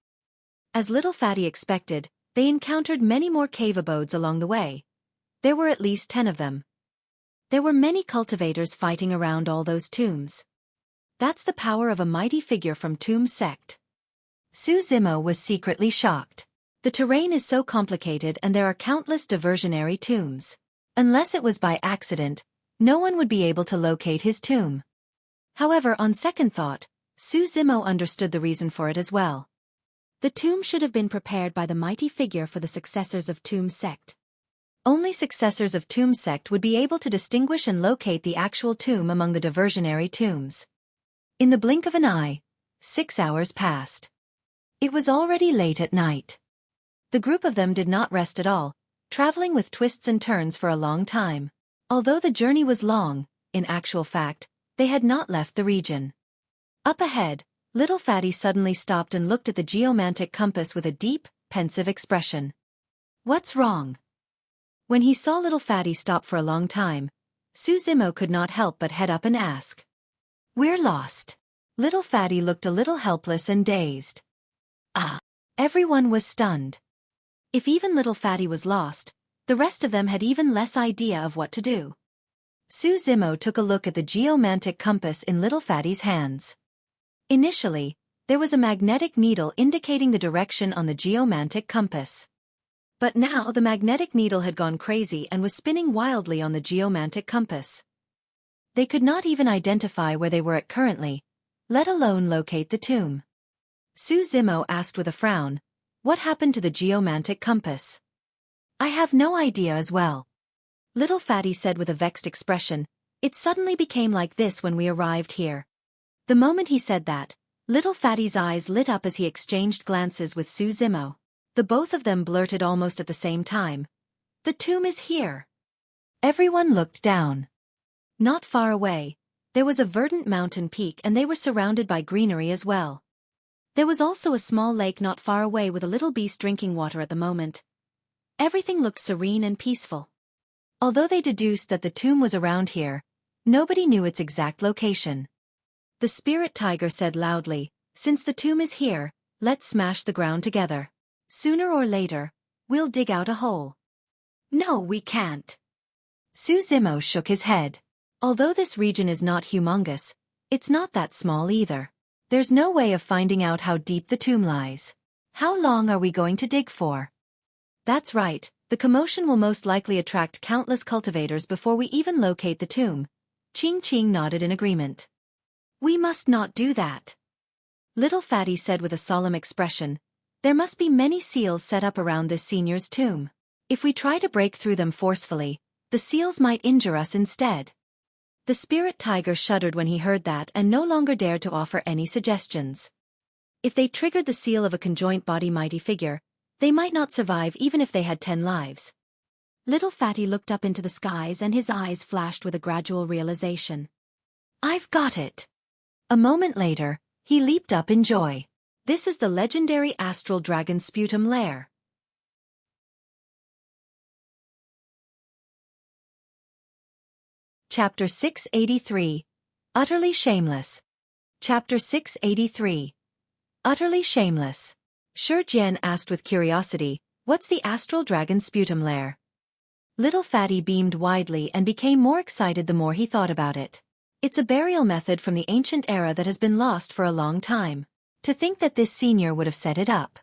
As Little Fatty expected, they encountered many more cave abodes along the way. There were at least 10 of them. There were many cultivators fighting around all those tombs. That's the power of a mighty figure from Tomb Sect. Su Zimo was secretly shocked. The terrain is so complicated and there are countless diversionary tombs. Unless it was by accident, no one would be able to locate his tomb. However, on second thought, Su Zimo understood the reason for it as well. The tomb should have been prepared by the mighty figure for the successors of Tomb Sect. Only successors of Tomb Sect would be able to distinguish and locate the actual tomb among the diversionary tombs. In the blink of an eye, 6 hours passed. It was already late at night. The group of them did not rest at all, traveling with twists and turns for a long time. Although the journey was long, in actual fact, they had not left the region. Up ahead, Little Fatty suddenly stopped and looked at the geomantic compass with a deep, pensive expression. What's wrong? When he saw Little Fatty stop for a long time, Su Zimo could not help but head up and ask. We're lost. Little Fatty looked a little helpless and dazed. Ah! Everyone was stunned. If even Little Fatty was lost, the rest of them had even less idea of what to do. Su Zimo took a look at the geomantic compass in Little Fatty's hands. Initially, there was a magnetic needle indicating the direction on the geomantic compass. But now the magnetic needle had gone crazy and was spinning wildly on the geomantic compass. They could not even identify where they were at currently, let alone locate the tomb. Su Zimo asked with a frown, what happened to the geomantic compass? I have no idea as well. Little Fatty said with a vexed expression, it suddenly became like this when we arrived here. The moment he said that, Little Fatty's eyes lit up as he exchanged glances with Su Zimo. The both of them blurted almost at the same time. The tomb is here. Everyone looked down. Not far away, there was a verdant mountain peak and they were surrounded by greenery as well. There was also a small lake not far away with a little beast drinking water at the moment. Everything looked serene and peaceful. Although they deduced that the tomb was around here, nobody knew its exact location. The spirit tiger said loudly, since the tomb is here, let's smash the ground together. Sooner or later, we'll dig out a hole. No, we can't. Su Zimo shook his head. Although this region is not humongous, it's not that small either. There's no way of finding out how deep the tomb lies. How long are we going to dig for? That's right, the commotion will most likely attract countless cultivators before we even locate the tomb. Ching Ching nodded in agreement. We must not do that. Little Fatty said with a solemn expression. There must be many seals set up around this senior's tomb. If we try to break through them forcefully, the seals might injure us instead. The spirit tiger shuddered when he heard that and no longer dared to offer any suggestions. If they triggered the seal of a conjoint body mighty figure, they might not survive even if they had 10 lives. Little Fatty looked up into the skies and his eyes flashed with a gradual realization. I've got it. A moment later, He leaped up in joy. This is the legendary Astral Dragon Sputum Lair. Chapter 683. Utterly Shameless. Chapter 683. Utterly Shameless. Xueqi asked with curiosity, "What's the Astral Dragon Sputum Lair?" Little Fatty beamed widely and became more excited the more he thought about it. It's a burial method from the ancient era that has been lost for a long time. To think that this senior would have set it up.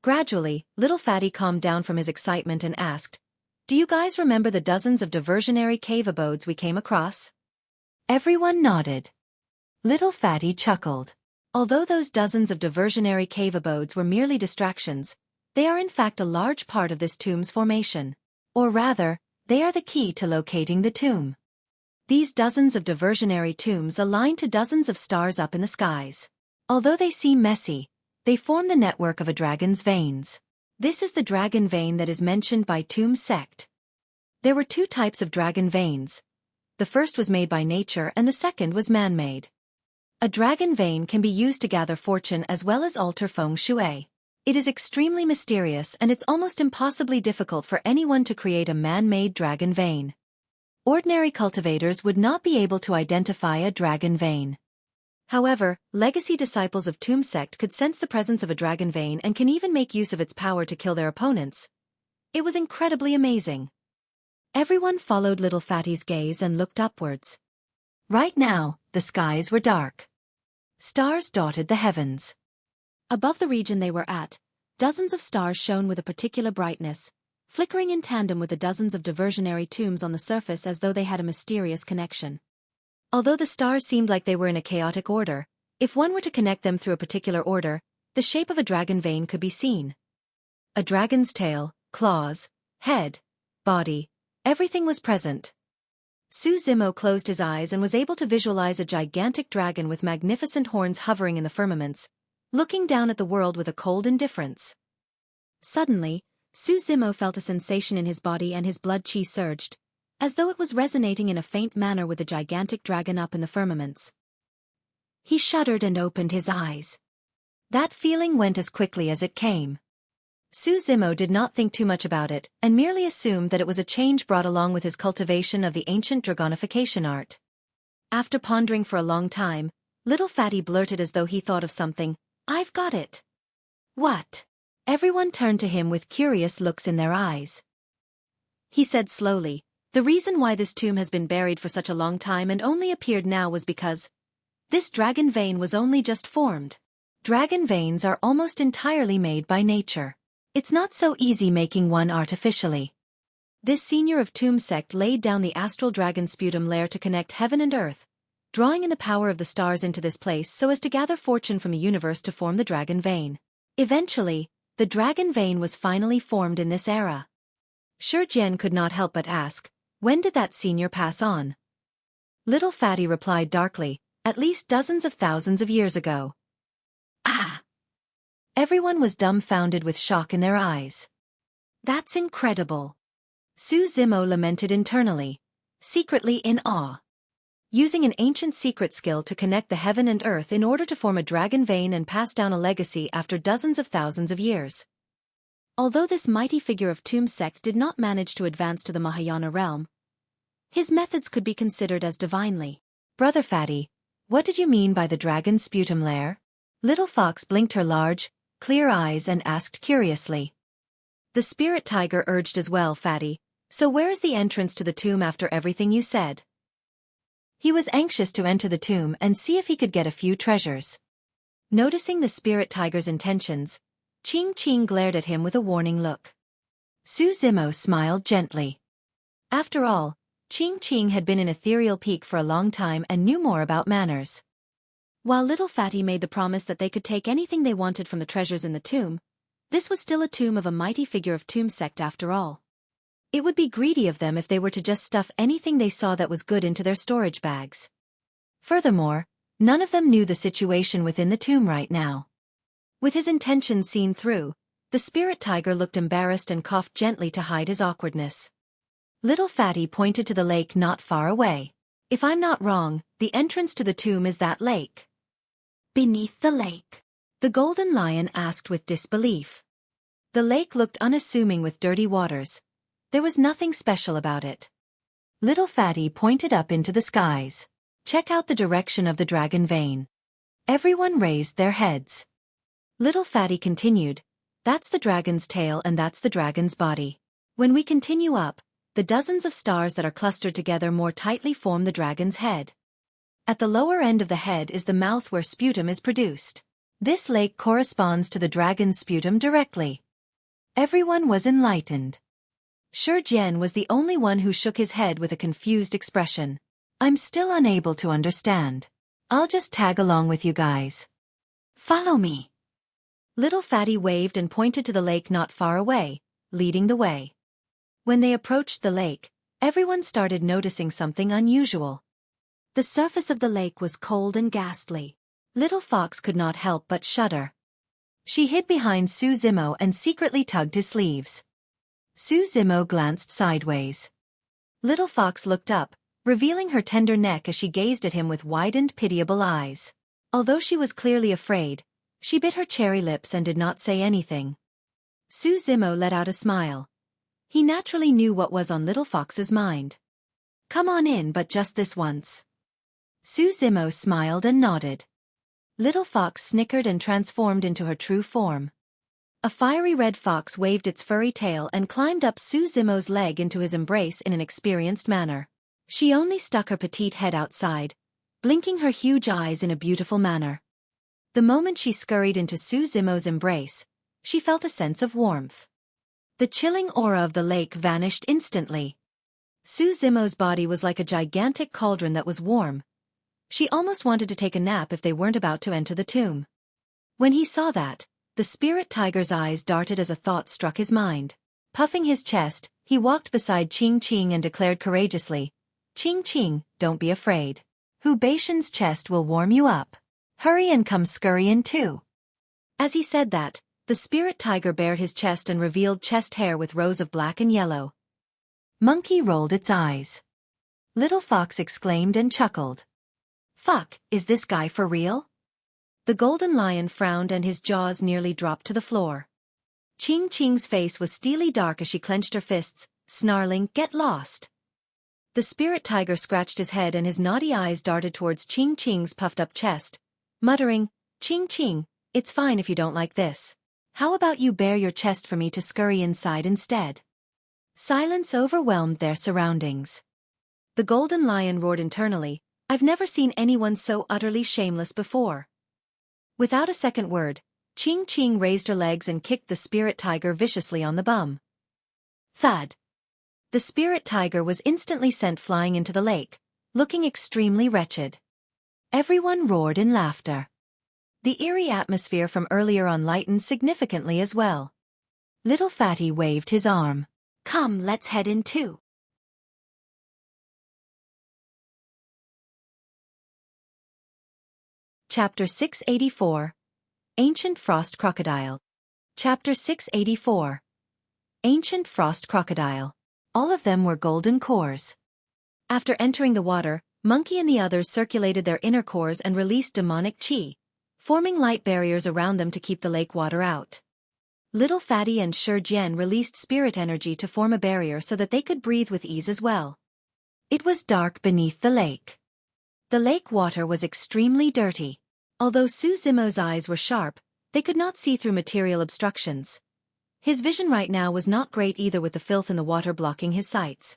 Gradually, Little Fatty calmed down from his excitement and asked, "Do you guys remember the dozens of diversionary cave abodes we came across?" Everyone nodded. Little Fatty chuckled. Although those dozens of diversionary cave abodes were merely distractions, they are in fact a large part of this tomb's formation. Or rather, they are the key to locating the tomb. These dozens of diversionary tombs align to dozens of stars up in the skies. Although they seem messy, they form the network of a dragon's veins. This is the dragon vein that is mentioned by Tomb Sect. There were two types of dragon veins. The first was made by nature and the second was man-made. A dragon vein can be used to gather fortune as well as alter feng shui. It is extremely mysterious and it's almost impossibly difficult for anyone to create a man-made dragon vein. Ordinary cultivators would not be able to identify a dragon vein. However, legacy disciples of Tomb Sect could sense the presence of a dragon vein and can even make use of its power to kill their opponents. It was incredibly amazing. Everyone followed Little Fatty's gaze and looked upwards. Right now, the skies were dark. Stars dotted the heavens. Above the region they were at, dozens of stars shone with a particular brightness, flickering in tandem with the dozens of diversionary tombs on the surface as though they had a mysterious connection. Although the stars seemed like they were in a chaotic order, if one were to connect them through a particular order, the shape of a dragon vein could be seen. A dragon's tail, claws, head, body, everything was present. Zimo closed his eyes and was able to visualize a gigantic dragon with magnificent horns hovering in the firmaments, looking down at the world with a cold indifference. Suddenly, Zimo felt a sensation in his body and his blood chi surged, as though it was resonating in a faint manner with the gigantic dragon up in the firmaments. He shuddered and opened his eyes. That feeling went as quickly as it came. Zimo did not think too much about it, and merely assumed that it was a change brought along with his cultivation of the ancient dragonification art. After pondering for a long time, Little Fatty blurted as though he thought of something, "I've got it." "What?" Everyone turned to him with curious looks in their eyes. He said slowly, "The reason why this tomb has been buried for such a long time and only appeared now was because this dragon vein was only just formed. Dragon veins are almost entirely made by nature. It's not so easy making one artificially. This senior of Tomb Sect laid down the Astral Dragon Sputum Lair to connect heaven and earth, drawing in the power of the stars into this place so as to gather fortune from the universe to form the dragon vein. Eventually, the dragon vein was finally formed in this era." Xueqi could not help but ask, "When did that senior pass on?" Little Fatty replied darkly, "At least dozens of thousands of years ago." "Ah!" Everyone was dumbfounded with shock in their eyes. "That's incredible." Zimo lamented internally, secretly in awe. Using an ancient secret skill to connect the heaven and earth in order to form a dragon vein and pass down a legacy after dozens of thousands of years. Although this mighty figure of Tomb Sect did not manage to advance to the Mahayana realm, his methods could be considered as divinely. "Brother Fatty, what did you mean by the dragon sputum lair?" Little Fox blinked her large, clear eyes and asked curiously. The spirit tiger urged as well, "Fatty, so where is the entrance to the tomb after everything you said?" He was anxious to enter the tomb and see if he could get a few treasures. Noticing the spirit tiger's intentions, Ching glared at him with a warning look. Zimo smiled gently. After all, Ching had been in Ethereal Peak for a long time and knew more about manners. While Little Fatty made the promise that they could take anything they wanted from the treasures in the tomb, this was still a tomb of a mighty figure of Tomb Sect after all. It would be greedy of them if they were to just stuff anything they saw that was good into their storage bags. Furthermore, none of them knew the situation within the tomb right now. With his intentions seen through, the spirit tiger looked embarrassed and coughed gently to hide his awkwardness. Little Fatty pointed to the lake not far away. "If I'm not wrong, the entrance to the tomb is that lake." beneath the lake?" the Golden Lion asked with disbelief. The lake looked unassuming with dirty waters. There was nothing special about it. Little Fatty pointed up into the skies. "Check out the direction of the dragon vein." Everyone raised their heads. Little Fatty continued, "That's the dragon's tail and that's the dragon's body. When we continue up, the dozens of stars that are clustered together more tightly form the dragon's head. At the lower end of the head is the mouth where sputum is produced. This lake corresponds to the dragon's sputum directly." Everyone was enlightened. Xueqi was the only one who shook his head with a confused expression. "I'm still unable to understand. I'll just tag along with you guys. Follow me." Little Fatty waved and pointed to the lake not far away, leading the way. When they approached the lake, everyone started noticing something unusual. The surface of the lake was cold and ghastly. Little Fox could not help but shudder. She hid behind Xueqi and secretly tugged his sleeves. Xueqi glanced sideways. Little Fox looked up, revealing her tender neck as she gazed at him with widened, pitiable eyes. Although she was clearly afraid, she bit her cherry lips and did not say anything. Xueqi let out a smile. He naturally knew what was on Little Fox's mind. "Come on in, but just this once." Xueqi smiled and nodded. Little Fox snickered and transformed into her true form. A fiery red fox waved its furry tail and climbed up Xueqi's leg into his embrace in an experienced manner. She only stuck her petite head outside, blinking her huge eyes in a beautiful manner. The moment she scurried into Xueqi's embrace, she felt a sense of warmth. The chilling aura of the lake vanished instantly. Xueqi's body was like a gigantic cauldron that was warm. She almost wanted to take a nap if they weren't about to enter the tomb. When he saw that, the spirit tiger's eyes darted as a thought struck his mind. Puffing his chest, he walked beside Qing and declared courageously, "Qing, don't be afraid. Hu Baishan's chest will warm you up. Hurry and come scurry in too." As he said that, the spirit tiger bared his chest and revealed chest hair with rows of black and yellow. Monkey rolled its eyes. Little Fox exclaimed and chuckled. "Fuck, is this guy for real?" The Golden Lion frowned and his jaws nearly dropped to the floor. Qing's face was steely dark as she clenched her fists, snarling, "Get lost." The spirit tiger scratched his head and his naughty eyes darted towards Qing's puffed-up chest, muttering, "Qing, it's fine if you don't like this. How about you bare your chest for me to scurry inside instead?" Silence overwhelmed their surroundings. The Golden Lion roared internally, "I've never seen anyone so utterly shameless before." Without a second word, Qing raised her legs and kicked the spirit tiger viciously on the bum. Thud. The spirit tiger was instantly sent flying into the lake, looking extremely wretched. Everyone roared in laughter. The eerie atmosphere from earlier on lightened significantly as well. Little Fatty waved his arm. "Come, let's head in too." Chapter 684. Ancient Frost Crocodile. Chapter 684. Ancient Frost Crocodile. All of them were golden cores. After entering the water, Monkey and the others circulated their inner cores and released demonic chi, forming light barriers around them to keep the lake water out. Little Fatty and Xueqi released spirit energy to form a barrier so that they could breathe with ease as well. It was dark beneath the lake. The lake water was extremely dirty. Although Xueqi's eyes were sharp, they could not see through material obstructions. His vision right now was not great either, with the filth in the water blocking his sights.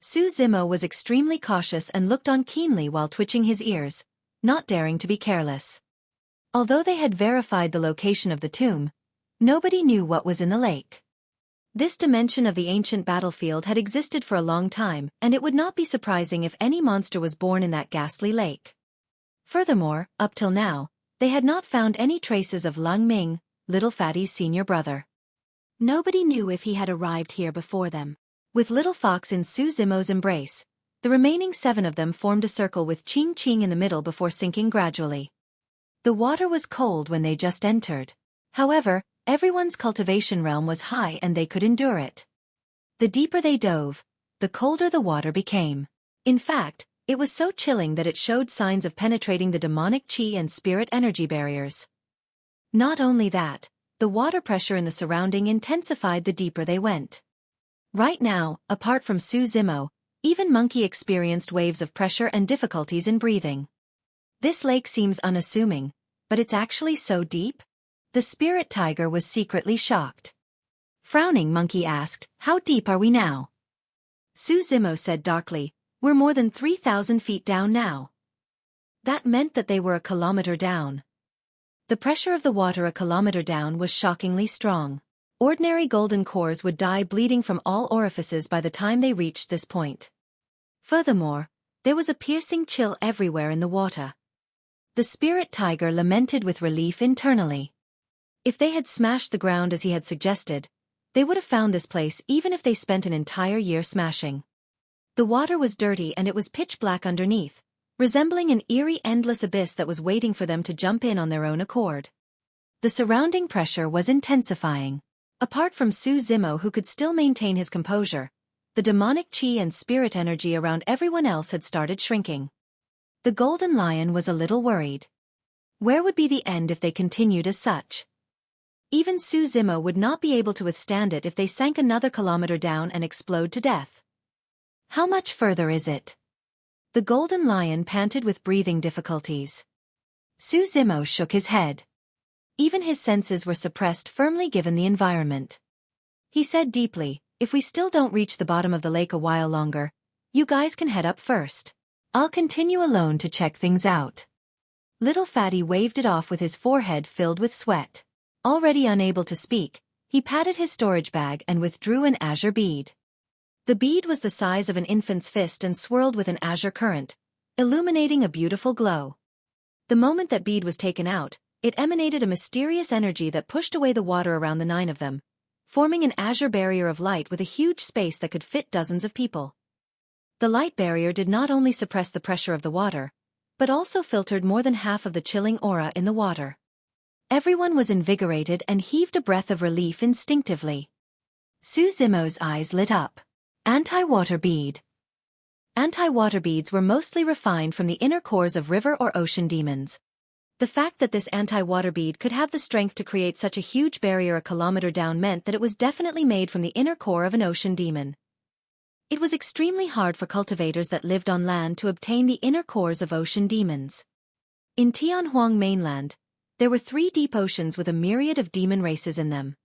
Xueqi was extremely cautious and looked on keenly while twitching his ears, not daring to be careless. Although they had verified the location of the tomb, nobody knew what was in the lake. This dimension of the ancient battlefield had existed for a long time, and it would not be surprising if any monster was born in that ghastly lake. Furthermore, up till now, they had not found any traces of Lung Ming, Little Fatty's senior brother. Nobody knew if he had arrived here before them. With Little Fox in Xueqi's embrace, the remaining 7 of them formed a circle with Qing in the middle before sinking gradually. The water was cold when they just entered. However, everyone's cultivation realm was high and they could endure it. The deeper they dove, the colder the water became. In fact, It was so chilling that it showed signs of penetrating the demonic chi and spirit energy barriers. Not only that, the water pressure in the surrounding intensified the deeper they went. Right now, apart from Su Zimo, even Monkey experienced waves of pressure and difficulties in breathing. This lake seems unassuming, but it's actually so deep? The spirit tiger was secretly shocked. Frowning, Monkey asked, "How deep are we now?" Su Zimo said darkly, "We're more than 3,000 feet down now." That meant that they were a kilometer down. The pressure of the water a kilometer down was shockingly strong. Ordinary golden cores would die bleeding from all orifices by the time they reached this point. Furthermore, there was a piercing chill everywhere in the water. The spirit tiger lamented with relief internally. If they had smashed the ground as he had suggested, they would have found this place even if they spent an entire year smashing. The water was dirty and it was pitch black underneath, resembling an eerie endless abyss that was waiting for them to jump in on their own accord. The surrounding pressure was intensifying. Apart from Su Zimo, who could still maintain his composure, the demonic chi and spirit energy around everyone else had started shrinking. The Golden Lion was a little worried. Where would be the end if they continued as such? Even Su Zimo would not be able to withstand it if they sank another kilometer down and explode to death. How much further is it? The Golden Lion panted with breathing difficulties. Su Zimo shook his head. Even his senses were suppressed firmly given the environment. He said deeply, "If we still don't reach the bottom of the lake a while longer, you guys can head up first. I'll continue alone to check things out." Little Fatty waved it off with his forehead filled with sweat. Already unable to speak, he patted his storage bag and withdrew an azure bead. The bead was the size of an infant's fist and swirled with an azure current, illuminating a beautiful glow. The moment that bead was taken out, it emanated a mysterious energy that pushed away the water around the 9 of them, forming an azure barrier of light with a huge space that could fit dozens of people. The light barrier did not only suppress the pressure of the water, but also filtered more than half of the chilling aura in the water. Everyone was invigorated and heaved a breath of relief instinctively. Su Zimo's eyes lit up. Anti-water bead. Anti-water beads were mostly refined from the inner cores of river or ocean demons. The fact that this anti-water bead could have the strength to create such a huge barrier a kilometer down meant that it was definitely made from the inner core of an ocean demon. It was extremely hard for cultivators that lived on land to obtain the inner cores of ocean demons. In Tianhuang mainland, there were 3 deep oceans with a myriad of demon races in them.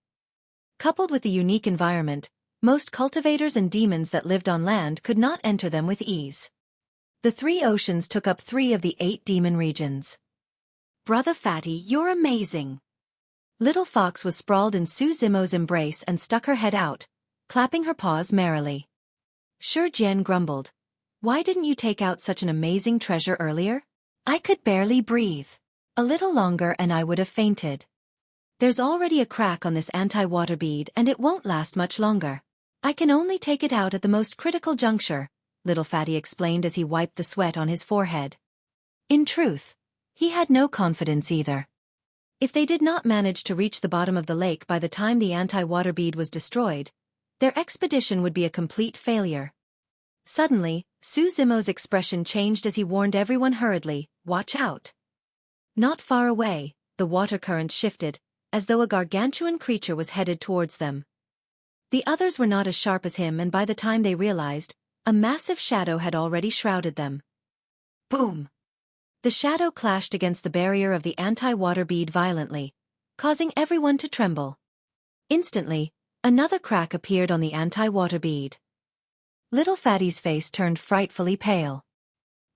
Coupled with the unique environment, most cultivators and demons that lived on land could not enter them with ease. The 3 oceans took up 3 of the 8 demon regions. "Brother Fatty, you're amazing." Little Fox was sprawled in Su Zimo's embrace and stuck her head out, clapping her paws merrily. Shi Jian grumbled, "Why didn't you take out such an amazing treasure earlier? I could barely breathe. A little longer and I would have fainted. There's already a crack on this anti-water bead and it won't last much longer. I can only take it out at the most critical juncture," Little Fatty explained as he wiped the sweat on his forehead. In truth, he had no confidence either. If they did not manage to reach the bottom of the lake by the time the anti-water bead was destroyed, their expedition would be a complete failure. Suddenly, Su Zimo's expression changed as he warned everyone hurriedly, "Watch out." Not far away, the water current shifted, as though a gargantuan creature was headed towards them. The others were not as sharp as him, and by the time they realized, a massive shadow had already shrouded them. Boom! The shadow clashed against the barrier of the anti-water bead violently, causing everyone to tremble. Instantly, another crack appeared on the anti-water bead. Little Fatty's face turned frightfully pale.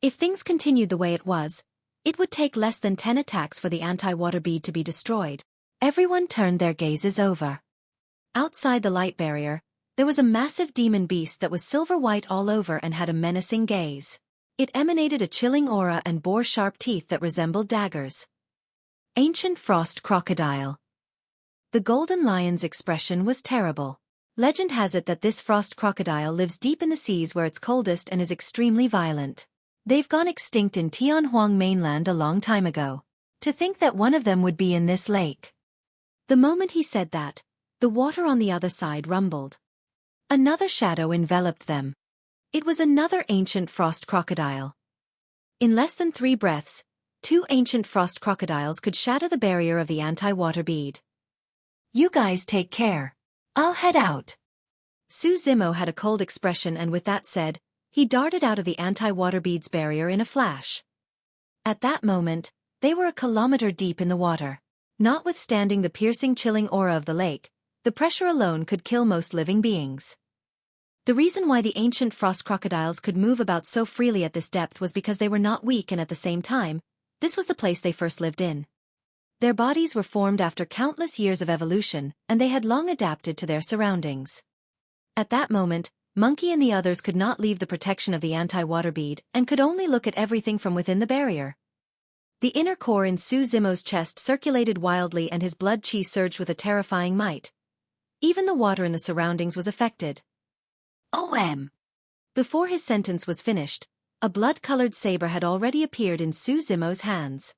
If things continued the way it was, it would take less than 10 attacks for the anti-water bead to be destroyed. Everyone turned their gazes over. Outside the light barrier, there was a massive demon beast that was silver-white all over and had a menacing gaze. It emanated a chilling aura and bore sharp teeth that resembled daggers. Ancient Frost Crocodile. The Golden Lion's expression was terrible. Legend has it that this frost crocodile lives deep in the seas where it's coldest and is extremely violent. They've gone extinct in Tianhuang mainland a long time ago. To think that one of them would be in this lake. The moment he said that, the water on the other side rumbled. Another shadow enveloped them. It was another ancient frost crocodile. In less than 3 breaths, 2 ancient frost crocodiles could shatter the barrier of the anti-water bead. You guys take care. I'll head out. Su Zimo had a cold expression, and with that said, he darted out of the anti-water bead's barrier in a flash. At that moment, they were a kilometer deep in the water. Notwithstanding the piercing, chilling aura of the lake, the pressure alone could kill most living beings. The reason why the ancient frost crocodiles could move about so freely at this depth was because they were not weak, and at the same time, this was the place they first lived in. Their bodies were formed after countless years of evolution, and they had long adapted to their surroundings. At that moment, Monkey and the others could not leave the protection of the anti-water bead and could only look at everything from within the barrier. The inner core in Su Zimo's chest circulated wildly, and his blood chi surged with a terrifying might. Even the water in the surroundings was affected. OM. Before his sentence was finished, a blood-colored saber had already appeared in Su Zimo's hands.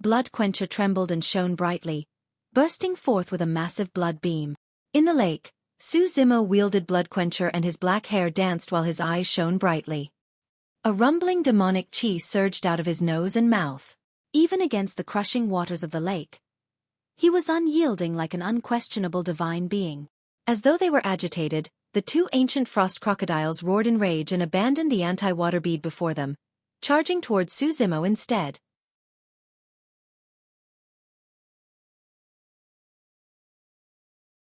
Blood Quencher trembled and shone brightly, bursting forth with a massive blood beam. In the lake, Su Zimo wielded Blood Quencher, and his black hair danced while his eyes shone brightly. A rumbling demonic chi surged out of his nose and mouth. Even against the crushing waters of the lake, he was unyielding like an unquestionable divine being. As though they were agitated, the 2 ancient frost crocodiles roared in rage and abandoned the anti-water bead before them, charging towards Su Zimo instead.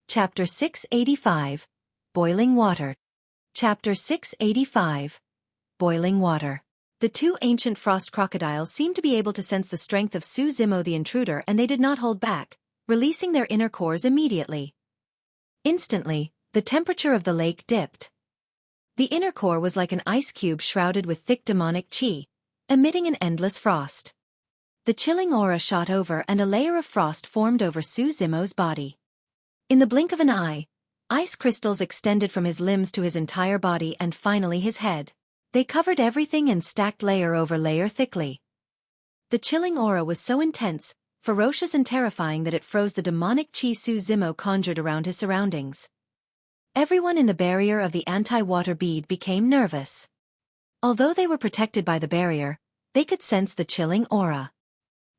Chapter 685. Boiling Water. Chapter 685. Boiling Water. The 2 ancient frost crocodiles seemed to be able to sense the strength of Su Zimo the intruder, and they did not hold back, releasing their inner cores immediately. Instantly, the temperature of the lake dipped. The inner core was like an ice cube shrouded with thick demonic chi, emitting an endless frost. The chilling aura shot over, and a layer of frost formed over Su Zimo's body. In the blink of an eye, ice crystals extended from his limbs to his entire body and finally his head. They covered everything and stacked layer over layer thickly. The chilling aura was so intense, ferocious and terrifying that it froze the demonic chi Su Zimo conjured around his surroundings. Everyone in the barrier of the anti-water bead became nervous. Although they were protected by the barrier, they could sense the chilling aura.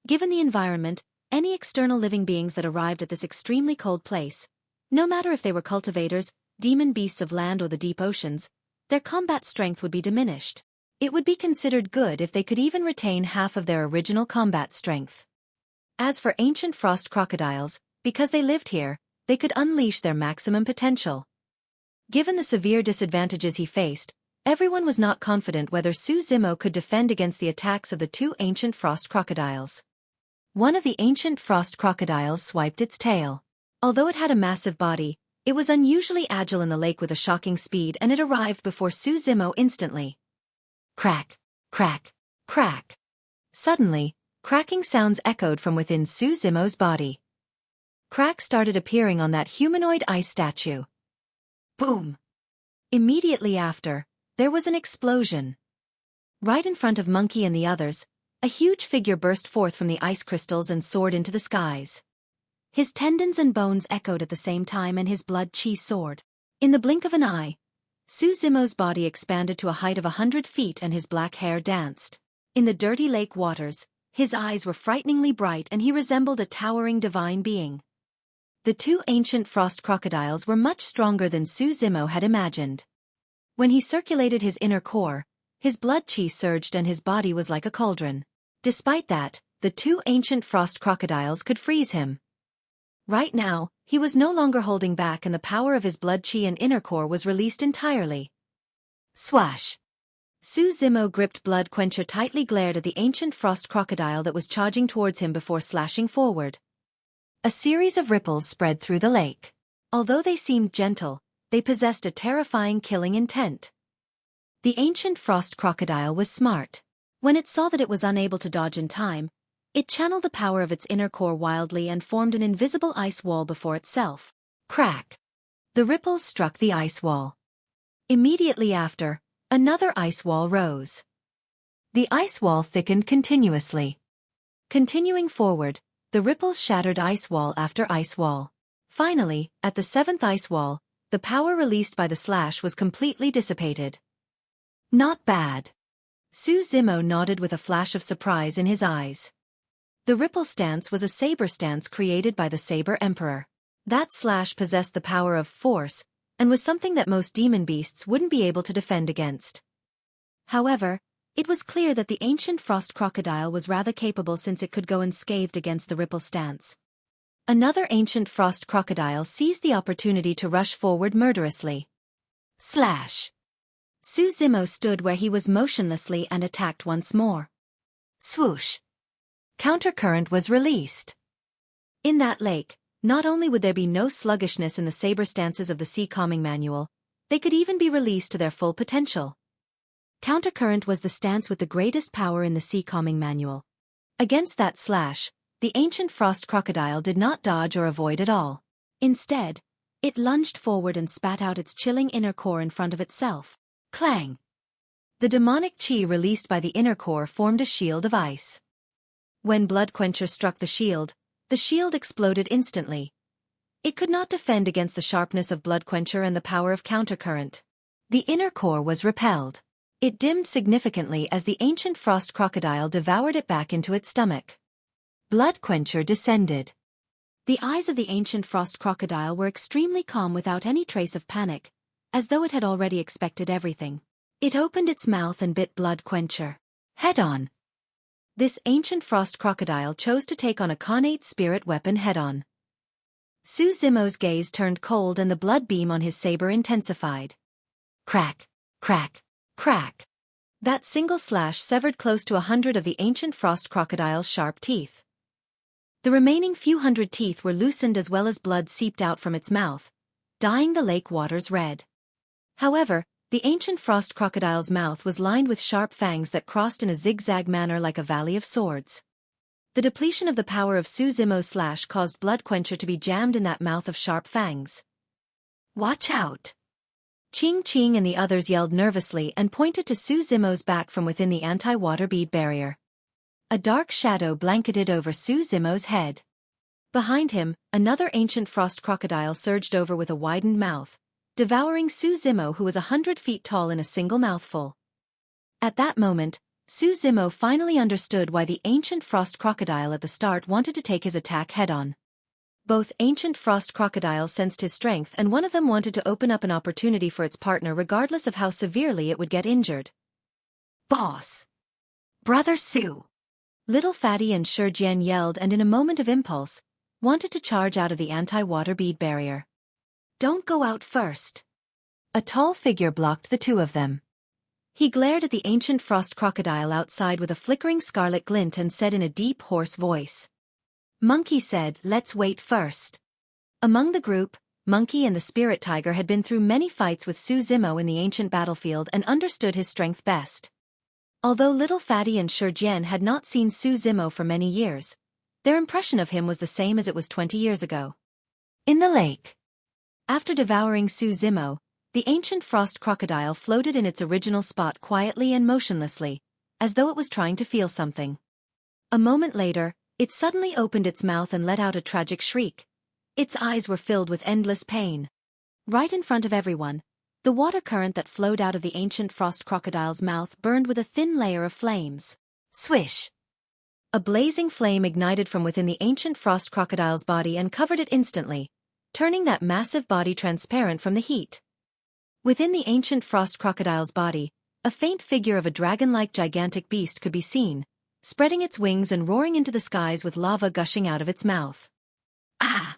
Given the environment, any external living beings that arrived at this extremely cold place, no matter if they were cultivators, demon beasts of land or the deep oceans, their combat strength would be diminished. It would be considered good if they could even retain half of their original combat strength. As for ancient frost crocodiles, because they lived here, they could unleash their maximum potential. Given the severe disadvantages he faced, everyone was not confident whether Su Zimo could defend against the attacks of the 2 ancient frost crocodiles. One of the ancient frost crocodiles swiped its tail. Although it had a massive body, it was unusually agile in the lake with a shocking speed, and it arrived before Su Zimo instantly. Crack, crack, crack. Suddenly, cracking sounds echoed from within Su Zimo's body. Cracks started appearing on that humanoid ice statue. Boom! Immediately after, there was an explosion. Right in front of Monkey and the others, a huge figure burst forth from the ice crystals and soared into the skies. His tendons and bones echoed at the same time, and his blood chi soared. In the blink of an eye, Su Zimo's body expanded to a height of 100 feet and his black hair danced. In the dirty lake waters, his eyes were frighteningly bright and he resembled a towering divine being. The 2 ancient frost crocodiles were much stronger than Su Zimo had imagined. When he circulated his inner core, his blood chi surged and his body was like a cauldron. Despite that, the 2 ancient frost crocodiles could freeze him. Right now, he was no longer holding back, and the power of his blood chi and inner core was released entirely. Swash! Su Zimo gripped Blood Quencher tightly, glared at the ancient frost crocodile that was charging towards him before slashing forward. A series of ripples spread through the lake. Although they seemed gentle, they possessed a terrifying killing intent. The ancient frost crocodile was smart. When it saw that it was unable to dodge in time, it channeled the power of its inner core wildly and formed an invisible ice wall before itself. Crack! The ripples struck the ice wall. Immediately after, another ice wall rose. The ice wall thickened continuously. Continuing forward, the ripples shattered ice wall after ice wall. Finally, at the 7th ice wall, the power released by the slash was completely dissipated. Not bad. Su Zimo nodded with a flash of surprise in his eyes. The ripple stance was a saber stance created by the Saber Emperor. That slash possessed the power of force, and was something that most demon beasts wouldn't be able to defend against. However, it was clear that the ancient frost crocodile was rather capable since it could go unscathed against the ripple stance. Another ancient frost crocodile seized the opportunity to rush forward murderously. Slash! Su Zimo stood where he was motionlessly and attacked once more. Swoosh! Countercurrent was released. In that lake, not only would there be no sluggishness in the saber stances of the Sea Calming Manual, they could even be released to their full potential. Countercurrent was the stance with the greatest power in the Sea Calming Manual. Against that slash, the ancient frost crocodile did not dodge or avoid at all. Instead, it lunged forward and spat out its chilling inner core in front of itself. Clang! The demonic chi released by the inner core formed a shield of ice. When Bloodquencher struck the shield exploded instantly. It could not defend against the sharpness of Bloodquencher and the power of countercurrent. The inner core was repelled. It dimmed significantly as the ancient frost crocodile devoured it back into its stomach. Bloodquencher descended. The eyes of the ancient frost crocodile were extremely calm without any trace of panic, as though it had already expected everything. It opened its mouth and bit Bloodquencher. Head on. This ancient frost crocodile chose to take on a connate spirit weapon head-on. Su Zimo's gaze turned cold and the blood beam on his saber intensified. Crack, crack, crack. That single slash severed close to 100 of the ancient frost crocodile's sharp teeth. The remaining few hundred teeth were loosened as well as blood seeped out from its mouth, dyeing the lake waters red. However, the ancient frost crocodile's mouth was lined with sharp fangs that crossed in a zigzag manner like a valley of swords. The depletion of the power of Su Zimo's slash caused Bloodquencher to be jammed in that mouth of sharp fangs. Watch out! Ching Ching and the others yelled nervously and pointed to Su Zimo's back from within the anti-water bead barrier. A dark shadow blanketed over Su Zimo's head. Behind him, another ancient frost crocodile surged over with a widened mouth, devouring Su Zimo, who was 100 feet tall, in a single mouthful. At that moment, Su Zimo finally understood why the ancient frost crocodile at the start wanted to take his attack head-on. Both ancient frost crocodiles sensed his strength and one of them wanted to open up an opportunity for its partner regardless of how severely it would get injured. Boss! Brother Su! Little Fatty and Shurjian yelled and in a moment of impulse, wanted to charge out of the anti-water bead barrier. Don't go out first. A tall figure blocked the two of them. He glared at the ancient frost crocodile outside with a flickering scarlet glint and said in a deep hoarse voice. Monkey said, let's wait first. Among the group, Monkey and the spirit tiger had been through many fights with Su Zimo in the ancient battlefield and understood his strength best. Although Little Fatty and Shurjian had not seen Su Zimo for many years, their impression of him was the same as it was 20 years ago. In the lake. After devouring Su Zimo, the ancient frost crocodile floated in its original spot quietly and motionlessly, as though it was trying to feel something. A moment later, it suddenly opened its mouth and let out a tragic shriek. Its eyes were filled with endless pain. Right in front of everyone, the water current that flowed out of the ancient frost crocodile's mouth burned with a thin layer of flames. Swish! A blazing flame ignited from within the ancient frost crocodile's body and covered it instantly, turning that massive body transparent from the heat. Within the ancient frost crocodile's body, a faint figure of a dragon-like gigantic beast could be seen, spreading its wings and roaring into the skies with lava gushing out of its mouth. Ah!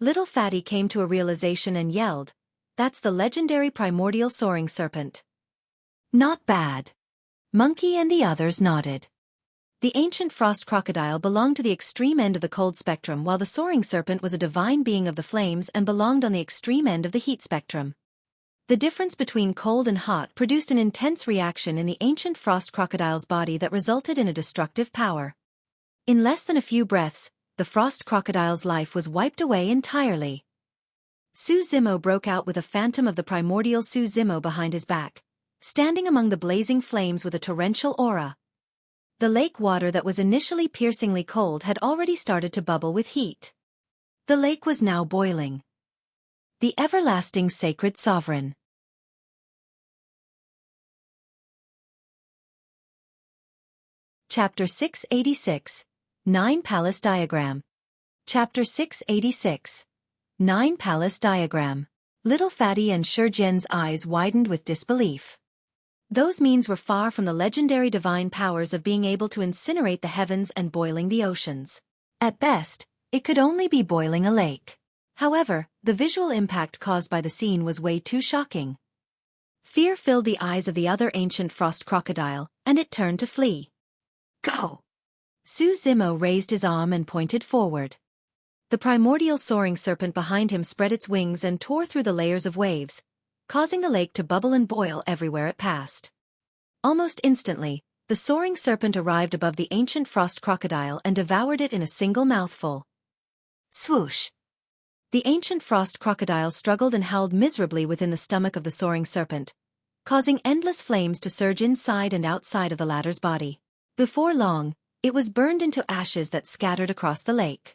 Little Fatty came to a realization and yelled, that's the legendary primordial soaring serpent. Not bad. Monkey and the others nodded. The ancient frost crocodile belonged to the extreme end of the cold spectrum while the soaring serpent was a divine being of the flames and belonged on the extreme end of the heat spectrum. The difference between cold and hot produced an intense reaction in the ancient frost crocodile's body that resulted in a destructive power. In less than a few breaths, the frost crocodile's life was wiped away entirely. Su Zimo broke out with a phantom of the primordial Su Zimo behind his back, standing among the blazing flames with a torrential aura. The lake water that was initially piercingly cold had already started to bubble with heat. The lake was now boiling. The everlasting sacred sovereign. Chapter 686, 9 Palace Diagram. Chapter 686, 9 Palace Diagram. Little Fatty and Shurjian's eyes widened with disbelief. Those means were far from the legendary divine powers of being able to incinerate the heavens and boiling the oceans. At best, it could only be boiling a lake. However, the visual impact caused by the scene was way too shocking. Fear filled the eyes of the other ancient frost crocodile, and it turned to flee. Go! Su Zimo raised his arm and pointed forward. The primordial soaring serpent behind him spread its wings and tore through the layers of waves, causing the lake to bubble and boil everywhere it passed. Almost instantly, the soaring serpent arrived above the ancient frost crocodile and devoured it in a single mouthful. Swoosh! The ancient frost crocodile struggled and howled miserably within the stomach of the soaring serpent, causing endless flames to surge inside and outside of the latter's body. Before long, it was burned into ashes that scattered across the lake.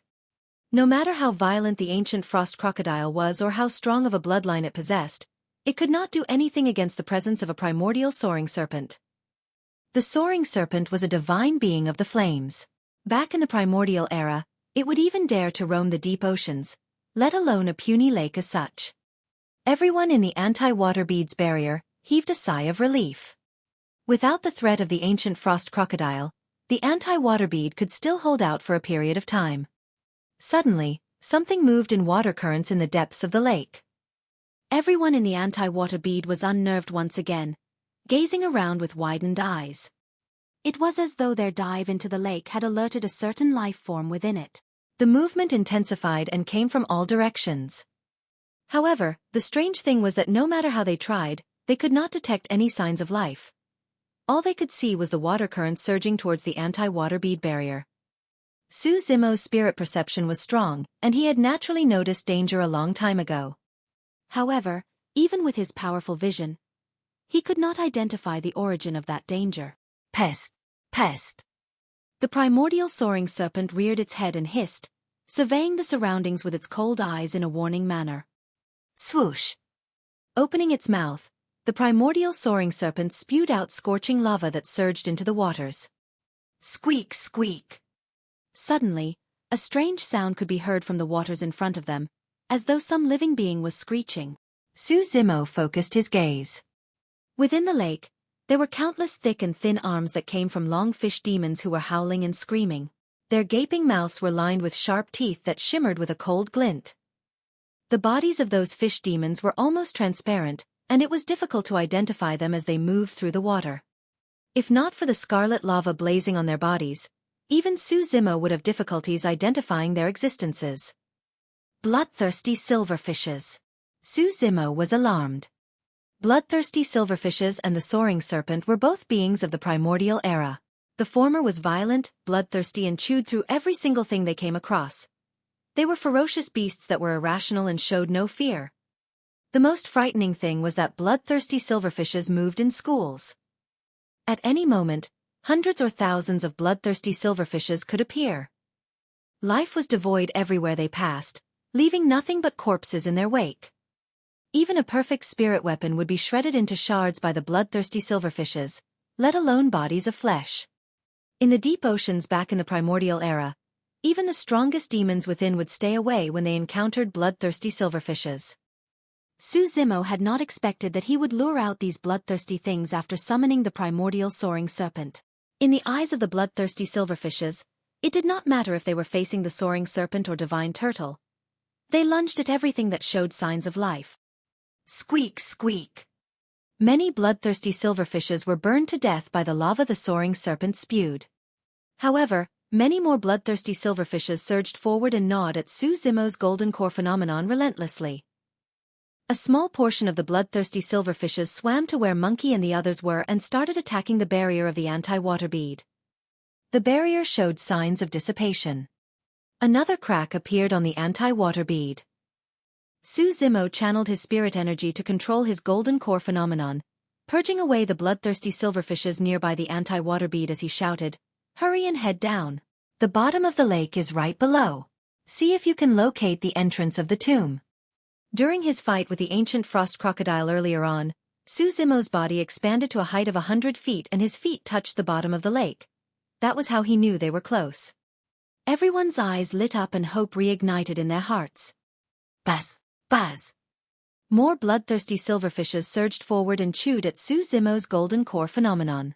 No matter how violent the ancient frost crocodile was or how strong of a bloodline it possessed, it could not do anything against the presence of a primordial soaring serpent. The soaring serpent was a divine being of the flames. Back in the primordial era, it would even dare to roam the deep oceans, let alone a puny lake as such. Everyone in the anti-water beads barrier heaved a sigh of relief. Without the threat of the ancient frost crocodile, the anti-water bead could still hold out for a period of time. Suddenly, something moved in water currents in the depths of the lake. Everyone in the anti-water bead was unnerved once again, gazing around with widened eyes. It was as though their dive into the lake had alerted a certain life form within it. The movement intensified and came from all directions. However, the strange thing was that no matter how they tried, they could not detect any signs of life. All they could see was the water current surging towards the anti-water bead barrier. Su Zimo's spirit perception was strong, and he had naturally noticed danger a long time ago. However, even with his powerful vision, he could not identify the origin of that danger. Pest! Pest! The primordial soaring serpent reared its head and hissed, surveying the surroundings with its cold eyes in a warning manner. Swoosh! Opening its mouth, the primordial soaring serpent spewed out scorching lava that surged into the waters. Squeak, squeak! Suddenly, a strange sound could be heard from the waters in front of them, as though some living being was screeching. Su Zimo focused his gaze. Within the lake, there were countless thick and thin arms that came from long fish demons who were howling and screaming. Their gaping mouths were lined with sharp teeth that shimmered with a cold glint. The bodies of those fish demons were almost transparent, and it was difficult to identify them as they moved through the water. If not for the scarlet lava blazing on their bodies, even Su Zimo would have difficulties identifying their existences. Bloodthirsty silverfishes. Su Zimo was alarmed. Bloodthirsty silverfishes and the soaring serpent were both beings of the primordial era. The former was violent, bloodthirsty and chewed through every single thing they came across. They were ferocious beasts that were irrational and showed no fear. The most frightening thing was that bloodthirsty silverfishes moved in schools. At any moment, hundreds or thousands of bloodthirsty silverfishes could appear. Life was devoid everywhere they passed, leaving nothing but corpses in their wake. Even a perfect spirit weapon would be shredded into shards by the bloodthirsty silverfishes, let alone bodies of flesh. In the deep oceans back in the primordial era, even the strongest demons within would stay away when they encountered bloodthirsty silverfishes. Su Zimo had not expected that he would lure out these bloodthirsty things after summoning the primordial soaring serpent. In the eyes of the bloodthirsty silverfishes, it did not matter if they were facing the soaring serpent or divine turtle. They lunged at everything that showed signs of life. Squeak, squeak! Many bloodthirsty silverfishes were burned to death by the lava the soaring serpent spewed. However, many more bloodthirsty silverfishes surged forward and gnawed at Su Zimo's golden core phenomenon relentlessly. A small portion of the bloodthirsty silverfishes swam to where Monkey and the others were and started attacking the barrier of the anti-water bead. The barrier showed signs of dissipation. Another crack appeared on the anti-water bead. Su Zimo channeled his spirit energy to control his golden core phenomenon, purging away the bloodthirsty silverfishes nearby the anti-water bead as he shouted, "Hurry and head down. The bottom of the lake is right below. See if you can locate the entrance of the tomb." During his fight with the ancient frost crocodile earlier on, Su Zimo's body expanded to a height of 100 feet and his feet touched the bottom of the lake. that was how he knew they were close. Everyone's eyes lit up and hope reignited in their hearts. Buzz! Buzz! More bloodthirsty silverfishes surged forward and chewed at Su Zimo's golden core phenomenon.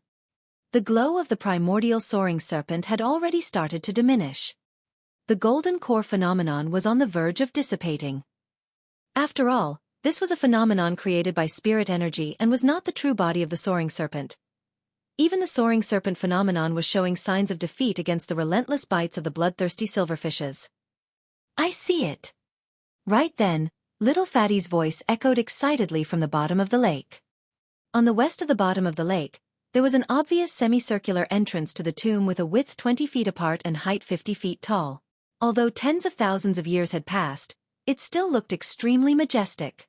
The glow of the primordial soaring serpent had already started to diminish. The golden core phenomenon was on the verge of dissipating. After all, this was a phenomenon created by spirit energy and was not the true body of the soaring serpent. Even the soaring serpent phenomenon was showing signs of defeat against the relentless bites of the bloodthirsty silverfishes. I see it. Right then, Little Fatty's voice echoed excitedly from the bottom of the lake. On the west of the bottom of the lake, there was an obvious semicircular entrance to the tomb with a width 20 feet apart and height 50 feet tall. Although tens of thousands of years had passed, it still looked extremely majestic.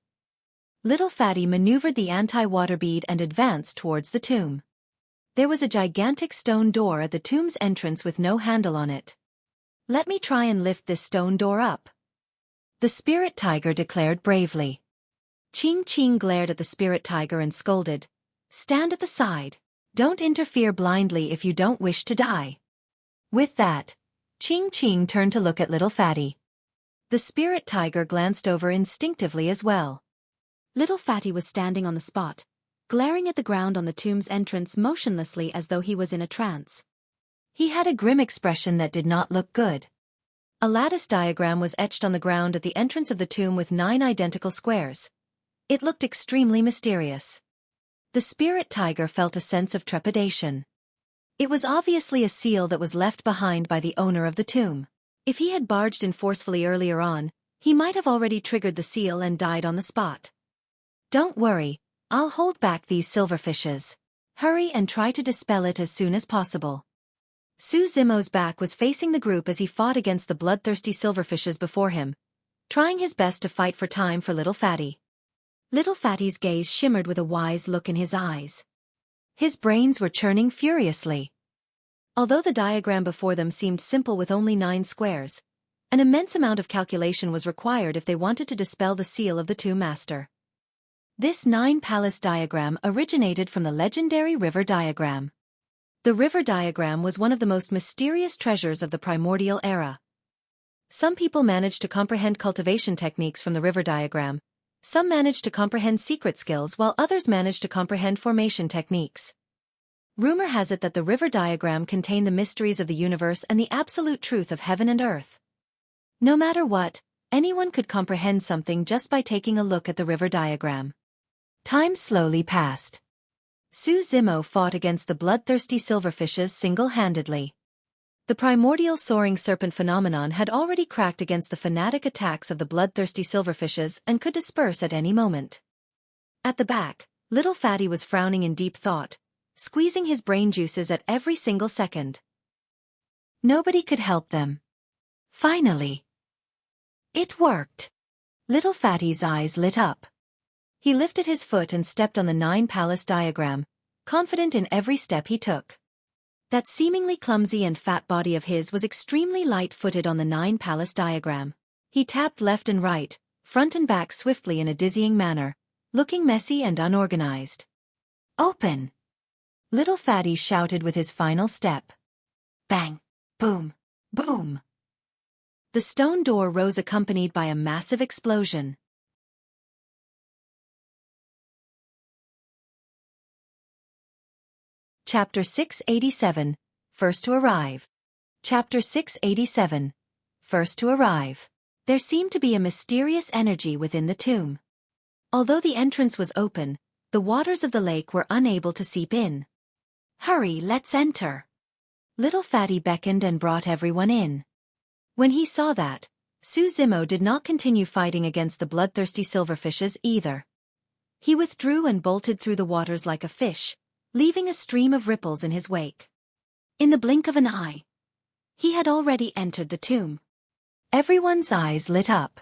Little Fatty maneuvered the anti-water bead and advanced towards the tomb. There was a gigantic stone door at the tomb's entrance with no handle on it. Let me try and lift this stone door up, the spirit tiger declared bravely. Ching Ching glared at the spirit tiger and scolded, Stand at the side. Don't interfere blindly if you don't wish to die. With that, Ching Ching turned to look at Little Fatty. The spirit tiger glanced over instinctively as well. Little Fatty was standing on the spot, glaring at the ground on the tomb's entrance motionlessly as though he was in a trance. He had a grim expression that did not look good. A lattice diagram was etched on the ground at the entrance of the tomb with 9 identical squares. It looked extremely mysterious. The spirit tiger felt a sense of trepidation. It was obviously a seal that was left behind by the owner of the tomb. If he had barged in forcefully earlier on, he might have already triggered the seal and died on the spot. Don't worry, I'll hold back these silverfishes. Hurry and try to dispel it as soon as possible. Su Zimo's back was facing the group as he fought against the bloodthirsty silverfishes before him, trying his best to fight for time for Little Fatty. Little Fatty's gaze shimmered with a wise look in his eyes. His brains were churning furiously. Although the diagram before them seemed simple with only 9 squares, an immense amount of calculation was required if they wanted to dispel the seal of the Tomb Master. This 9-palace diagram originated from the legendary river diagram. The river diagram was one of the most mysterious treasures of the primordial era. Some people managed to comprehend cultivation techniques from the river diagram, some managed to comprehend secret skills while others managed to comprehend formation techniques. Rumor has it that the river diagram contained the mysteries of the universe and the absolute truth of heaven and earth. No matter what, anyone could comprehend something just by taking a look at the river diagram. Time slowly passed. Su Zimo fought against the bloodthirsty silverfishes single-handedly. The primordial soaring serpent phenomenon had already cracked against the fanatic attacks of the bloodthirsty silverfishes and could disperse at any moment. At the back, Little Fatty was frowning in deep thought, squeezing his brain juices at every single second. Nobody could help them. Finally. It worked. Little Fatty's eyes lit up. He lifted his foot and stepped on the 9-palace diagram, confident in every step he took. That seemingly clumsy and fat body of his was extremely light-footed on the 9-palace diagram. He tapped left and right, front and back swiftly in a dizzying manner, looking messy and unorganized. Open! Little Fatty shouted with his final step. Bang! Boom! Boom! The stone door rose accompanied by a massive explosion. Chapter 687, First to Arrive. Chapter 687, First to Arrive. There seemed to be a mysterious energy within the tomb. Although the entrance was open, the waters of the lake were unable to seep in. Hurry, let's enter. Little Fatty beckoned and brought everyone in. When he saw that, Su Zimo did not continue fighting against the bloodthirsty silverfishes either. He withdrew and bolted through the waters like a fish, leaving a stream of ripples in his wake. In the blink of an eye, he had already entered the tomb. Everyone's eyes lit up.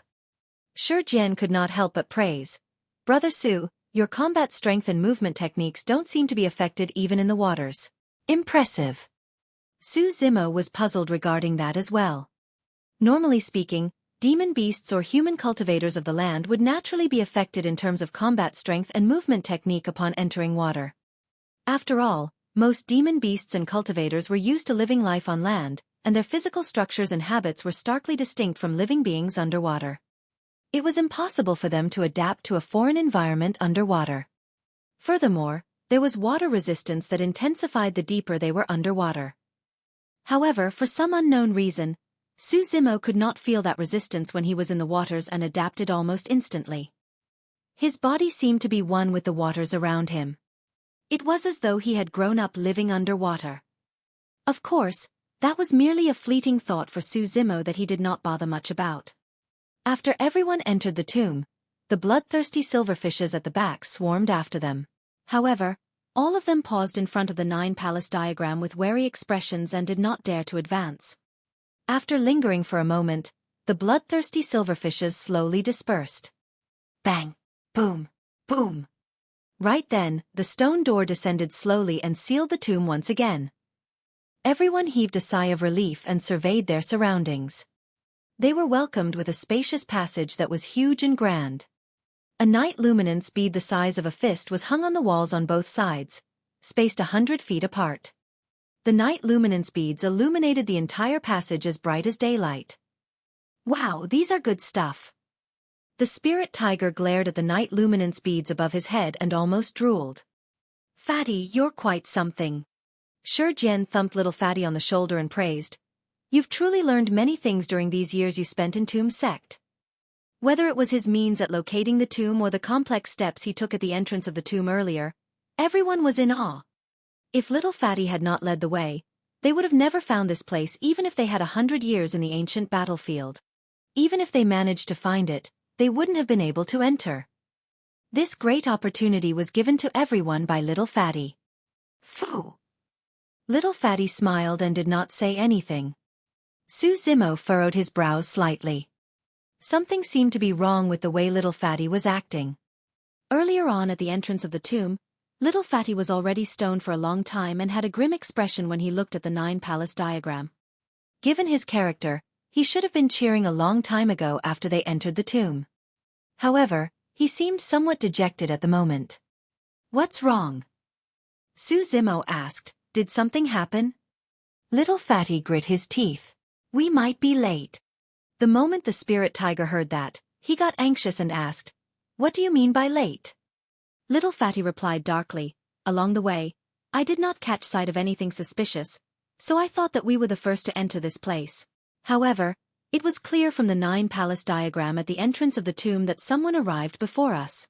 Shi Jian could not help but praise, Brother Su, your combat strength and movement techniques don't seem to be affected even in the waters. Impressive. Su Zimo was puzzled regarding that as well. Normally speaking, demon beasts or human cultivators of the land would naturally be affected in terms of combat strength and movement technique upon entering water. After all, Most demon beasts and cultivators were used to living life on land, and their physical structures and habits were starkly distinct from living beings underwater. It was impossible for them to adapt to a foreign environment underwater. Furthermore, there was water resistance that intensified the deeper they were underwater. However, for some unknown reason, Xueqi could not feel that resistance when he was in the waters and adapted almost instantly. His body seemed to be one with the waters around him. It was as though he had grown up living underwater. Of course, that was merely a fleeting thought for Xueqi that he did not bother much about. After everyone entered the tomb, the bloodthirsty silverfishes at the back swarmed after them. However, all of them paused in front of the 9-palace diagram with wary expressions and did not dare to advance. After lingering for a moment, the bloodthirsty silverfishes slowly dispersed. Bang! Boom! Boom! Right then, the stone door descended slowly and sealed the tomb once again. Everyone heaved a sigh of relief and surveyed their surroundings. They were welcomed with a spacious passage that was huge and grand. A night luminance bead the size of a fist was hung on the walls on both sides, spaced 100 feet apart. The night luminance beads illuminated the entire passage as bright as daylight. Wow, these are good stuff. The spirit tiger glared at the night luminance beads above his head and almost drooled. Fatty, you're quite something. Xueqi thumped little Fatty on the shoulder and praised. You've truly learned many things during these years you spent in Tomb Sect. Whether it was his means at locating the tomb or the complex steps he took at the entrance of the tomb earlier, everyone was in awe. If little Fatty had not led the way, they would have never found this place even if they had 100 years in the ancient battlefield. Even if they managed to find it, they wouldn't have been able to enter. This great opportunity was given to everyone by little Fatty. Phew! Little Fatty smiled and did not say anything. Xueqi furrowed his brows slightly. Something seemed to be wrong with the way little Fatty was acting. Earlier on at the entrance of the tomb, little Fatty was already stoned for a long time and had a grim expression when he looked at the 9-palace diagram. Given his character, he should have been cheering a long time ago after they entered the tomb. However, he seemed somewhat dejected at the moment. What's wrong? Xueqi asked, did something happen? Little Fatty grit his teeth. We might be late. The moment the spirit tiger heard that, he got anxious and asked, what do you mean by late? Little Fatty replied darkly, along the way, I did not catch sight of anything suspicious, so I thought that we were the first to enter this place. However, it was clear from the 9-palace diagram at the entrance of the tomb that someone arrived before us.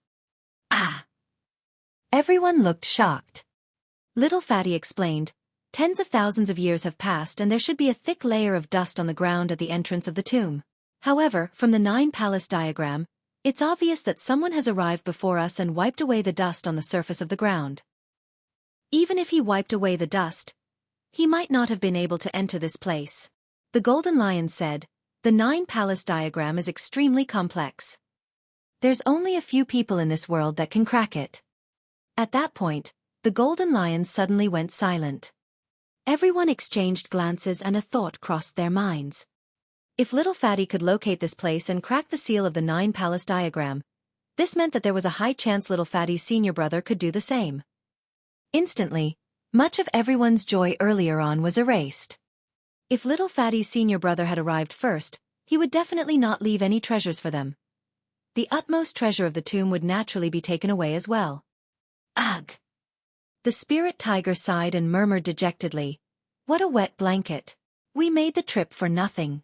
Ah! Everyone looked shocked. Little Fatty explained, tens of thousands of years have passed and there should be a thick layer of dust on the ground at the entrance of the tomb. However, from the 9-palace diagram, it's obvious that someone has arrived before us and wiped away the dust on the surface of the ground. Even if he wiped away the dust, he might not have been able to enter this place. The Golden Lion said, the 9-palace diagram is extremely complex. There's only a few people in this world that can crack it. At that point, the Golden Lion suddenly went silent. Everyone exchanged glances and a thought crossed their minds. If little Fatty could locate this place and crack the seal of the 9-palace diagram, this meant that there was a high chance little Fatty's senior brother could do the same. Instantly, much of everyone's joy earlier on was erased. If little Fatty's senior brother had arrived first, he would definitely not leave any treasures for them. The utmost treasure of the tomb would naturally be taken away as well. Ugh! The spirit tiger sighed and murmured dejectedly, what a wet blanket. We made the trip for nothing.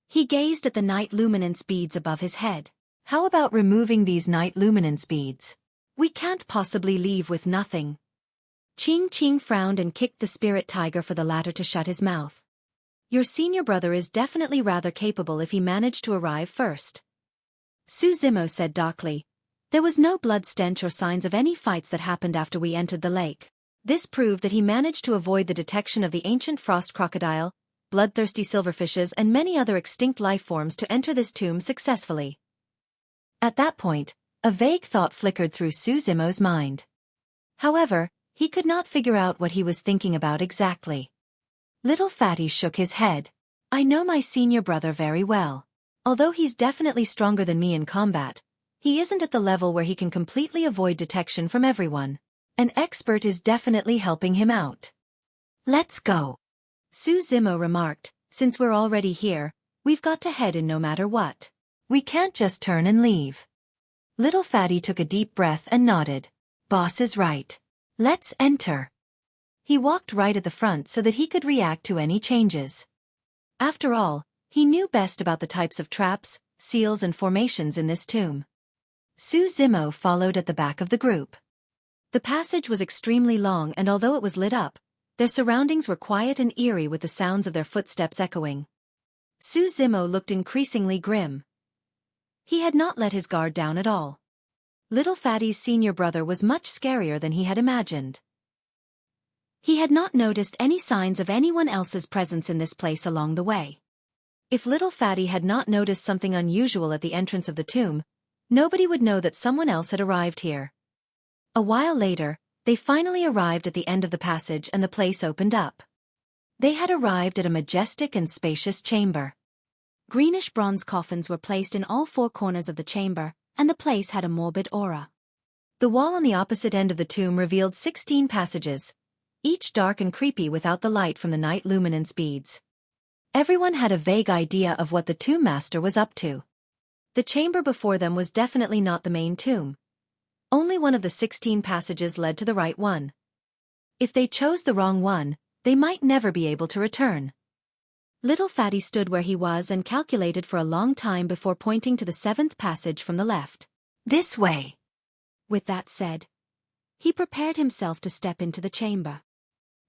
He gazed at the night luminance beads above his head. How about removing these night luminance beads? We can't possibly leave with nothing. Ching frowned and kicked the spirit tiger for the latter to shut his mouth. Your senior brother is definitely rather capable if he managed to arrive first. Xueqi said darkly. There was no blood stench or signs of any fights that happened after we entered the lake. This proved that he managed to avoid the detection of the ancient frost crocodile, bloodthirsty silverfishes and many other extinct life forms to enter this tomb successfully. At that point, a vague thought flickered through Xueqi's mind. However, he could not figure out what he was thinking about exactly. Little Fatty shook his head. I know my senior brother very well. Although he's definitely stronger than me in combat, he isn't at the level where he can completely avoid detection from everyone. An expert is definitely helping him out. Let's go. Su Zimo remarked, since we're already here, we've got to head in no matter what. We can't just turn and leave. Little Fatty took a deep breath and nodded. Boss is right. Let's enter. He walked right at the front so that he could react to any changes. After all, he knew best about the types of traps, seals and formations in this tomb. Su Zimo followed at the back of the group. The passage was extremely long, and although it was lit up, their surroundings were quiet and eerie with the sounds of their footsteps echoing. Su Zimo looked increasingly grim. He had not let his guard down at all. Little Fatty's senior brother was much scarier than he had imagined. He had not noticed any signs of anyone else's presence in this place along the way. If Little Fatty had not noticed something unusual at the entrance of the tomb, nobody would know that someone else had arrived here. A while later, they finally arrived at the end of the passage and the place opened up. They had arrived at a majestic and spacious chamber. Greenish bronze coffins were placed in all four corners of the chamber, and the place had a morbid aura. The wall on the opposite end of the tomb revealed 16 passages, each dark and creepy without the light from the night luminance beads. Everyone had a vague idea of what the tomb master was up to. The chamber before them was definitely not the main tomb. Only one of the 16 passages led to the right one. If they chose the wrong one, they might never be able to return. Little Fatty stood where he was and calculated for a long time before pointing to the 7th passage from the left. This way. With that said, he prepared himself to step into the chamber.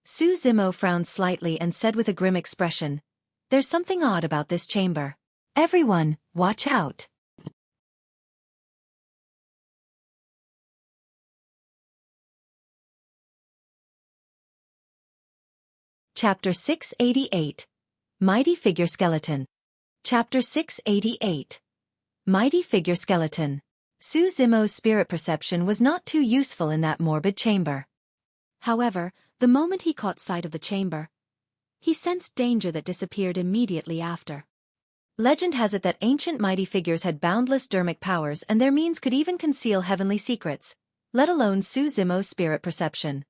Su Zimo frowned slightly and said with a grim expression, "There's something odd about this chamber. Everyone, watch out." Chapter 688. Mighty Figure Skeleton. Chapter 688. Mighty Figure Skeleton. Su Zimo's spirit perception was not too useful in that morbid chamber. However, the moment he caught sight of the chamber, he sensed danger that disappeared immediately after. Legend has it that ancient mighty figures had boundless dermic powers and their means could even conceal heavenly secrets, let alone Su Zimo's spirit perception.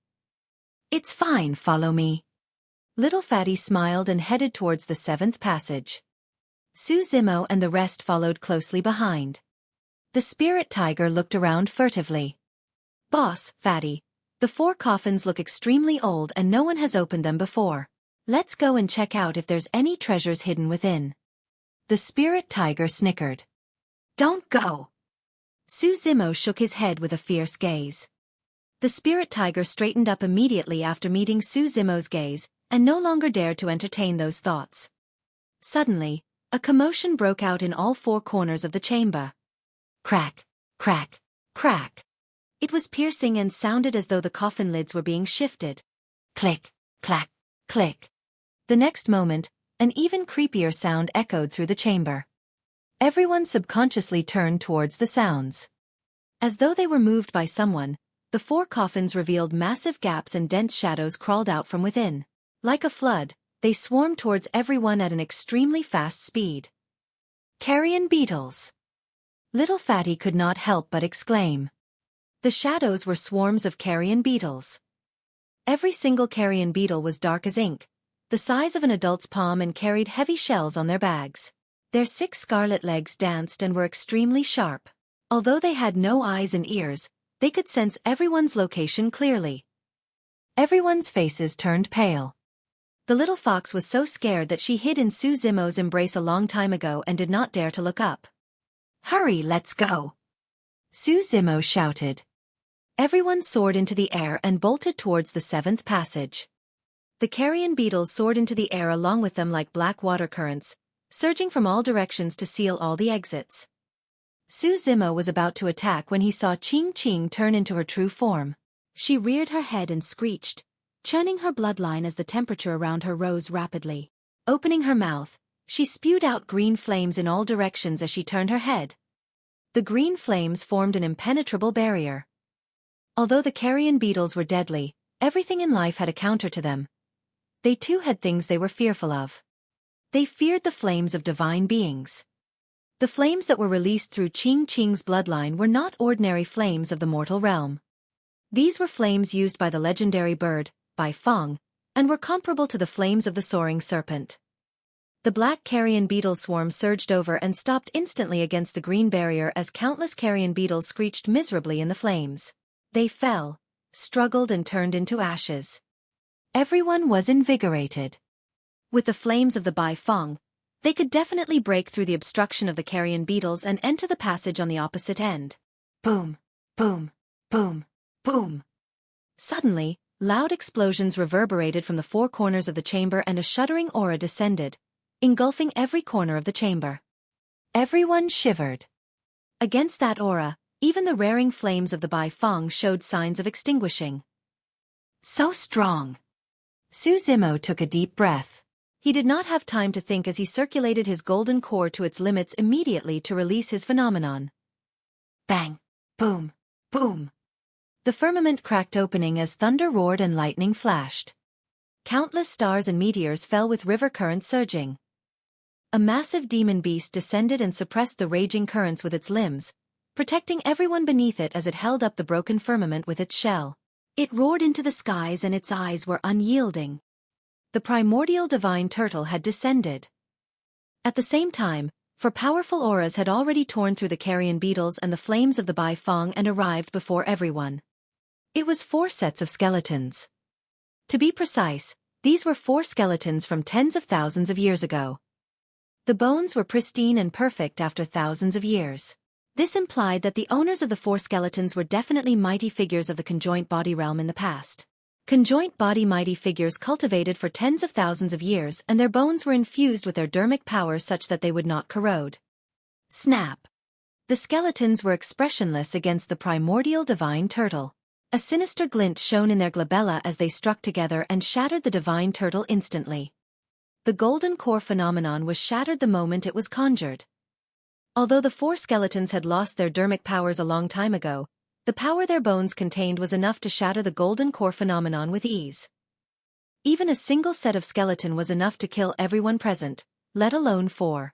"It's fine, follow me." Little Fatty smiled and headed towards the 7th passage. Su Zimo and the rest followed closely behind. The spirit tiger looked around furtively. "Boss, Fatty, the 4 coffins look extremely old and no one has opened them before. Let's go and check out if there's any treasures hidden within." The spirit tiger snickered. "Don't go." Su Zimo shook his head with a fierce gaze. The spirit tiger straightened up immediately after meeting Su Zimo's gaze, and no longer dared to entertain those thoughts. Suddenly, a commotion broke out in all 4 corners of the chamber. Crack, crack, crack. It was piercing and sounded as though the coffin lids were being shifted. Click, clack, click. The next moment, an even creepier sound echoed through the chamber. Everyone subconsciously turned towards the sounds. As though they were moved by someone, the 4 coffins revealed massive gaps and dense shadows crawled out from within. Like a flood, they swarmed towards everyone at an extremely fast speed. Carrion beetles. Little Fatty could not help but exclaim. The shadows were swarms of carrion beetles. Every single carrion beetle was dark as ink, the size of an adult's palm, and carried heavy shells on their bags. Their 6 scarlet legs danced and were extremely sharp. Although they had no eyes and ears, they could sense everyone's location clearly. Everyone's faces turned pale. The little fox was so scared that she hid in Su Zimo's embrace a long time ago and did not dare to look up. "Hurry, let's go!" Su Zimo shouted. Everyone soared into the air and bolted towards the 7th passage. The carrion beetles soared into the air along with them like black water currents, surging from all directions to seal all the exits. Su Zimo was about to attack when he saw Ching Ching turn into her true form. She reared her head and screeched, churning her bloodline as the temperature around her rose rapidly. Opening her mouth, she spewed out green flames in all directions as she turned her head. The green flames formed an impenetrable barrier. Although the carrion beetles were deadly, everything in life had a counter to them. They too had things they were fearful of. They feared the flames of divine beings. The flames that were released through Ching Ching's bloodline were not ordinary flames of the mortal realm. These were flames used by the legendary bird, by Fang, and were comparable to the flames of the Soaring Serpent. The black carrion beetle swarm surged over and stopped instantly against the green barrier as countless carrion beetles screeched miserably in the flames. They fell, struggled and turned into ashes. Everyone was invigorated. With the flames of the Bai Fang, they could definitely break through the obstruction of the carrion beetles and enter the passage on the opposite end. Boom, boom, boom, boom. Suddenly, loud explosions reverberated from the four corners of the chamber and a shuddering aura descended, engulfing every corner of the chamber. Everyone shivered. Against that aura, even the raring flames of the Bai Fang showed signs of extinguishing. So strong. Su Zimo took a deep breath. He did not have time to think as he circulated his golden core to its limits immediately to release his phenomenon. Bang! Boom! Boom! The firmament cracked opening as thunder roared and lightning flashed. Countless stars and meteors fell with river currents surging. A massive demon beast descended and suppressed the raging currents with its limbs, protecting everyone beneath it as it held up the broken firmament with its shell. It roared into the skies and its eyes were unyielding. The primordial divine turtle had descended. At the same time, four powerful auras had already torn through the carrion beetles and the flames of the Bai Fang and arrived before everyone. It was 4 sets of skeletons. To be precise, these were 4 skeletons from tens of thousands of years ago. The bones were pristine and perfect after thousands of years. This implied that the owners of the 4 skeletons were definitely mighty figures of the conjoint body realm in the past. Conjoint body mighty figures cultivated for tens of thousands of years, and their bones were infused with their dermic power such that they would not corrode. Snap! The skeletons were expressionless against the primordial divine turtle. A sinister glint shone in their glabella as they struck together and shattered the divine turtle instantly. The golden core phenomenon was shattered the moment it was conjured. Although the 4 skeletons had lost their dermic powers a long time ago, the power their bones contained was enough to shatter the golden core phenomenon with ease. Even a single set of skeleton was enough to kill everyone present, let alone 4.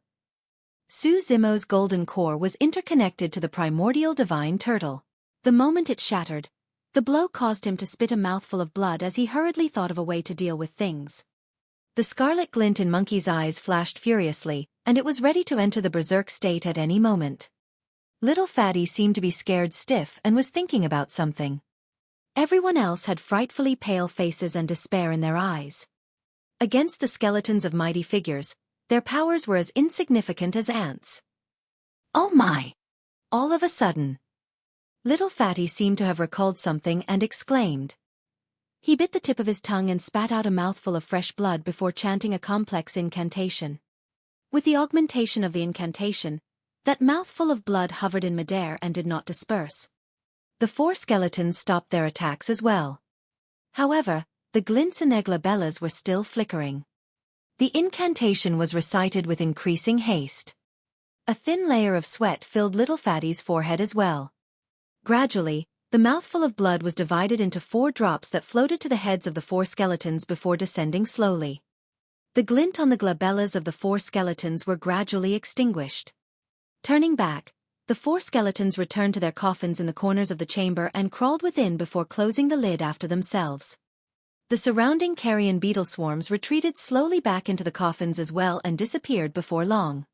Su Zimo's golden core was interconnected to the primordial divine turtle. The moment it shattered, the blow caused him to spit a mouthful of blood as he hurriedly thought of a way to deal with things. The scarlet glint in Monkey's eyes flashed furiously, and it was ready to enter the berserk state at any moment. Little Fatty seemed to be scared stiff and was thinking about something. Everyone else had frightfully pale faces and despair in their eyes. Against the skeletons of mighty figures, their powers were as insignificant as ants. Oh my! All of a sudden, Little Fatty seemed to have recalled something and exclaimed. He bit the tip of his tongue and spat out a mouthful of fresh blood before chanting a complex incantation. With the augmentation of the incantation, that mouthful of blood hovered in midair and did not disperse. The 4 skeletons stopped their attacks as well. However, the glints in their glabellas were still flickering. The incantation was recited with increasing haste. A thin layer of sweat filled Little Fatty's forehead as well. Gradually, the mouthful of blood was divided into 4 drops that floated to the heads of the 4 skeletons before descending slowly. The glint on the glabellas of the 4 skeletons were gradually extinguished. Turning back, the 4 skeletons returned to their coffins in the corners of the chamber and crawled within before closing the lid after themselves. The surrounding carrion beetle swarms retreated slowly back into the coffins as well and disappeared before long.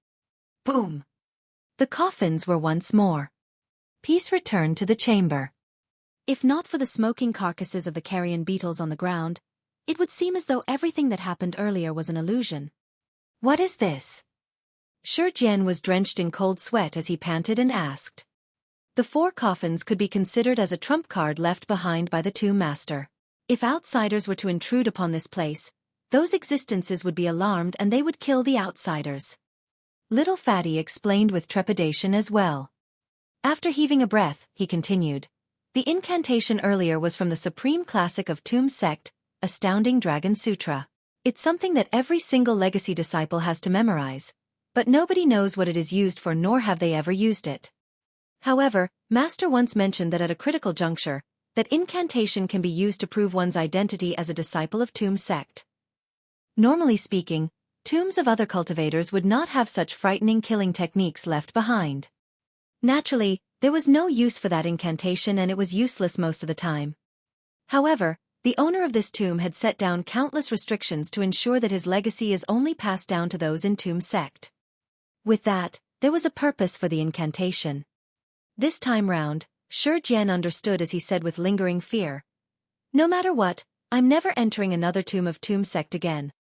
Boom! The coffins were once more. Peace returned to the chamber. If not for the smoking carcasses of the carrion beetles on the ground, it would seem as though everything that happened earlier was an illusion. What is this? Shi was drenched in cold sweat as he panted and asked. The 4 coffins could be considered as a trump card left behind by the Tomb Master. If outsiders were to intrude upon this place, those existences would be alarmed and they would kill the outsiders. Little Fatty explained with trepidation as well. After heaving a breath, he continued. The incantation earlier was from the supreme classic of Tomb Sect, Astounding Dragon Sutra. It's something that every single legacy disciple has to memorize, but nobody knows what it is used for nor have they ever used it. However, Master once mentioned that at a critical juncture, that incantation can be used to prove one's identity as a disciple of Tomb Sect. Normally speaking, tombs of other cultivators would not have such frightening killing techniques left behind. Naturally, There was no use for that incantation and it was useless most of the time. However, the owner of this tomb had set down countless restrictions to ensure that his legacy is only passed down to those in Tomb Sect. With that, there was a purpose for the incantation. This time round, Xueqi understood as he said with lingering fear, "No matter what, I'm never entering another tomb of Tomb Sect again."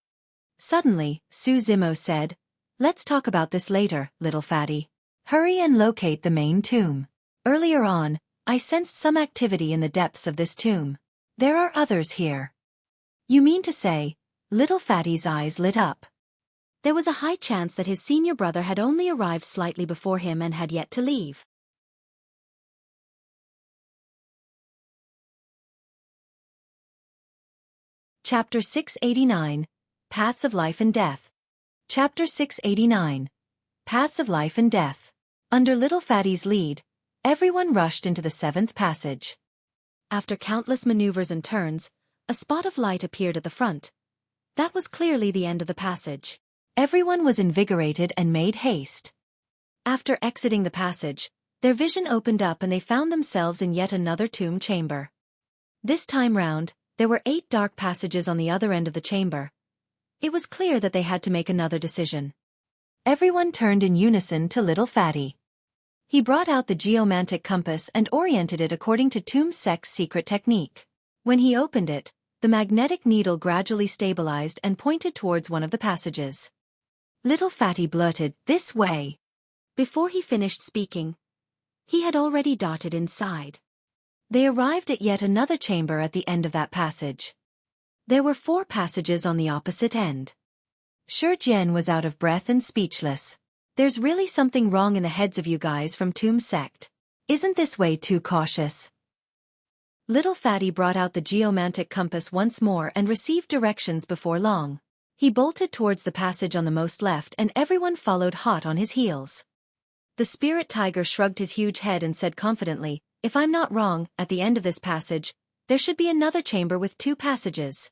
Suddenly, Su Zimo said, "Let's talk about this later, little fatty. Hurry and locate the main tomb. Earlier on, I sensed some activity in the depths of this tomb. There are others here." "You mean to say?" Little fatty's eyes lit up. There was a high chance that his senior brother had only arrived slightly before him and had yet to leave. Chapter 689, Paths of Life and Death. Chapter 689, Paths of Life and Death. Under Little Fatty's lead, everyone rushed into the 7th passage. After countless maneuvers and turns, a spot of light appeared at the front. That was clearly the end of the passage. Everyone was invigorated and made haste. After exiting the passage, their vision opened up and they found themselves in yet another tomb chamber. This time round, there were 8 dark passages on the other end of the chamber. It was clear that they had to make another decision. Everyone turned in unison to Little Fatty. He brought out the geomantic compass and oriented it according to Tomb Sect's secret technique. When he opened it, the magnetic needle gradually stabilized and pointed towards one of the passages. Little Fatty blurted, "This way." Before he finished speaking, he had already darted inside. They arrived at yet another chamber at the end of that passage. There were 4 passages on the opposite end. Xueqi was out of breath and speechless. "There's really something wrong in the heads of you guys from Tomb Sect. Isn't this way too cautious?" Little Fatty brought out the geomantic compass once more and received directions before long. He bolted towards the passage on the most left and everyone followed hot on his heels. The spirit tiger shrugged his huge head and said confidently, "If I'm not wrong, at the end of this passage, there should be another chamber with 2 passages."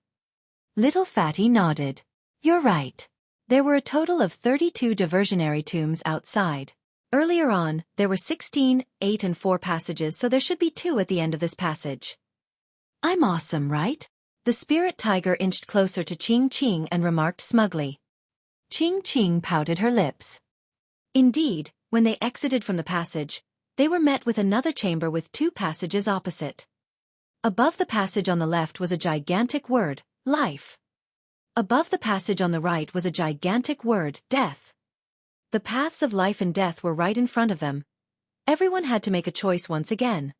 Little Fatty nodded. "You're right. There were a total of 32 diversionary tombs outside. Earlier on, there were 16, 8 and 4 passages, so there should be 2 at the end of this passage." "I'm awesome, right?" The spirit tiger inched closer to Qing and remarked smugly. Qing pouted her lips. Indeed, when they exited from the passage, they were met with another chamber with 2 passages opposite. Above the passage on the left was a gigantic word, life. Above the passage on the right was a gigantic word, death. The paths of life and death were right in front of them. Everyone had to make a choice once again.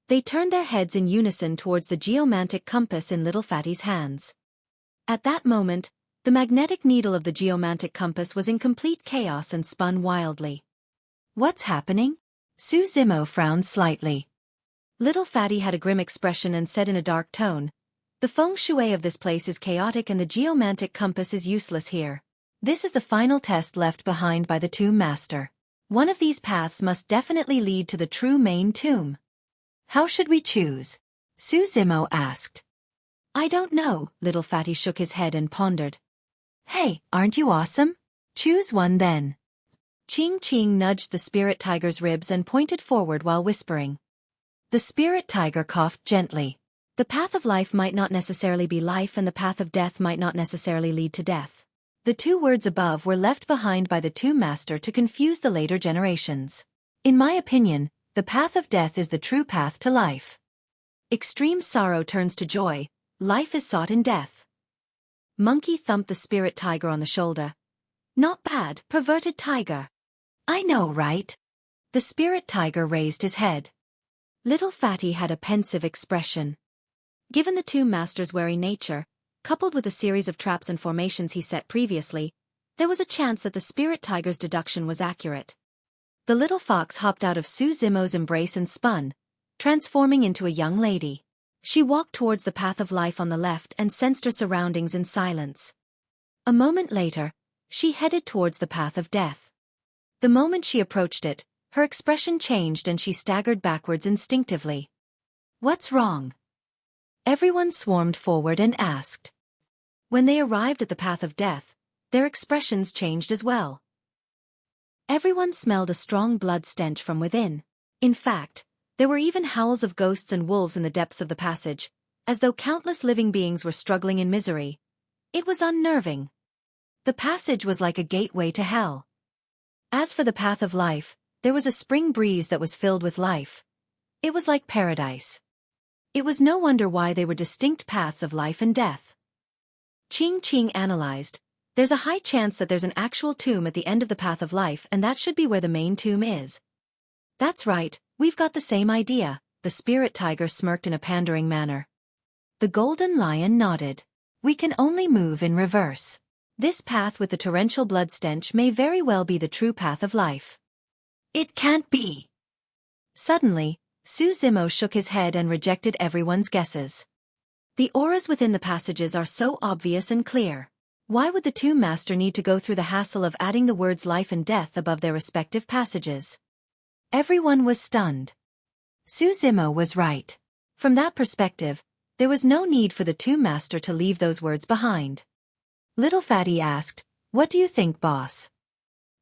They turned their heads in unison towards the geomantic compass in Little Fatty's hands. At that moment, the magnetic needle of the geomantic compass was in complete chaos and spun wildly. "What's happening?" Su Zimo frowned slightly. Little Fatty had a grim expression and said in a dark tone, "The feng shui of this place is chaotic and the geomantic compass is useless here. This is the final test left behind by the tomb master. One of these paths must definitely lead to the true main tomb." "How should we choose?" Su Zimo asked. "I don't know," Little Fatty shook his head and pondered. "Hey, aren't you awesome? Choose one then." Qing nudged the spirit tiger's ribs and pointed forward while whispering. The spirit tiger coughed gently. The path of life might not necessarily be life and the path of death might not necessarily lead to death. The 2 words above were left behind by the tomb master to confuse the later generations. "In my opinion, the path of death is the true path to life. Extreme sorrow turns to joy, life is sought in death." Monkey thumped the spirit tiger on the shoulder. "Not bad, perverted tiger." "I know, right?" The spirit tiger raised his head. Little Fatty had a pensive expression. Given the tomb master's wary nature, coupled with a series of traps and formations he set previously, there was a chance that the spirit tiger's deduction was accurate. The little fox hopped out of Su Zimo's embrace and spun, transforming into a young lady. She walked towards the path of life on the left and sensed her surroundings in silence. A moment later, she headed towards the path of death. The moment she approached it, her expression changed and she staggered backwards instinctively. "What's wrong?" Everyone swarmed forward and asked. When they arrived at the path of death, their expressions changed as well. Everyone smelled a strong blood stench from within. In fact, there were even howls of ghosts and wolves in the depths of the passage, as though countless living beings were struggling in misery. It was unnerving. The passage was like a gateway to hell. As for the path of life, there was a spring breeze that was filled with life. It was like paradise. It was no wonder why they were distinct paths of life and death. Qing analyzed. There's a high chance that there's an actual tomb at the end of the path of life, and that should be where the main tomb is. That's right, we've got the same idea, the spirit tiger smirked in a pandering manner. The golden lion nodded. We can only move in reverse. This path with the torrential blood stench may very well be the true path of life. It can't be. Suddenly, Su Zimo shook his head and rejected everyone's guesses. The auras within the passages are so obvious and clear. Why would the Tomb Master need to go through the hassle of adding the words life and death above their respective passages? Everyone was stunned. Su Zimo was right. From that perspective, there was no need for the Tomb Master to leave those words behind. Little Fatty asked, "What do you think, boss?"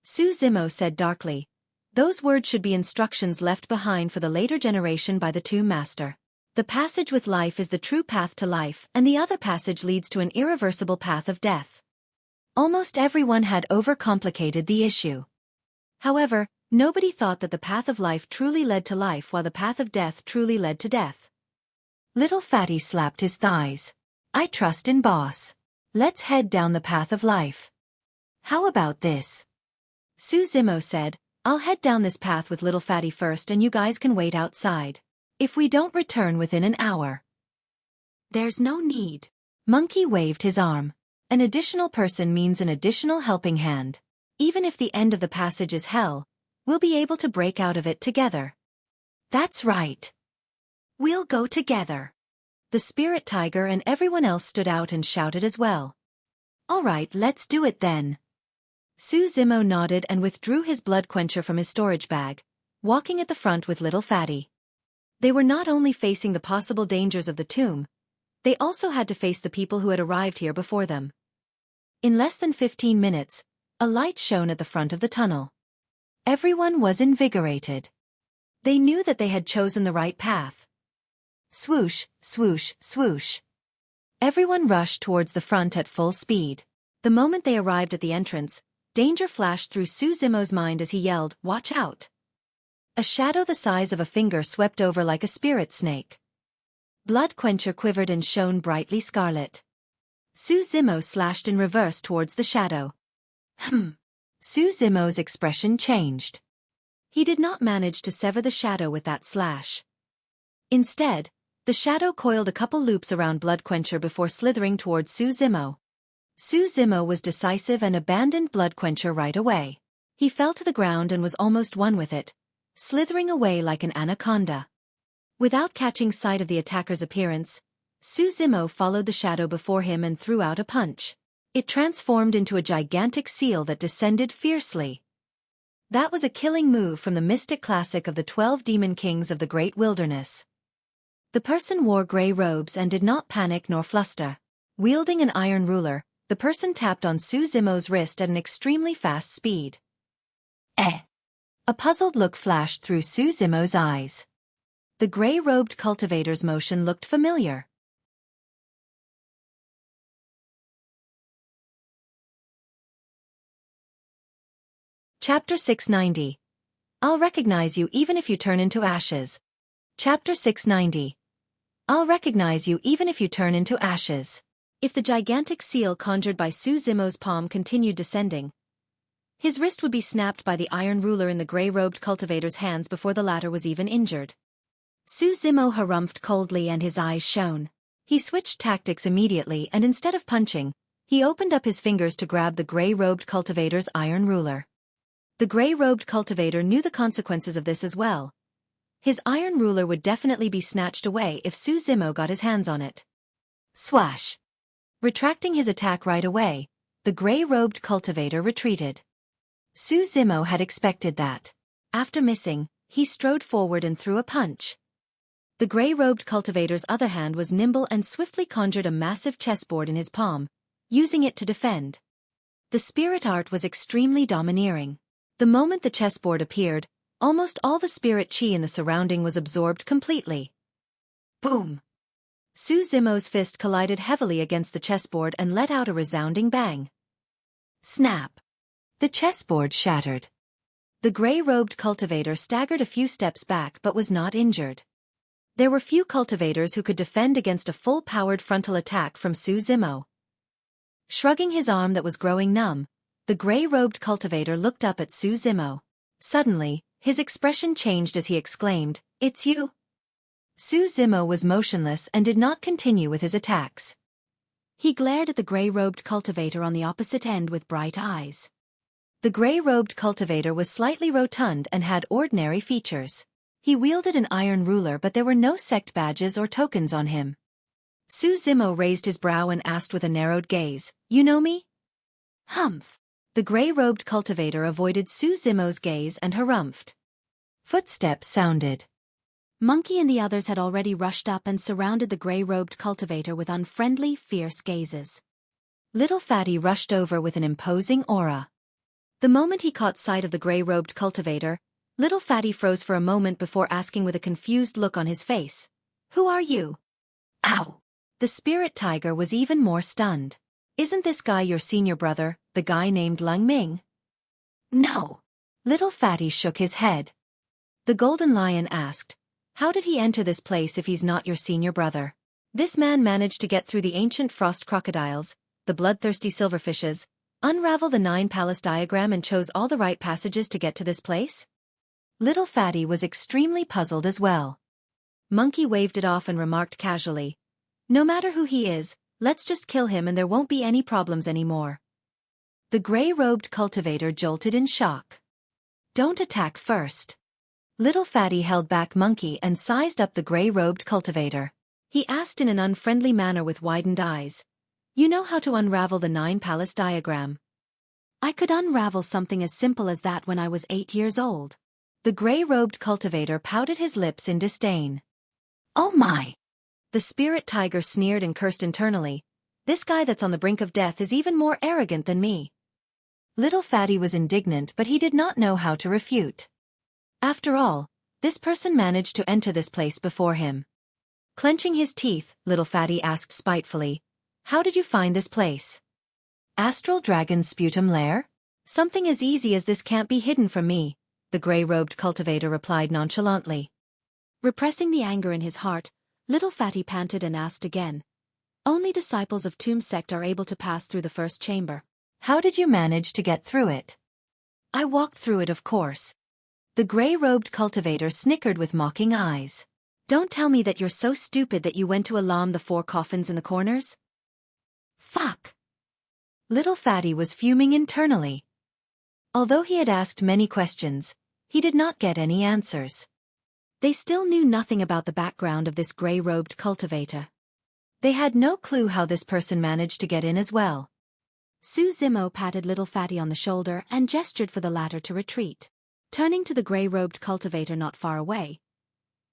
Su Zimo said darkly, "Those words should be instructions left behind for the later generation by the Tomb Master. The passage with life is the true path to life, and the other passage leads to an irreversible path of death." Almost everyone had overcomplicated the issue. However, nobody thought that the path of life truly led to life while the path of death truly led to death. Little Fatty slapped his thighs. "I trust in boss. Let's head down the path of life." "How about this?" Su Zimo said, "I'll head down this path with Little Fatty first and you guys can wait outside. If we don't return within an hour." "There's no need." Monkey waved his arm. An additional person means an additional helping hand. Even if the end of the passage is hell, we'll be able to break out of it together. "That's right. We'll go together." The spirit tiger and everyone else stood out and shouted as well. "All right, let's do it then." Su Zimo nodded and withdrew his blood quencher from his storage bag, walking at the front with Little Fatty. They were not only facing the possible dangers of the tomb, they also had to face the people who had arrived here before them. In less than 15 minutes, a light shone at the front of the tunnel. Everyone was invigorated. They knew that they had chosen the right path. Swoosh, swoosh, swoosh. Everyone rushed towards the front at full speed. The moment they arrived at the entrance, danger flashed through Su Zimo's mind as he yelled, "Watch out!" A shadow the size of a finger swept over like a spirit snake. Blood quencher quivered and shone brightly scarlet. Su Zimo slashed in reverse towards the shadow. Su Zimo's expression changed. He did not manage to sever the shadow with that slash. Instead, the shadow coiled a couple loops around Blood Quencher before slithering towards Su Zimo. Su Zimo was decisive and abandoned Blood Quencher right away. He fell to the ground and was almost one with it, slithering away like an anaconda. Without catching sight of the attacker's appearance, Su Zimo followed the shadow before him and threw out a punch. It transformed into a gigantic seal that descended fiercely. That was a killing move from the mystic classic of the 12 demon kings of the great wilderness. The person wore grey robes and did not panic nor fluster. Wielding an iron ruler, the person tapped on Su Zimo's wrist at an extremely fast speed. A puzzled look flashed through Su Zimo's eyes. The grey-robed cultivator's motion looked familiar. Chapter 690. I'll recognize you even if you turn into ashes. Chapter 690. I'll recognize you even if you turn into ashes. If the gigantic seal conjured by Su Zimo's palm continued descending, his wrist would be snapped by the iron ruler in the grey-robed cultivator's hands before the latter was even injured. Su Zimo harumphed coldly and his eyes shone. He switched tactics immediately and instead of punching, he opened up his fingers to grab the grey-robed cultivator's iron ruler. The grey-robed cultivator knew the consequences of this as well. His iron ruler would definitely be snatched away if Su Zimo got his hands on it. Swash! Retracting his attack right away, the grey-robed cultivator retreated. Su Zimo had expected that. After missing, he strode forward and threw a punch. The grey-robed cultivator's other hand was nimble and swiftly conjured a massive chessboard in his palm, using it to defend. The spirit art was extremely domineering. The moment the chessboard appeared, Almost all the spirit chi in the surrounding was absorbed completely. Boom! Su Zimo's fist collided heavily against the chessboard and let out a resounding bang. Snap! The chessboard shattered. The gray-robed cultivator staggered a few steps back but was not injured. There were few cultivators who could defend against a full-powered frontal attack from Su Zimo. Shrugging his arm that was growing numb, the gray-robed cultivator looked up at Su Zimo. Suddenly, his expression changed as he exclaimed, "It's you?" Su Zimo was motionless and did not continue with his attacks. He glared at the gray-robed cultivator on the opposite end with bright eyes. The gray-robed cultivator was slightly rotund and had ordinary features. He wielded an iron ruler but there were no sect badges or tokens on him. Su Zimo raised his brow and asked with a narrowed gaze, "You know me?" Humph. The gray-robed cultivator avoided Su Zimo's gaze and harumphed. Footsteps sounded. Monkey and the others had already rushed up and surrounded the gray-robed cultivator with unfriendly, fierce gazes. Little Fatty rushed over with an imposing aura. The moment he caught sight of the gray-robed cultivator, Little Fatty froze for a moment before asking with a confused look on his face, "Who are you?" Ow! The spirit tiger was even more stunned. "Isn't this guy your senior brother, the guy named Lung Ming?" "No." Little Fatty shook his head. The golden lion asked, "How did he enter this place if he's not your senior brother?" "This man managed to get through the ancient frost crocodiles, the bloodthirsty silverfishes, unravel the 9 palace diagram and chose all the right passages to get to this place?" Little Fatty was extremely puzzled as well. Monkey waved it off and remarked casually, "No matter who he is, let's just kill him and there won't be any problems anymore." The gray-robed cultivator jolted in shock. "Don't attack first." Little Fatty held back Monkey and sized up the gray-robed cultivator. He asked in an unfriendly manner with widened eyes, "You know how to unravel the 9 palace diagram?" "I could unravel something as simple as that when I was 8 years old." The gray-robed cultivator pouted his lips in disdain. "Oh my!" The spirit tiger sneered and cursed internally. "This guy that's on the brink of death is even more arrogant than me." Little Fatty was indignant but he did not know how to refute. After all, this person managed to enter this place before him. Clenching his teeth, Little Fatty asked spitefully, "How did you find this place?" "Astral Dragon's Sputum Lair? Something as easy as this can't be hidden from me," the gray-robed cultivator replied nonchalantly. Repressing the anger in his heart, Little Fatty panted and asked again, "Only disciples of Tomb Sect are able to pass through the first chamber. How did you manage to get through it?" "I walked through it, of course." The gray-robed cultivator snickered with mocking eyes. "Don't tell me that you're so stupid that you went to alarm the 4 coffins in the corners." Fuck! Little Fatty was fuming internally. Although he had asked many questions, he did not get any answers. They still knew nothing about the background of this gray-robed cultivator. They had no clue how this person managed to get in as well. Su Zimo patted Little Fatty on the shoulder and gestured for the latter to retreat. Turning to the gray-robed cultivator not far away,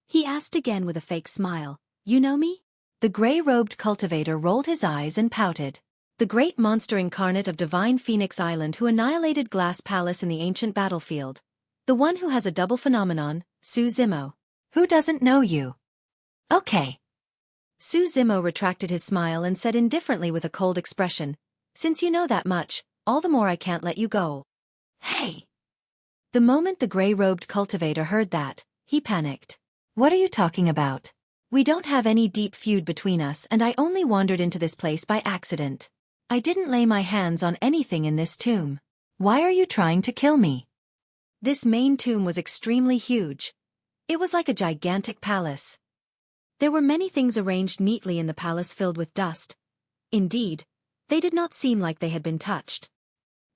he asked again with a fake smile, "You know me?" The gray-robed cultivator rolled his eyes and pouted. "The great monster incarnate of Divine Phoenix Island who annihilated Glass Palace in the ancient battlefield. The one who has a double phenomenon, Su Zimo. Who doesn't know you?" "Okay." Su Zimo retracted his smile and said indifferently with a cold expression, "Since you know that much, all the more I can't let you go." "Hey!" The moment the gray-robed cultivator heard that, he panicked. "What are you talking about? We don't have any deep feud between us and I only wandered into this place by accident. I didn't lay my hands on anything in this tomb. Why are you trying to kill me?" This main tomb was extremely huge. It was like a gigantic palace. There were many things arranged neatly in the palace filled with dust. Indeed, they did not seem like they had been touched.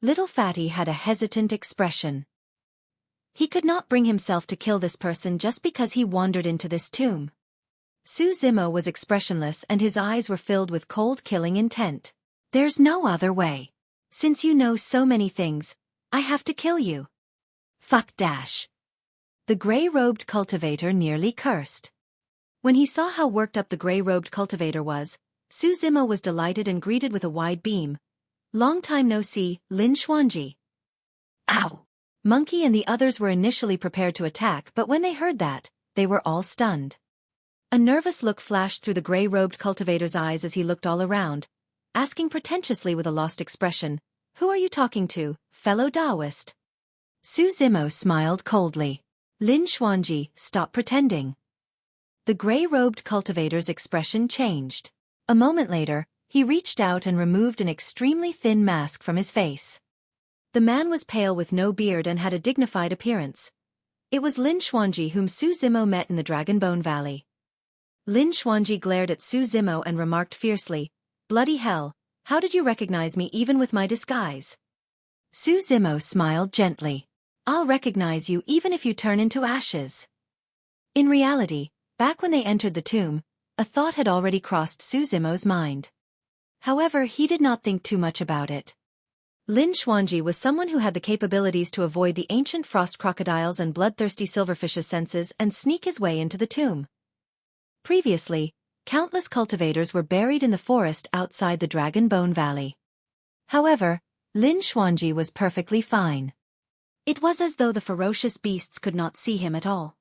Little Fatty had a hesitant expression. He could not bring himself to kill this person just because he wandered into this tomb. Su Zimo was expressionless and his eyes were filled with cold killing intent. "There's no other way. Since you know so many things, I have to kill you." Fuck dash. The gray-robed cultivator nearly cursed. When he saw how worked up the gray-robed cultivator was, Su Zimo was delighted and greeted with a wide beam. "Long time no see, Lin Xuanji." Ow! Monkey and the others were initially prepared to attack, but when they heard that, they were all stunned. A nervous look flashed through the gray-robed cultivator's eyes as he looked all around, asking pretentiously with a lost expression, "Who are you talking to, fellow Taoist?" Su Zimo smiled coldly. "Lin Xuanji, stop pretending." The gray-robed cultivator's expression changed. A moment later, he reached out and removed an extremely thin mask from his face. The man was pale with no beard and had a dignified appearance. It was Lin Xuanji whom Su Zimo met in the Dragonbone Valley. Lin Xuanji glared at Su Zimo and remarked fiercely, "Bloody hell, how did you recognize me even with my disguise?" Su Zimo smiled gently. "I'll recognize you even if you turn into ashes." In reality, back when they entered the tomb, a thought had already crossed Su Zimo's mind. However, he did not think too much about it. Lin Xuanji was someone who had the capabilities to avoid the ancient frost crocodiles and bloodthirsty silverfish's senses and sneak his way into the tomb. Previously, countless cultivators were buried in the forest outside the Dragonbone Valley. However, Lin Xuanji was perfectly fine. It was as though the ferocious beasts could not see him at all.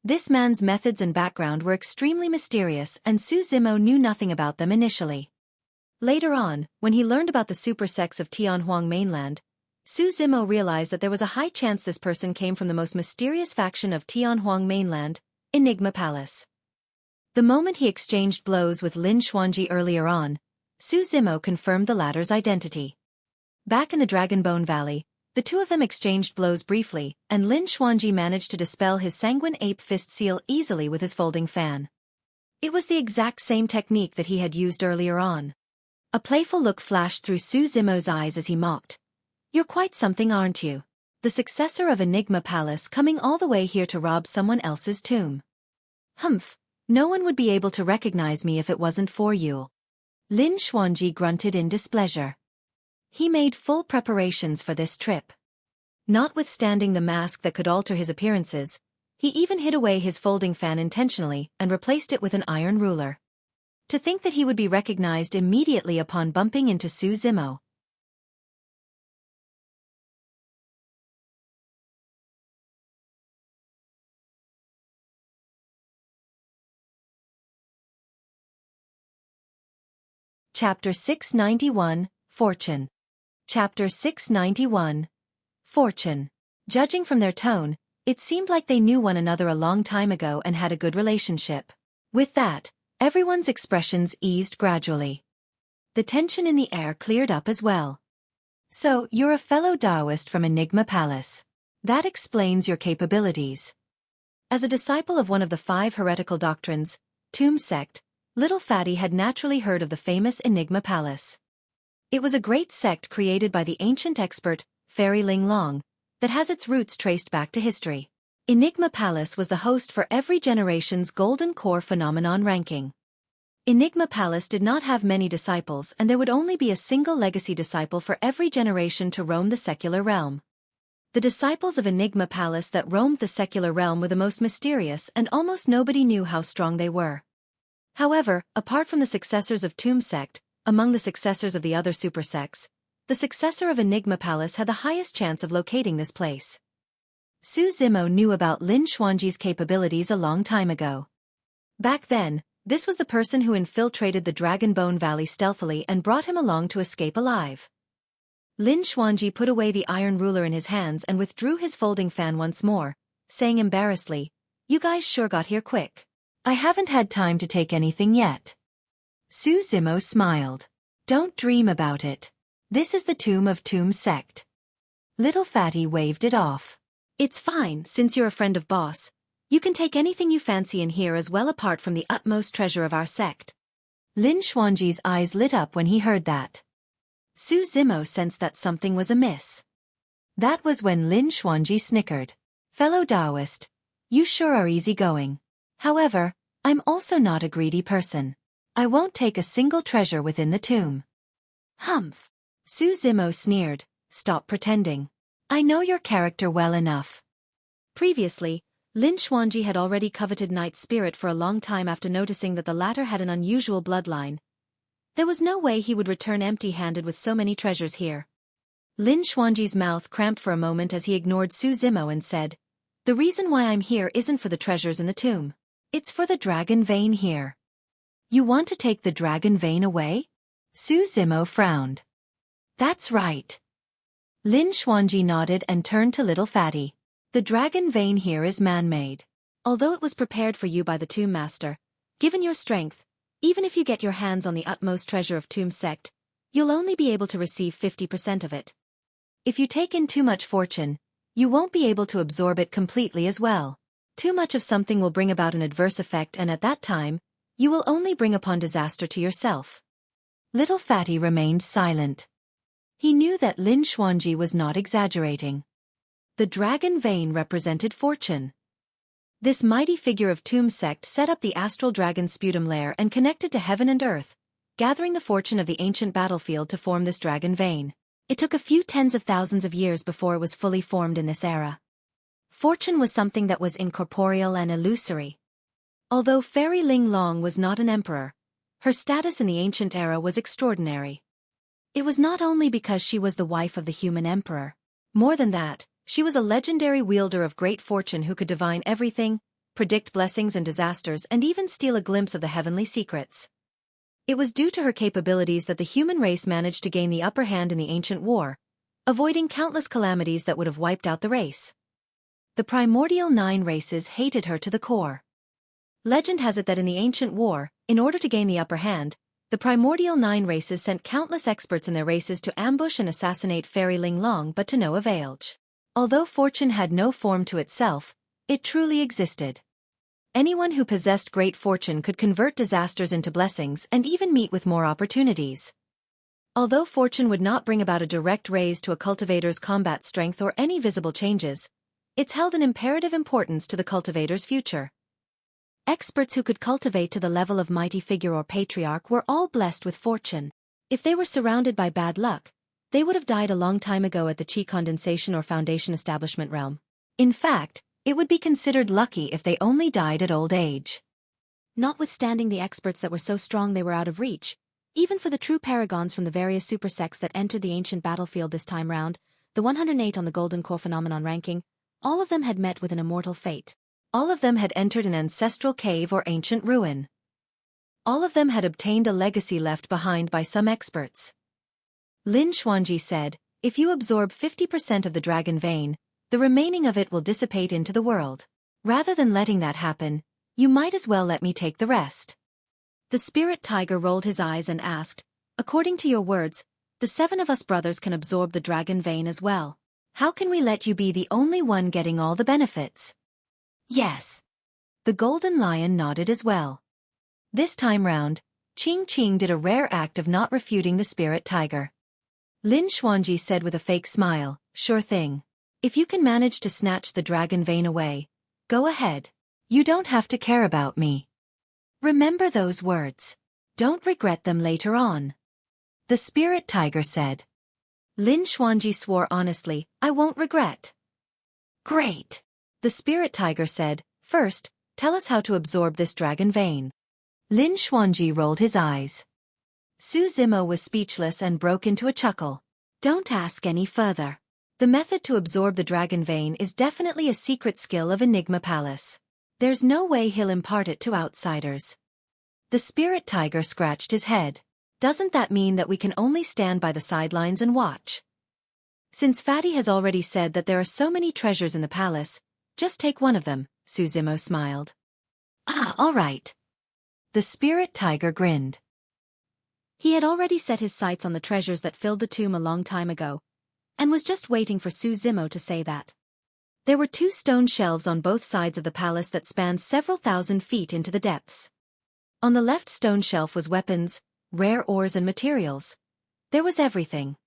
This man's methods and background were extremely mysterious, and Su Zimo knew nothing about them initially. Later on, when he learned about the super sects of Tianhuang mainland, Su Zimo realized that there was a high chance this person came from the most mysterious faction of Tianhuang mainland, Enigma Palace. The moment he exchanged blows with Lin Xuanji earlier on, Su Zimo confirmed the latter's identity. Back in the Dragonbone Valley, the two of them exchanged blows briefly, and Lin Xuanji managed to dispel his sanguine ape fist seal easily with his folding fan. It was the exact same technique that he had used earlier on. A playful look flashed through Su Zimo's eyes as he mocked. "You're quite something, aren't you? The successor of Enigma Palace coming all the way here to rob someone else's tomb. Humph, no one would be able to recognize me if it wasn't for you." Lin Xuanji grunted in displeasure. He made full preparations for this trip. Notwithstanding the mask that could alter his appearances, he even hid away his folding fan intentionally and replaced it with an iron ruler. To think that he would be recognized immediately upon bumping into Su Zimo. Chapter 691, Fortune. Chapter 691. Fortune. Judging from their tone, it seemed like they knew one another a long time ago and had a good relationship. With that, everyone's expressions eased gradually. The tension in the air cleared up as well. "So, you're a fellow Taoist from Enigma Palace. That explains your capabilities." As a disciple of one of the 5 heretical doctrines, Tomb Sect, Little Fatty had naturally heard of the famous Enigma Palace. It was a great sect created by the ancient expert, Fairy Ling Long, that has its roots traced back to history. Enigma Palace was the host for every generation's Golden Core phenomenon ranking. Enigma Palace did not have many disciples, and there would only be a single legacy disciple for every generation to roam the secular realm. The disciples of Enigma Palace that roamed the secular realm were the most mysterious, and almost nobody knew how strong they were. However, apart from the successors of Tomb Sect, among the successors of the other super sects, the successor of Enigma Palace had the highest chance of locating this place. Su Zimo knew about Lin Xuanji's capabilities a long time ago. Back then, this was the person who infiltrated the Dragonbone Valley stealthily and brought him along to escape alive. Lin Xuanji put away the iron ruler in his hands and withdrew his folding fan once more, saying embarrassedly, "You guys sure got here quick. I haven't had time to take anything yet." Su Zimo smiled. "Don't dream about it. This is the tomb of Tomb Sect." Little Fatty waved it off. "It's fine, since you're a friend of Boss. You can take anything you fancy in here as well, apart from the utmost treasure of our sect." Lin Xuanji's eyes lit up when he heard that. Su Zimo sensed that something was amiss. That was when Lin Xuanji snickered. "Fellow Taoist, you sure are easygoing. However, I'm also not a greedy person. I won't take a single treasure within the tomb." "Humph." Su Zimo sneered, "Stop pretending. I know your character well enough." Previously, Lin Xuanji had already coveted Knight's spirit for a long time after noticing that the latter had an unusual bloodline. There was no way he would return empty-handed with so many treasures here. Lin Xuanji's mouth cramped for a moment as he ignored Su Zimo and said, "The reason why I'm here isn't for the treasures in the tomb. It's for the dragon vein here." "You want to take the dragon vein away?" Su Zimo frowned. "That's right." Lin Xuanji nodded and turned to Little Fatty. "The dragon vein here is man-made. Although it was prepared for you by the Tomb Master, given your strength, even if you get your hands on the utmost treasure of Tomb Sect, you'll only be able to receive 50% of it. If you take in too much fortune, you won't be able to absorb it completely as well. Too much of something will bring about an adverse effect, and at that time, you will only bring upon disaster to yourself." Little Fatty remained silent. He knew that Lin Xuanji was not exaggerating. The dragon vein represented fortune. This mighty figure of Tomb Sect set up the Astral Dragon Sputum Lair and connected to heaven and earth, gathering the fortune of the ancient battlefield to form this dragon vein. It took a few tens of thousands of years before it was fully formed in this era. Fortune was something that was incorporeal and illusory. Although Fairy Ling Long was not an emperor, her status in the ancient era was extraordinary. It was not only because she was the wife of the human emperor. More than that, she was a legendary wielder of great fortune who could divine everything, predict blessings and disasters, and even steal a glimpse of the heavenly secrets. It was due to her capabilities that the human race managed to gain the upper hand in the ancient war, avoiding countless calamities that would have wiped out the race. The primordial 9 races hated her to the core. Legend has it that in the ancient war, in order to gain the upper hand, the primordial 9 races sent countless experts in their races to ambush and assassinate Fairy Ling Long, but to no avail. Although fortune had no form to itself, it truly existed. Anyone who possessed great fortune could convert disasters into blessings and even meet with more opportunities. Although fortune would not bring about a direct raise to a cultivator's combat strength or any visible changes, it's held an imperative importance to the cultivator's future. Experts who could cultivate to the level of mighty figure or patriarch were all blessed with fortune. If they were surrounded by bad luck, they would have died a long time ago at the Qi condensation or foundation establishment realm. In fact, it would be considered lucky if they only died at old age. Notwithstanding the experts that were so strong they were out of reach, even for the true paragons from the various super sects that entered the ancient battlefield this time round, the 108 on the Golden Core Phenomenon ranking, all of them had met with an immortal fate. All of them had entered an ancestral cave or ancient ruin. All of them had obtained a legacy left behind by some experts. Lin Xuanji said, "If you absorb 50% of the dragon vein, the remaining of it will dissipate into the world. Rather than letting that happen, you might as well let me take the rest." The spirit tiger rolled his eyes and asked, "According to your words, the 7 of us brothers can absorb the dragon vein as well. How can we let you be the only one getting all the benefits?" "Yes." The golden lion nodded as well. This time round, Qing did a rare act of not refuting the spirit tiger. Lin Xuanji said with a fake smile, "Sure thing. If you can manage to snatch the dragon vein away, go ahead. You don't have to care about me. Remember those words. Don't regret them later on." The spirit tiger said. Lin Xuanji swore honestly, "I won't regret." "Great." The spirit tiger said, "First, tell us how to absorb this dragon vein." Lin Xuanji rolled his eyes. Su Zimo was speechless and broke into a chuckle. "Don't ask any further. The method to absorb the dragon vein is definitely a secret skill of Enigma Palace. There's no way he'll impart it to outsiders." The spirit tiger scratched his head. "Doesn't that mean that we can only stand by the sidelines and watch?" "Since Fatty has already said that there are so many treasures in the palace, just take one of them," Su Zimo smiled. "Ah, all right." The spirit tiger grinned. He had already set his sights on the treasures that filled the tomb a long time ago, and was just waiting for Su Zimo to say that. There were 2 stone shelves on both sides of the palace that spanned several thousand feet into the depths. On the left stone shelf was weapons, rare ores and materials. There was everything.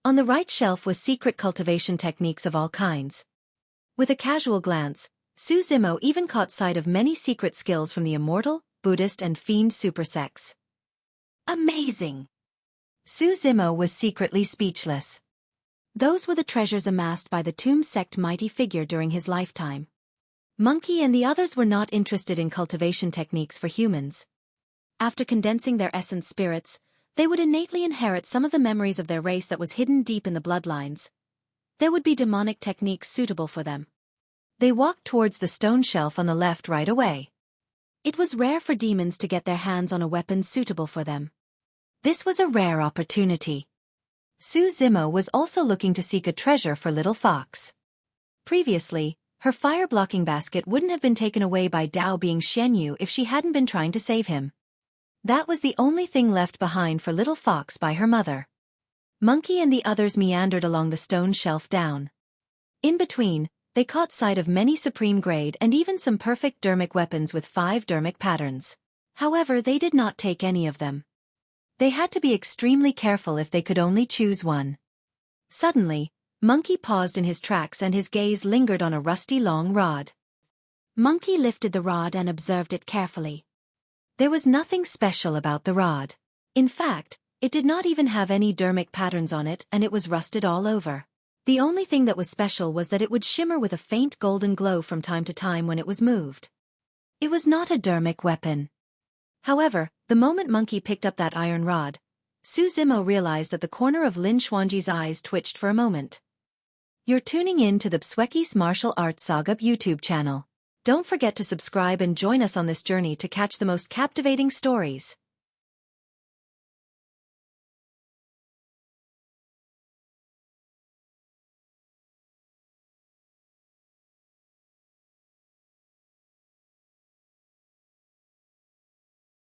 On the right shelf was secret cultivation techniques of all kinds. With a casual glance, Su Zimo even caught sight of many secret skills from the immortal, Buddhist and fiend super sects. Amazing! Su Zimo was secretly speechless. Those were the treasures amassed by the Tomb Sect mighty figure during his lifetime. Monkey and the others were not interested in cultivation techniques for humans. After condensing their essence spirits, They would innately inherit some of the memories of their race that was hidden deep in the bloodlines. There would be demonic techniques suitable for them. They walked towards the stone shelf on the left right away. It was rare for demons to get their hands on a weapon suitable for them. This was a rare opportunity. Su Zimo was also looking to seek a treasure for Little Fox. Previously, her fire-blocking basket wouldn't have been taken away by Dao being Xianyu if she hadn't been trying to save him. That was the only thing left behind for Little Fox by her mother. Monkey and the others meandered along the stone shelf down. In between, they caught sight of many supreme grade and even some perfect dermic weapons with 5 dermic patterns. However, they did not take any of them. They had to be extremely careful if they could only choose one. Suddenly, Monkey paused in his tracks and his gaze lingered on a rusty long rod. Monkey lifted the rod and observed it carefully. There was nothing special about the rod. In fact, it did not even have any dermic patterns on it and it was rusted all over. The only thing that was special was that it would shimmer with a faint golden glow from time to time when it was moved. It was not a dermic weapon. However, the moment Monkey picked up that iron rod, Su Zimo realized that the corner of Lin Xuanji's eyes twitched for a moment. You're tuning in to the Xueqi's Martial Arts Saga YouTube channel. Don't forget to subscribe and join us on this journey to catch the most captivating stories.